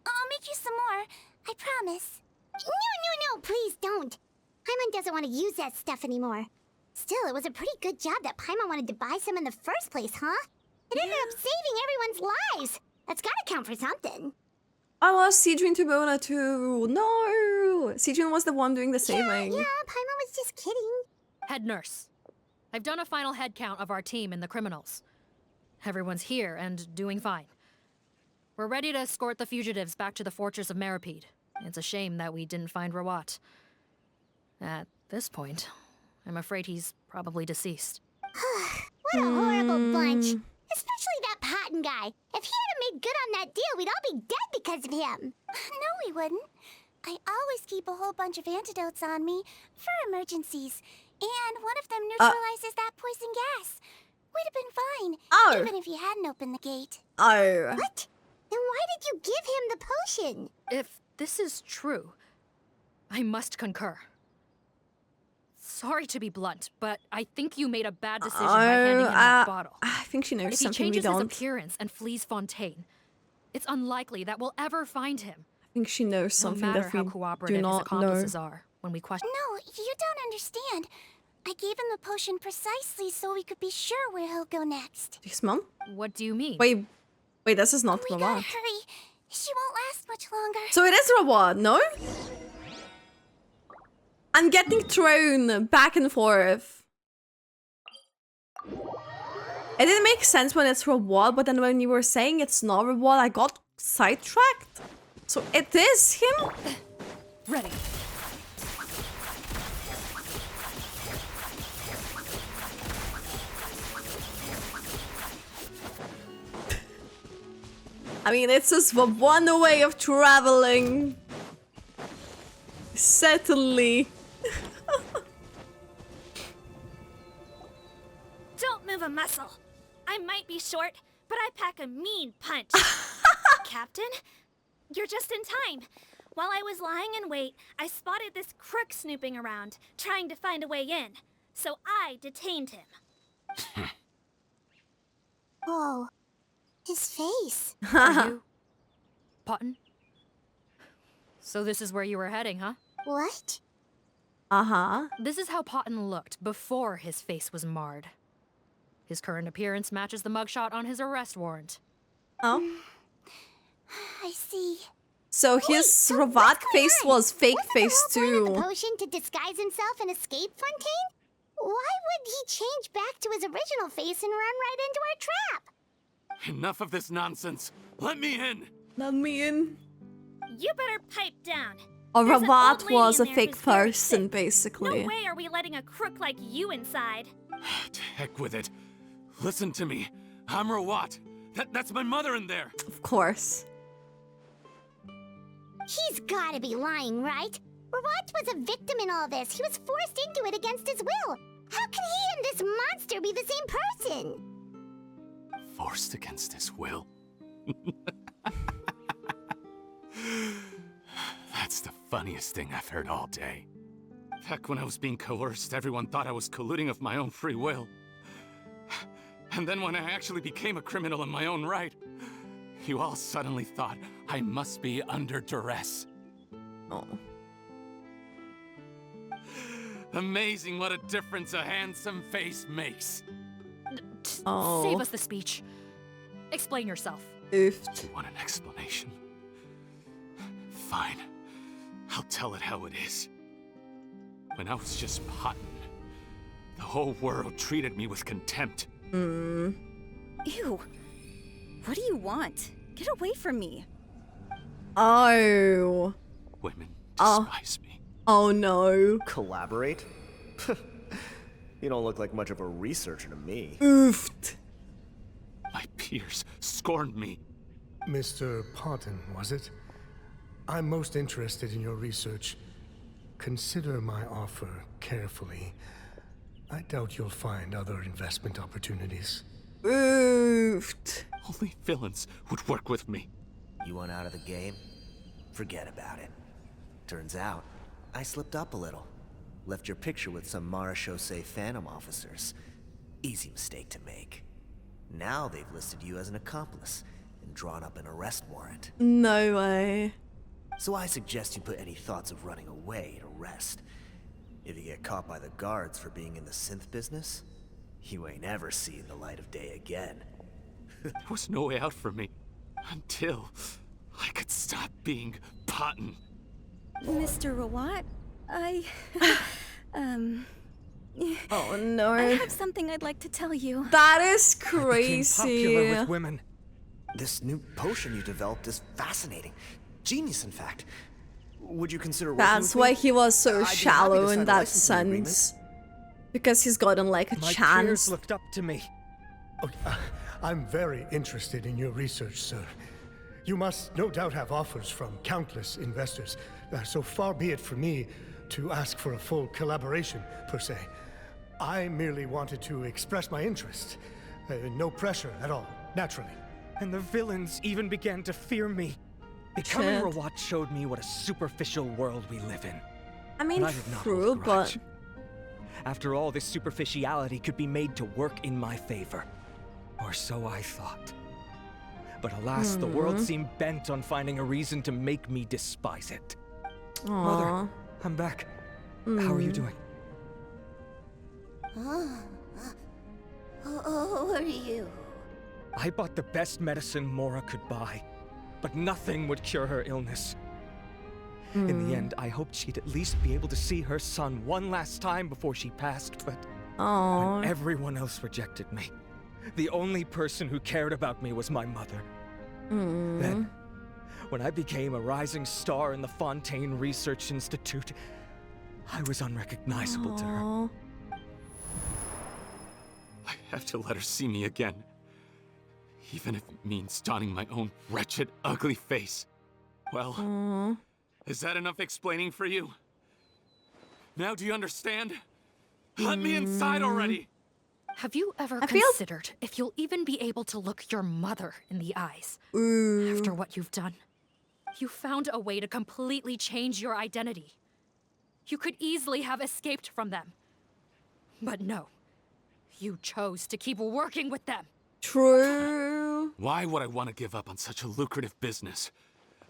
I'll make you some more, I promise. No, please don't. Paimon doesn't want to use that stuff anymore. Still, it was a pretty good job that Paimon wanted to buy some in the first place, huh? It ended up saving everyone's lives. That's gotta count for something. I lost Sigewinne to Bona too. No! Sigewinne was the one doing the saving. Yeah, Paimon was just kidding. Head nurse, I've done a final head count of our team and the criminals. Everyone's here and doing fine. We're ready to escort the fugitives back to the fortress of Meripede. It's a shame that we didn't find Rawat. At this point, I'm afraid he's probably deceased. What a horrible bunch. Especially that Potton guy. If he hadn't made good on that deal, we'd all be dead because of him. No, we wouldn't. I always keep a whole bunch of antidotes on me for emergencies. And one of them neutralizes that poison gas. We'd have been fine, even if you hadn't opened the gate. Oh. What? Then why did you give him the potion? If this is true, I must concur. Sorry to be blunt, but I think you made a bad decision by handing him that bottle. I think she knows if something we he changes don't. his appearance and flees Fontaine, it's unlikely that we'll ever find him. I think she knows something no matter that we how do cooperative his not know. accomplices are when we question. No, you don't understand. I gave him the potion precisely so we could be sure where he'll go next. Yes, Mom? What do you mean? Wait, this is not We Rawat. gotta hurry. She won't last much longer. So it is Rawat, no? I'm getting thrown back and forth. It didn't make sense when it's Rawat, but then when you were saying it's not Rawat, I got sidetracked. So it is him? Ready. I mean, it's just one way of traveling. Certainly. Don't move a muscle. I might be short, but I pack a mean punch. Captain, you're just in time. While I was lying in wait, I spotted this crook snooping around, trying to find a way in. So I detained him. Whoa. His face. Are you Potton? So this is where you were heading, huh? What? Uh-huh. This is how Potton looked before his face was marred. His current appearance matches the mugshot on his arrest warrant. Oh. I see. So his Rawat face was fake face too. The potion to disguise himself and escape Fontaine? Why would he change back to his original face and run right into our trap? Enough of this nonsense. Let me in. Let me in. You better pipe down. Or There's an Rawat old lady was a in there fake who's very person, basically. No way are we letting a crook like you inside. To heck with it. Listen to me. I'm Rawat. That's my mother in there. Of course. He's gotta be lying, right? Rawat was a victim in all this. He was forced into it against his will. How can he and this monster be the same person? Forced against his will? That's the funniest thing I've heard all day. Back when I was being coerced, everyone thought I was colluding of my own free will. And then when I actually became a criminal in my own right, you all suddenly thought I must be under duress. Oh. Amazing what a difference a handsome face makes. Oh. Save us the speech. Explain yourself. Oofed. You want an explanation? Fine. I'll tell it how it is. When I was just Potton, the whole world treated me with contempt. Ew. What do you want? Get away from me. Oh. Women despise me. Oh no. Collaborate? You don't look like much of a researcher to me. Oofed. My peers scorned me. Mr. Potton, was it? I'm most interested in your research. Consider my offer carefully. I doubt you'll find other investment opportunities. Oofed. Only villains would work with me. You want out of the game? Forget about it. Turns out, I slipped up a little. Left your picture with some Marechaussee Phantom officers. Easy mistake to make. Now they've listed you as an accomplice and drawn up an arrest warrant. No way. So I suggest you put any thoughts of running away to rest. If you get caught by the guards for being in the synth business, you ain't ever seeing the light of day again. There was no way out for me until I could stop being Potton. Mr. Rawat, Oh no. I have something I'd like to tell you. That is Popular crazy. with women. This new potion you developed is fascinating. Genius, in fact. Would you consider working That's with why me? he was so I'd be happy to shallow sign in a that licensing agreement. sense. Because he's gotten like a My chance. peers looked up to me. Okay, I'm very interested in your research, sir. You must no doubt have offers from countless investors. So far be it for me to ask for a full collaboration, per se. I merely wanted to express my interest. No pressure at all, naturally. And the villains even began to fear me. Becoming Rawat showed me what a superficial world we live in. I mean, And I did not true, hold a but grudge. After all, this superficiality could be made to work in my favor. Or so I thought. But alas, the world seemed bent on finding a reason to make me despise it. Mother, I'm back. How are you doing? Who are you? I bought the best medicine Mora could buy, but nothing would cure her illness. In the end, I hoped she'd at least be able to see her son one last time before she passed, but when everyone else rejected me, the only person who cared about me was my mother. Then, when I became a rising star in the Fontaine Research Institute, I was unrecognizable to her. I have to let her see me again. Even if it means donning my own wretched, ugly face. Well, is that enough explaining for you? Now do you understand? Let me inside already! Have you ever considered if you'll even be able to look your mother in the eyes after what you've done? You found a way to completely change your identity. You could easily have escaped from them. But no, you chose to keep working with them. True. Why would I want to give up on such a lucrative business?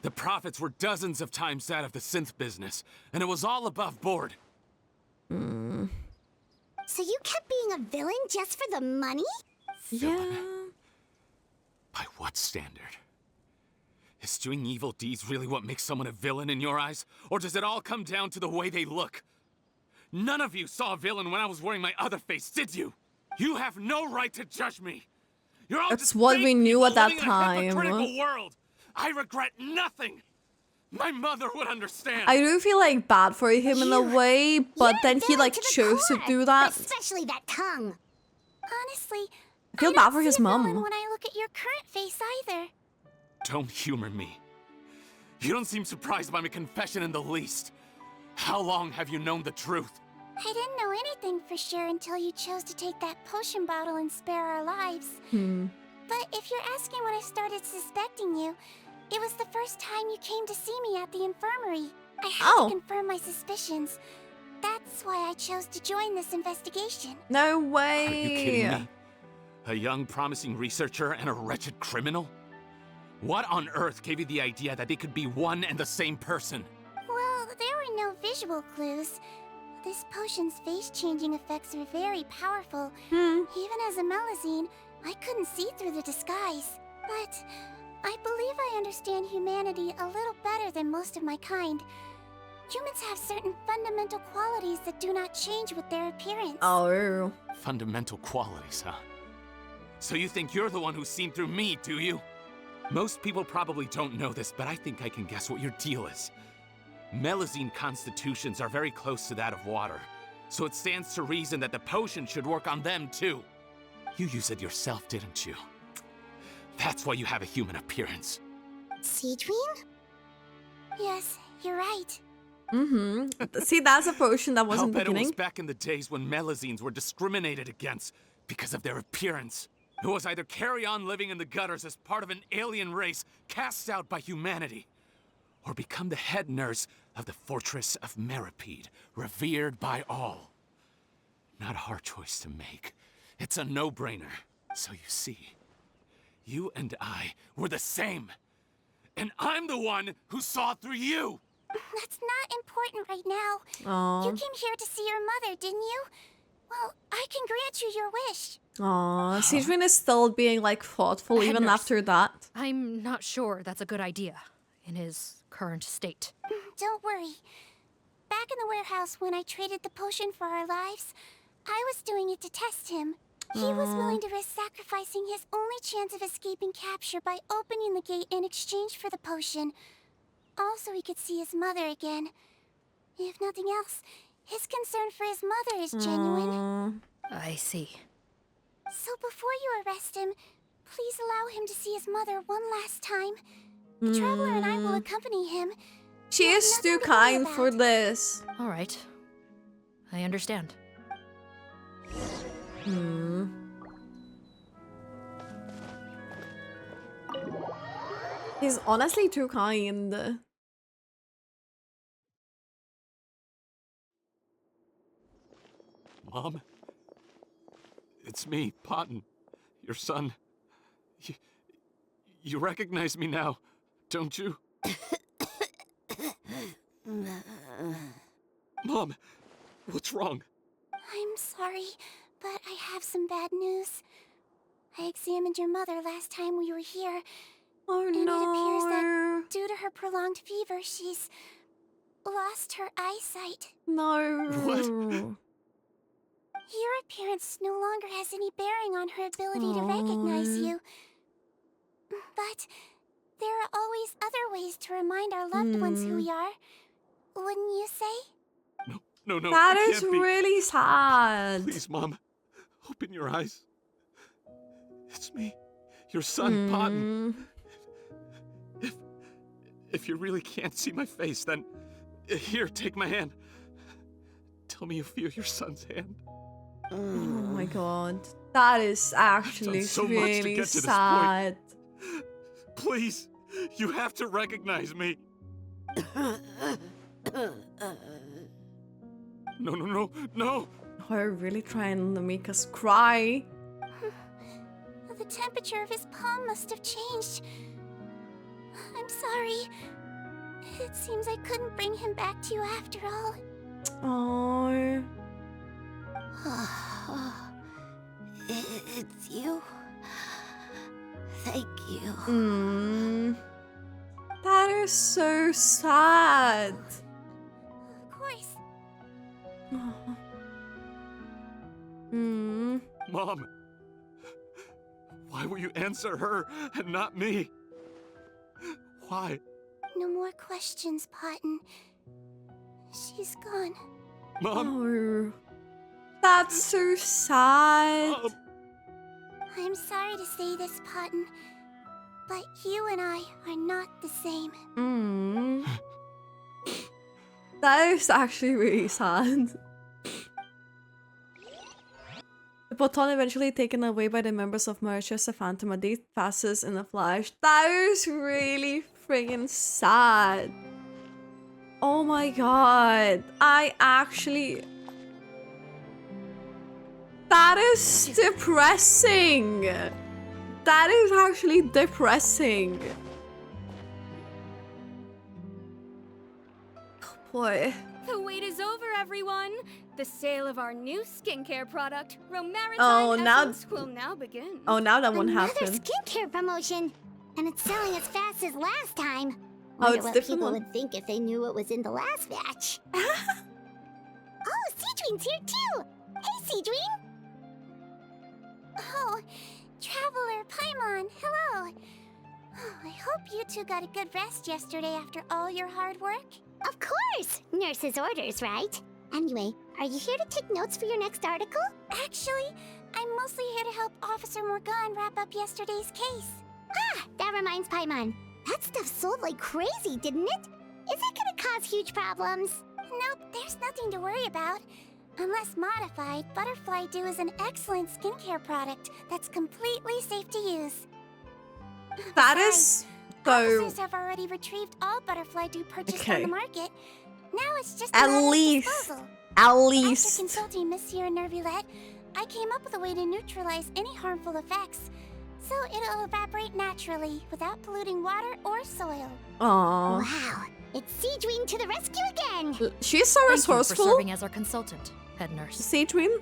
The profits were dozens of times that of the synth business, and it was all above board. So you kept being a villain just for the money? Villain? By what standard? Is doing evil deeds really what makes someone a villain in your eyes? Or does it all come down to the way they look? None of you saw a villain when I was wearing my other face, did you? You have no right to judge me. You're all That's just what fake we knew people at that living in a time. hypocritical world. I regret nothing. My mother would understand. I do feel like bad for him in a way, but then he like chose to do that. Especially that tongue. Honestly, I feel bad for his mom. When I look at your current face either. Don't humor me. You don't seem surprised by my confession in the least. How long have you known the truth? I didn't know anything for sure until you chose to take that potion bottle and spare our lives. But if you're asking when I started suspecting you, it was the first time you came to see me at the infirmary. I had to confirm my suspicions. That's why I chose to join this investigation. No way. Are you kidding me? A young, promising researcher and a wretched criminal? What on earth gave you the idea that they could be one and the same person? Well, there were no visual clues. This potion's face-changing effects are very powerful. Even as a Melazine, I couldn't see through the disguise. But I believe I understand humanity a little better than most of my kind. Humans have certain fundamental qualities that do not change with their appearance. Oh. Fundamental qualities, huh? So you think you're the one who's seen through me, do you? Most people probably don't know this, but I think I can guess what your deal is. Melazine constitutions are very close to that of water, so it stands to reason that the potion should work on them too. You use it yourself, didn't you? That's why you have a human appearance. Sigewinne? Yes, you're right. See, that's a potion that wasn't I'll bet beginning. it was back in the days when Melazines were discriminated against because of their appearance. It was either carry on living in the gutters as part of an alien race cast out by humanity, or become the head nurse of the fortress of Meripede, revered by all. Not a hard choice to make. It's a no-brainer. So you see, you and I were the same. And I'm the one who saw through you! That's not important right now. Aww. You came here to see your mother, didn't you? Well, I can grant you your wish. Aww, Sigewinne is still being like thoughtful even Nurse, after that. I'm not sure that's a good idea in his current state. Don't worry. Back in the warehouse when I traded the potion for our lives, I was doing it to test him. He was willing to risk sacrificing his only chance of escaping capture by opening the gate in exchange for the potion. Also, he could see his mother again. If nothing else, his concern for his mother is genuine. I see. So before you arrest him, please allow him to see his mother one last time. The Traveler and I will accompany him. She is too kind for this. All right. I understand. He's honestly too kind. Mom? It's me, Potton, your son. You recognize me now, don't you? Mom, what's wrong? I'm sorry, but I have some bad news. I examined your mother last time we were here. Oh and it appears no. that due to her prolonged fever, she's lost her eyesight. No. What? Your appearance no longer has any bearing on her ability to recognize you. But there are always other ways to remind our loved ones who we are. Wouldn't you say? No, That it is can't be. really sad. Please, Mom, open your eyes. It's me, your son, Potton. If you really can't see my face, then here, take my hand. Tell me you feel your son's hand. Oh my god. That is actually so much to really get to this sad. Please, you have to recognize me. No. They're really trying to make us cry. The temperature of his palm must have changed. I'm sorry. It seems I couldn't bring him back to you after all. Oh. It's you. Thank you. That is so sad. Of course. Mom, why will you answer her and not me? Why? No more questions, Potton. She's gone. Mom? Oh. That's so sad. Mom. I'm sorry to say this, Potton, but you and I are not the same. That is actually really sad. The baton eventually taken away by the members of Mauritius, a phantom, a day passes in a flash. That is really friggin' sad. Oh my god. That is depressing. That is actually depressing. Oh boy. The wait is over, everyone. The sale of our new skincare product, Romaritime Essence, will now begin. Oh, now that won't happen. Another skincare promotion, and it's selling as fast as last time. Oh, it's what different. People would think if they knew what was in the last batch. Oh, Sigewinne's here too. Hey, Sigewinne. Oh, Traveler Paimon, hello. Oh, I hope you two got a good rest yesterday after all your hard work. Of course! Nurse's orders, right? Anyway, are you here to take notes for your next article? Actually, I'm mostly here to help Officer Morgan wrap up yesterday's case. Ah, that reminds Paimon. That stuff sold like crazy, didn't it? Is it gonna cause huge problems? Nope, there's nothing to worry about. Unless modified, Butterfly Dew is an excellent skincare product that's completely safe to use. That is so... Officers have already retrieved all Butterfly Dew purchased on the market. Now it's just At a matter of least. disposal. At least. After consulting Monsieur and neuvillette, I came up with a way to neutralize any harmful effects. So it'll evaporate naturally without polluting water or soil. Aww. Wow, it's Sigewinne to the rescue again! She's so Thank resourceful. you for serving as our consultant, head nurse. Sigewinne?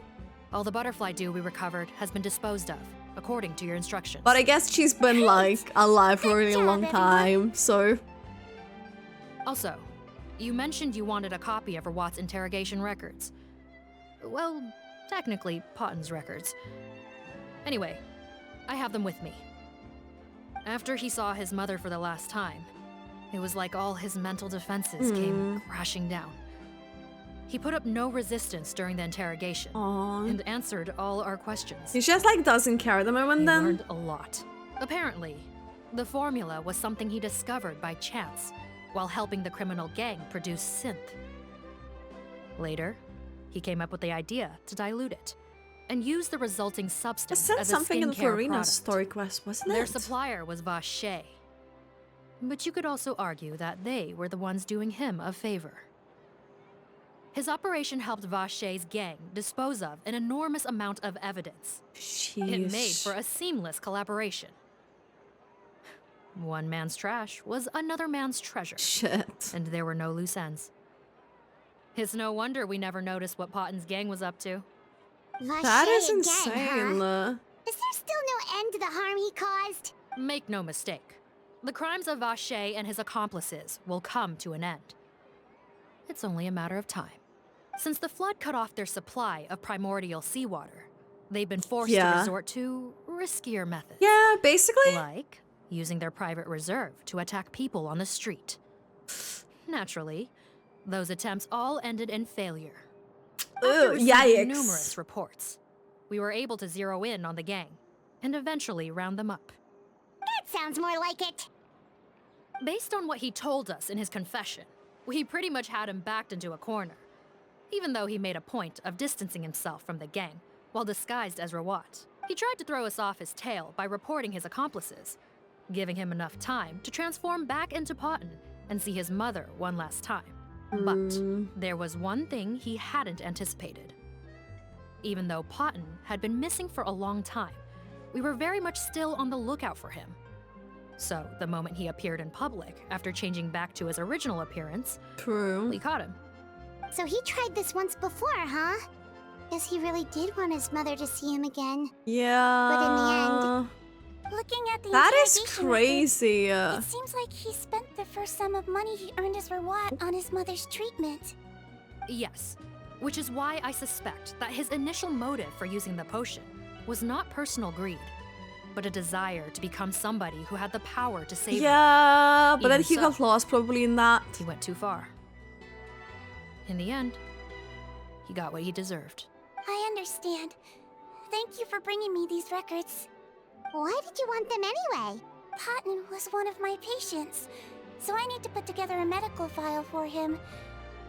All the butterfly dew we recovered has been disposed of, according to your instructions. But I guess she's been like alive for a really long time, so... Also, you mentioned you wanted a copy of Rawat's interrogation records. Well, technically, Potton's records. Anyway, I have them with me. After he saw his mother for the last time, it was like all his mental defenses came crashing down. He put up no resistance during the interrogation and answered all our questions. He just like doesn't care at the moment He then. learned a lot. Apparently, the formula was something he discovered by chance while helping the criminal gang produce synth. Later, he came up with the idea to dilute it and use the resulting I substance said as a something in skincare Florina's product. story quest, wasn't Their it? supplier was Vache. But you could also argue that they were the ones doing him a favor. His operation helped Vache's gang dispose of an enormous amount of evidence. It made for a seamless collaboration. One man's trash was another man's treasure. Shit. And there were no loose ends. It's no wonder we never noticed what Potton's gang was up to. That is Again, insane. huh? Is there still no end to the harm he caused? Make no mistake. The crimes of Vache and his accomplices will come to an end. It's only a matter of time. Since the flood cut off their supply of primordial seawater, they've been forced to resort to riskier methods. Yeah, basically. Like using their private reserve to attack people on the street. Naturally, those attempts all ended in failure. After receiving yikes. numerous reports, we were able to zero in on the gang and eventually round them up. That sounds more like it. Based on what he told us in his confession, we pretty much had him backed into a corner, even though he made a point of distancing himself from the gang while disguised as Rawat. He tried to throw us off his tail by reporting his accomplices, giving him enough time to transform back into Potton and see his mother one last time. But there was one thing he hadn't anticipated. Even though Potton had been missing for a long time, we were very much still on the lookout for him. So, the moment he appeared in public after changing back to his original appearance, we caught him. So he tried this once before, huh? Guess he really did want his mother to see him again. Yeah. But in the end, looking at the That is interrogation crazy. record, it seems like he spent the first sum of money he earned as Rawat on his mother's treatment. Yes, which is why I suspect that his initial motive for using the potion was not personal greed, but a desire to become somebody who had the power to save Yeah, her. but then Even he so, got lost probably in that. He went too far. In the end, he got what he deserved. I understand. Thank you for bringing me these records. Why did you want them anyway? Patton was one of my patients, so I need to put together a medical file for him.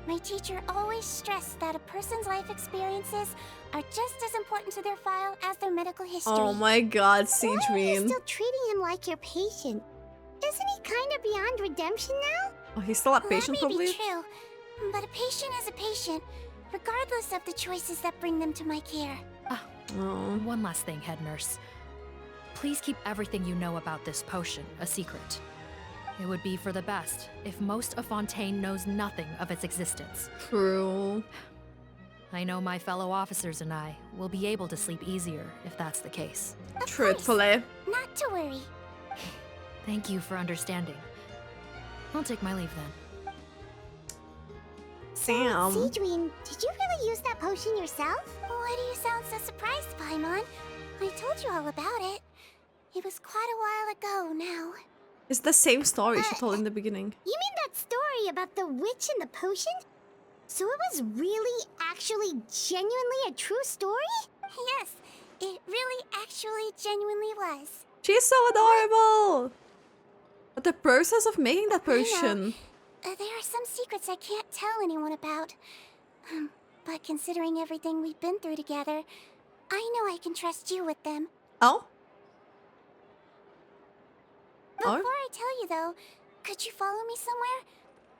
My teacher always stressed that a person's life experiences are just as important to their file as their medical history. Oh my god, Sigewinne. Why are you still treating him like your patient? Isn't he kind of beyond redemption now? Oh, he's still a patient, that may probably? be true, but a patient is a patient, regardless of the choices that bring them to my care. One last thing, head nurse. Please keep everything you know about this potion a secret. It would be for the best if most of Fontaine knows nothing of its existence. True. I know my fellow officers and I will be able to sleep easier if that's the case. Truthfully. Not to worry. Thank you for understanding. I'll take my leave then. Damn. Sigewinne, did you really use that potion yourself? Why do you sound so surprised, Paimon? I told you all about it. It was quite a while ago now. It's the same story she told in the beginning. You mean that story about the witch and the potion? So it was really, actually, genuinely a true story? Yes, it really, actually, genuinely was. She's so adorable! But the process of making that I know. potion... There are some secrets I can't tell anyone about. But considering everything we've been through together, I know I can trust you with them. Oh? Before I tell you though, could you follow me somewhere?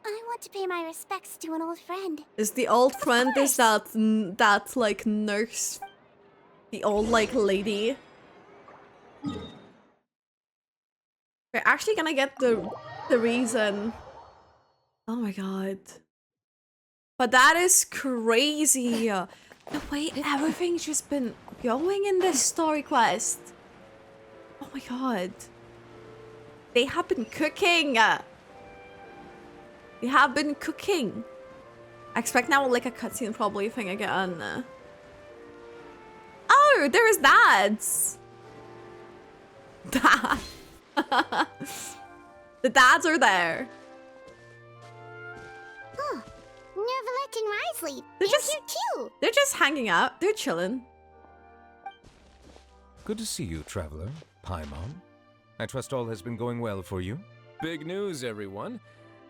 I want to pay my respects to an old friend. Is the old friend, is that like nurse? The old like lady? We're actually gonna get the reason. Oh my god. But that is crazy. The way everything's just been going in this story quest. Oh my god. They have been cooking. They have been cooking. I expect now like a cutscene probably thing again. Oh, there is dads. Dad. The dads are there. Oh, neuvillette and wriothesley. They're just here too. They're just hanging out. They're chilling. Good to see you, traveler. Paimon. I trust all has been going well for you. Big news, everyone.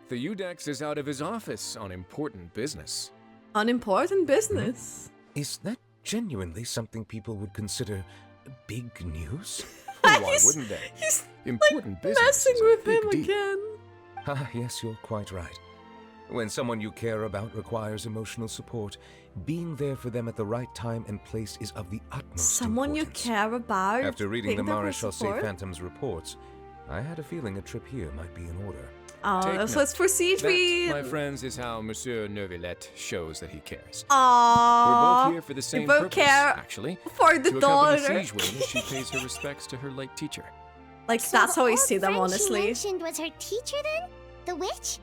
The Udex is out of his office on important business. On important business? Is that genuinely something people would consider big news? Why wouldn't they? He's important like business messing is a with big him deal. again. Ah, yes, you're quite right. When someone you care about requires emotional support, being there for them at the right time and place is of the utmost Someone importance. you care about. After reading the being there for Maréchal support? Phantom's reports, I had a feeling a trip here might be in order. Oh, Take so it's for Sigewinne. That, my friends, is how Monsieur Neuvillette shows that he cares. Aww. We're both here for the same both purpose, care actually. for the to daughter. accompany Sigewinne as she pays her respects to her late teacher. Like, So that's the how I old see them, friend honestly. She mentioned was her teacher then? The witch?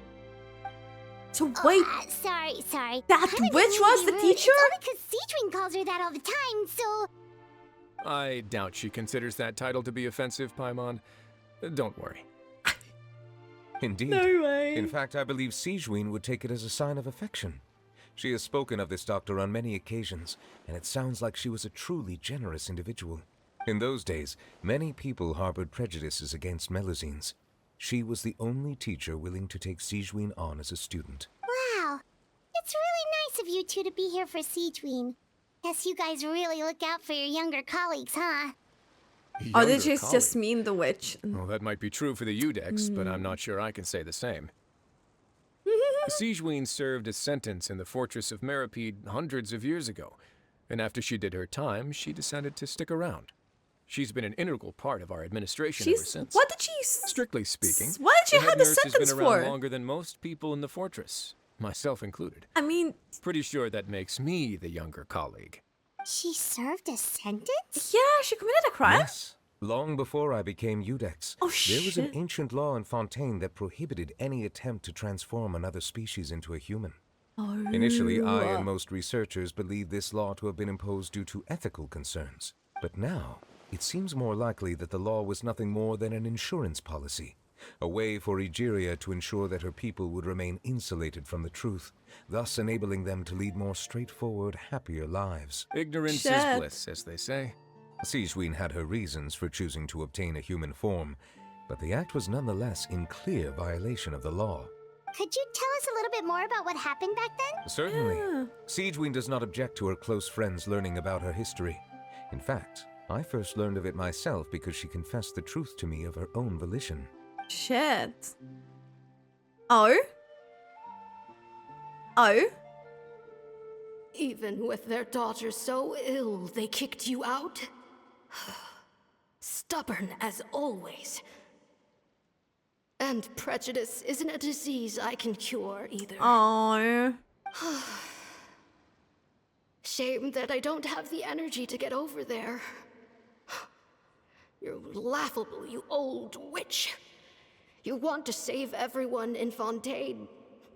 So wait. Sorry. That I'm gonna witch be was the rude. teacher? It's only because Sigewinne calls her that all the time, so... I doubt she considers that title to be offensive, Paimon. Don't worry. Indeed. No way. In fact, I believe Sigewinne would take it as a sign of affection. She has spoken of this doctor on many occasions, and it sounds like she was a truly generous individual. In those days, many people harbored prejudices against Melusines. She was the only teacher willing to take Sigewinne on as a student. Wow. It's really nice of you two to be here for Sigewinne. Guess you guys really look out for your younger colleagues, huh? Oh, did Younger you just mean the witch? Well, that might be true for the Udex, but I'm not sure I can say the same. Sigewinne served a sentence in the fortress of Meripede hundreds of years ago, and after she did her time, she decided to stick around. She's been an integral part of our administration ever since. What did she... Strictly speaking, What did she the have head the nurse sentence has been around for? longer than most people in the fortress, myself included. I mean... Pretty sure that makes me the younger colleague. She served a sentence? Yeah, she committed a crime? Yes. Long before I became Udex, there was an shit. ancient law in Fontaine that prohibited any attempt to transform another species into a human. Oh. Initially, I and most researchers believed this law to have been imposed due to ethical concerns. But now, it seems more likely that the law was nothing more than an insurance policy, a way for Egeria to ensure that her people would remain insulated from the truth, thus enabling them to lead more straightforward, happier lives. Ignorance Shit. is bliss, as they say. Sigewinne had her reasons for choosing to obtain a human form, but the act was nonetheless in clear violation of the law. Could you tell us a little bit more about what happened back then? Certainly. Sigewinne does not object to her close friends learning about her history. In fact, I first learned of it myself because she confessed the truth to me of her own volition. Shit. Oh? Oh? Even with their daughter so ill, they kicked you out? Stubborn as always. And prejudice isn't a disease I can cure either. Oh. Shame that I don't have the energy to get over there. You're laughable, you old witch. You want to save everyone in Fontaine,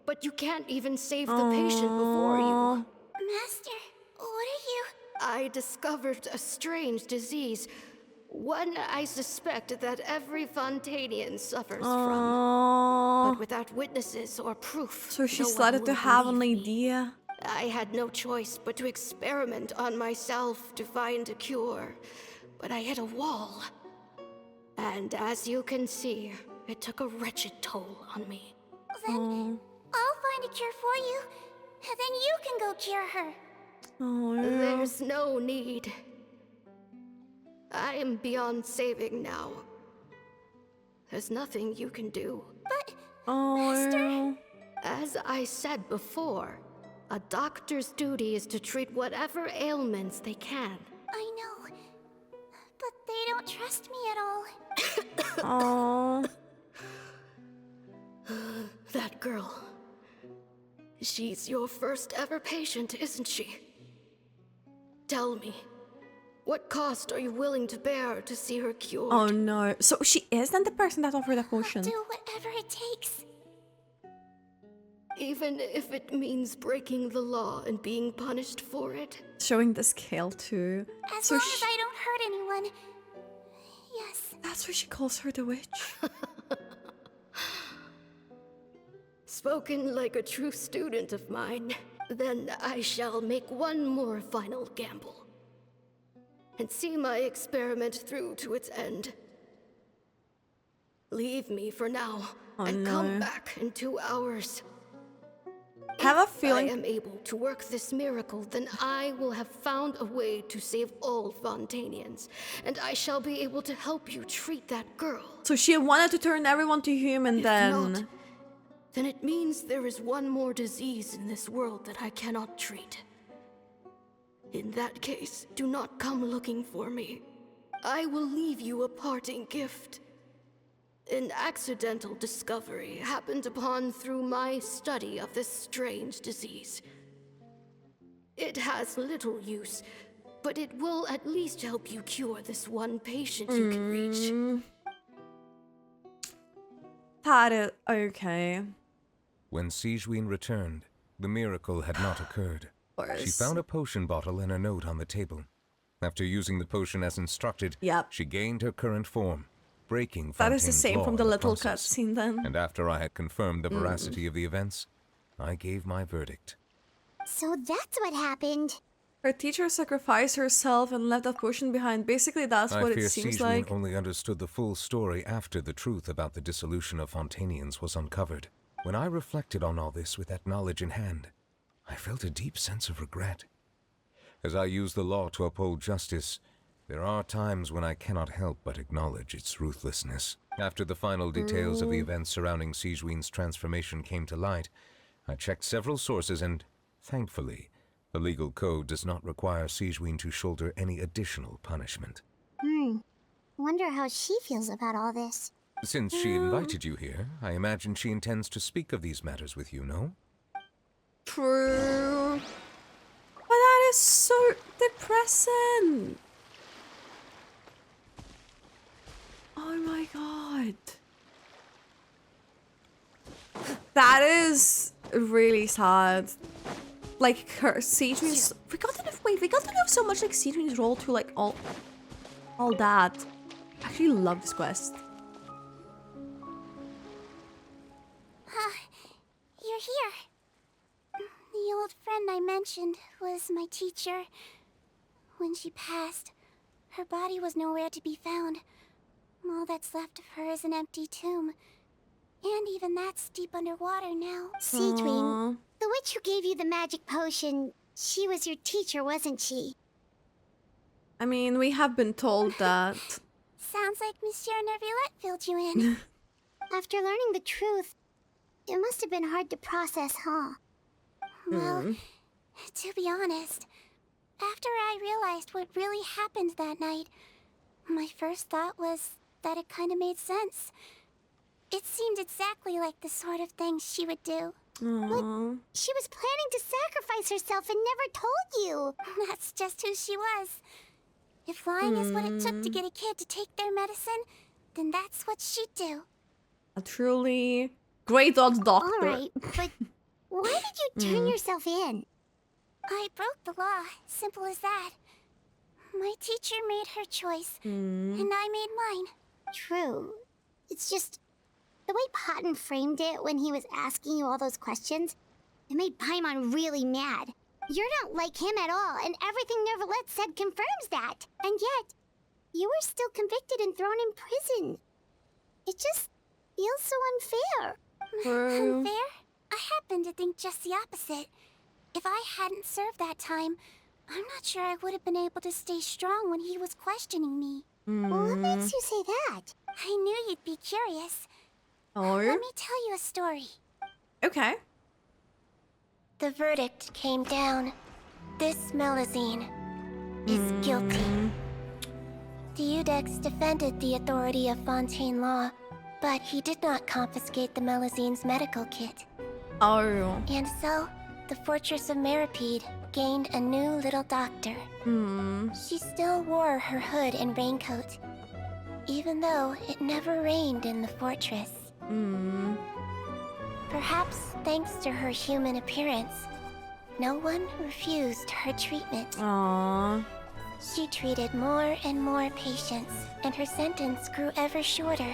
but you can't even save the patient before you. Master, what are you? I discovered a strange disease. One I suspect that every Fontainian suffers from. But without witnesses or proof, So she no started one to will have an believe idea. I had no choice but to experiment on myself to find a cure. But I hit a wall. And as you can see, it took a wretched toll on me. Then I'll find a cure for you. And then you can go cure her. There's no need. I am beyond saving now. There's nothing you can do. But, Master... As I said before, a doctor's duty is to treat whatever ailments they can. I know. But they don't trust me at all. Aww. That girl. She's your first ever patient, isn't she? Tell me, what cost are you willing to bear to see her cured? Oh no. So she isn't the person that offered the potion. I'll do whatever it takes. Even if it means breaking the law and being punished for it? Showing the scale too. As long as I don't hurt anyone. Yes. That's why she calls her the witch. Spoken like a true student of mine. Then I shall make one more final gamble. And see my experiment through to its end. Leave me for now, and come back in 2 hours. I have a feeling if I am able to work this miracle, then I will have found a way to save all Fontainians, and I shall be able to help you treat that girl. So she wanted to turn everyone to human then. Then it means there is one more disease in this world that I cannot treat. In that case, do not come looking for me. I will leave you a parting gift. An accidental discovery happened upon through my study of this strange disease. It has little use, but it will at least help you cure this one patient you can reach. That is okay. When Sigewinne returned, the miracle had not occurred. She found a potion bottle and a note on the table. After using the potion as instructed, she gained her current form, breaking That is the Fontaine's same law from in the little process. cutscene then. And after I had confirmed the veracity of the events, I gave my verdict. So that's what happened. Her teacher sacrificed herself and left that potion behind. Basically, that's what it seems Sigewinne like. only understood the full story after the truth about the dissolution of Fontainians was uncovered. When I reflected on all this with that knowledge in hand, I felt a deep sense of regret. As I use the law to uphold justice, there are times when I cannot help but acknowledge its ruthlessness. After the final details of the events surrounding Sigewinne's transformation came to light, I checked several sources and, thankfully, the legal code does not require Sigewinne to shoulder any additional punishment. Wonder how she feels about all this. Since she invited you here, I imagine she intends to speak of these matters with you, no? True. But that is so depressing. Oh my god. That is really sad. Like her Sigewinne's we got to know so much like Sigewinne's role to like all that. I actually love this quest. You're here. The old friend I mentioned was my teacher. When she passed, Her body was nowhere to be found. All that's left of her is an empty tomb. And even that's deep underwater now. Sigewinne, the witch who gave you the magic potion, she was your teacher, wasn't she? I mean, we have been told that. Sounds like Monsieur Neuvillette filled you in. After learning the truth, it must have been hard to process, huh? Well, to be honest, after I realized what really happened that night, my first thought was that it kind of made sense. It seemed exactly like the sort of thing she would do. But she was planning to sacrifice herself and never told you. That's just who she was. If lying is what it took to get a kid to take their medicine, then that's what she'd do. A truly great old doctor. Alright, but why did you turn yourself in? I broke the law, simple as that. My teacher made her choice, and I made mine. True. It's just the way Potton framed it when he was asking you all those questions, it made Paimon really mad. You're not like him at all, and everything Neuvillette said confirms that. And yet, you were still convicted and thrown in prison. It just feels so unfair. Unfair? I happen to think just the opposite. If I hadn't served that time, I'm not sure I would have been able to stay strong when he was questioning me. What makes you say that? I knew you'd be curious. Let me tell you a story. Okay. The verdict came down. This Melusine is guilty. The Iudex defended the authority of Fontaine law, but he did not confiscate the Melusine's medical kit. And so, the Fortress of Meripede gained a new little doctor. She still wore her hood and raincoat, even though it never rained in the fortress. Perhaps thanks to her human appearance, no one refused her treatment. She treated more and more patients, and her sentence grew ever shorter.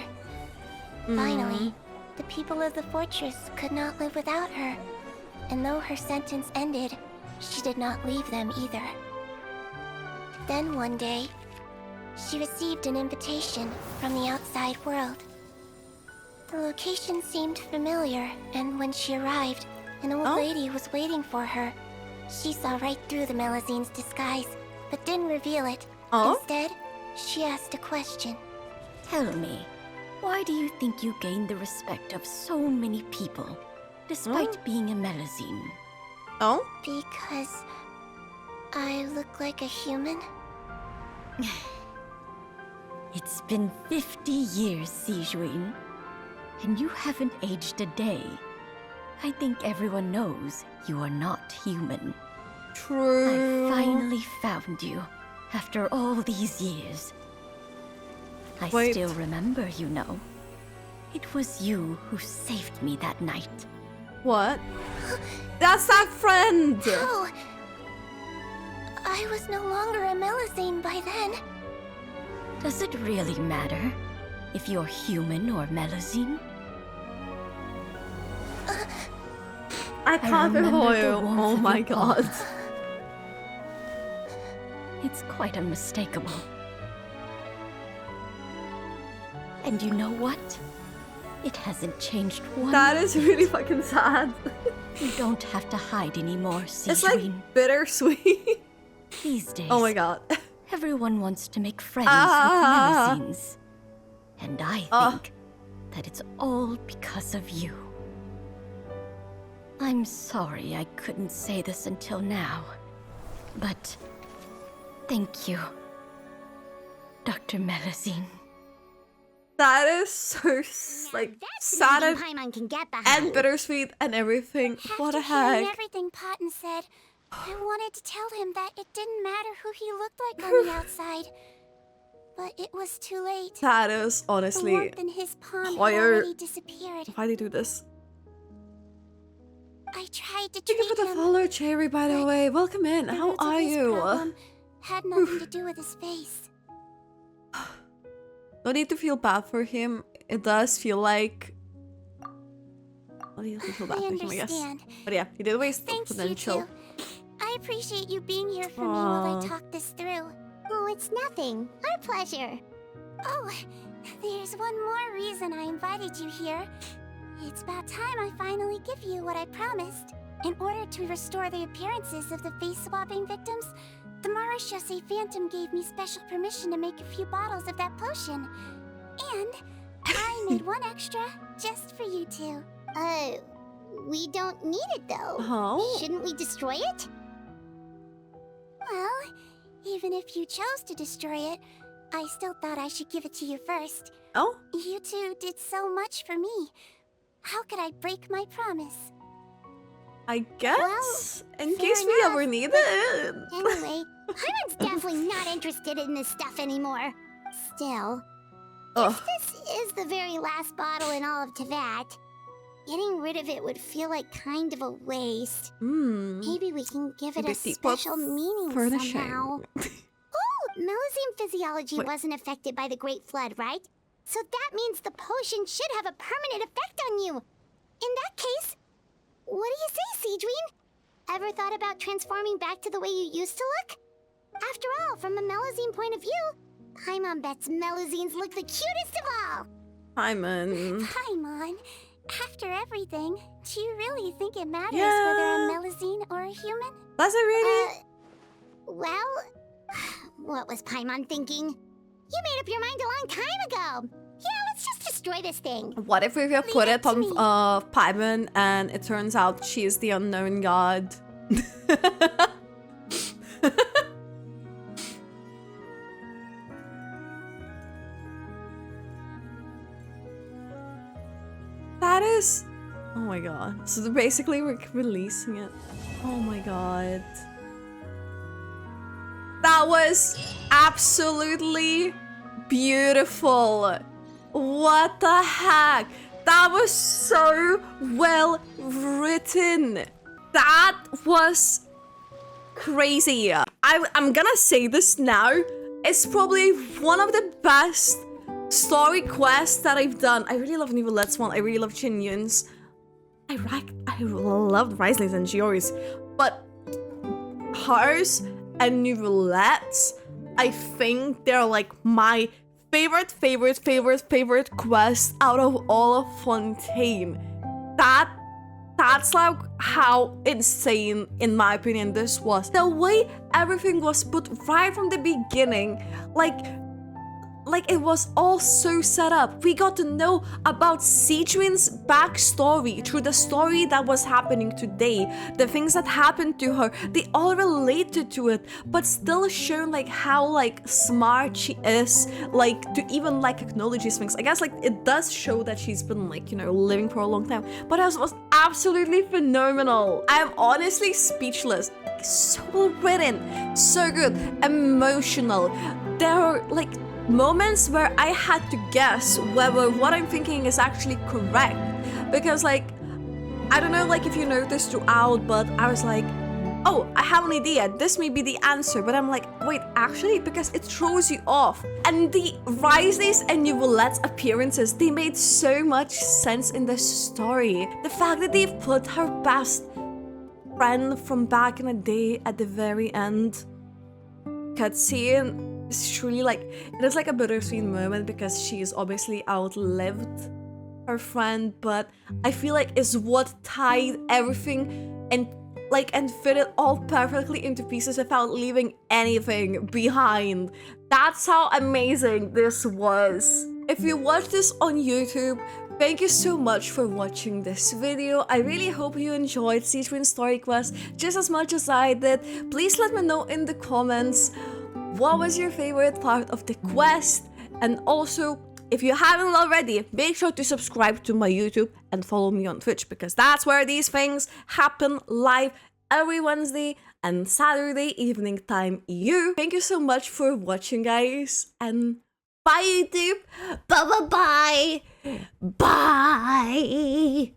Finally, the people of the fortress could not live without her, and though her sentence ended, she did not leave them either. Then one day, she received an invitation from the outside world. The location seemed familiar, and when she arrived, an old lady was waiting for her. She saw right through the Melusine's disguise, but didn't reveal it. Instead, she asked a question. Tell me, why do you think you gained the respect of so many people, despite being a Melusine? Because I look like a human? It's been 50 years, Sigewinne, and you haven't aged a day. I think everyone knows you are not human. True. I finally found you, after all these years. I still remember, you know. It was you who saved me that night. What? That's that friend! Oh! I was no longer a Melusine by then. Does it really matter if you're human or Melusine? I can't remember you. Oh my god. It's quite unmistakable. And you know what? It hasn't changed one. That is really fucking sad. You don't have to hide anymore, Sigewinne. It's like bittersweet. These days. Oh my god. Everyone wants to make friends with Melusines. And I think that it's all because of you. I'm sorry I couldn't say this until now, but thank you, Dr. Melusine. That is so like sad and bittersweet and everything. What a heck. After everything Potton said, I wanted to tell him that it didn't matter who he looked like on the outside. But it was too late. That is honestly the warmth in his palm had already disappeared. Why do you do this? I tried to treat Thank you for the follow, Cherry, by the way. Welcome in. How are you? Had nothing to do with his face. No need to feel bad for him. It does feel like... I need to feel bad for him, I guess. But yeah, he did waste potential. I appreciate you being here for me while I talk this through. Oh, it's nothing. Our pleasure. Oh, there's one more reason I invited you here. It's about time I finally give you what I promised. In order to restore the appearances of the face-swapping victims, the Marechaussee Phantom gave me special permission to make a few bottles of that potion. And I made one extra just for you two. We don't need it though. Oh. Shouldn't we destroy it? Well, even if you chose to destroy it, I still thought I should give it to you first. Oh? You two did so much for me. How could I break my promise? I guess, well, in case we ever need it. Anyway, Paimon's definitely not interested in this stuff anymore. Still, if this is the very last bottle in all of Teyvat, getting rid of it would feel like kind of a waste. Maybe we can give it a special meaning somehow. Oh, Melusine physiology wasn't affected by the Great Flood, right? So that means the potion should have a permanent effect on you. In that case, what do you say, Sigewinne? Ever thought about transforming back to the way you used to look? After all, from a Melusine point of view, Paimon bets Melusines look the cutest of all. Paimon. Paimon, after everything, do you really think it matters whether a Melusine or a human? Does it really? Well, what was Paimon thinking? You made up your mind a long time ago. Yeah, let's just destroy this thing. What if we could put it on Paimon and it turns out she's the unknown god? That is... Oh my god. So basically we're releasing it. Oh my god. That was absolutely beautiful. What the heck? That was so well written. That was crazy. I'm gonna say this now. It's probably one of the best story quests that I've done. I really love Neuvillette's one. I really love Chin Yun's. I loved Wriothesley's and Giori's. But hers and Neuvillette's, I think they're like my favorite quest out of all of Fontaine. That's like how insane, in my opinion, this was. The way everything was put right from the beginning, like it was all so set up. We got to know about Sigewinne's backstory through the story that was happening today. The things that happened to her, they all related to it, but still shown like how like smart she is, like to even like acknowledge these things. I guess like it does show that she's been like, you know, living for a long time, but it was absolutely phenomenal. I am honestly speechless. So well written, so good, emotional. There are like moments where I had to guess whether what I'm thinking is actually correct, because like I don't know like if you noticed throughout, but I was like, oh, I have an idea, this may be the answer, but I'm like, wait, actually, because it throws you off. And the Wriothesley's and Neuvillette's appearances, they made so much sense in this story. The fact that they've put her best friend from back in the day at the very end cutscene is truly like, it is like a bittersweet moment because she's obviously outlived her friend, but I feel like it's what tied everything and fit it all perfectly into pieces without leaving anything behind. That's how amazing this was. If you watch this on YouTube, thank you so much for watching this video. I really hope you enjoyed Sigewinne's story quest just as much as I did. Please let me know in the comments what was your favorite part of the quest, and also if you haven't already, make sure to subscribe to my YouTube and follow me on Twitch, because that's where these things happen live every Wednesday and Saturday evening time EU. Thank you so much for watching, guys, and bye YouTube. Bye.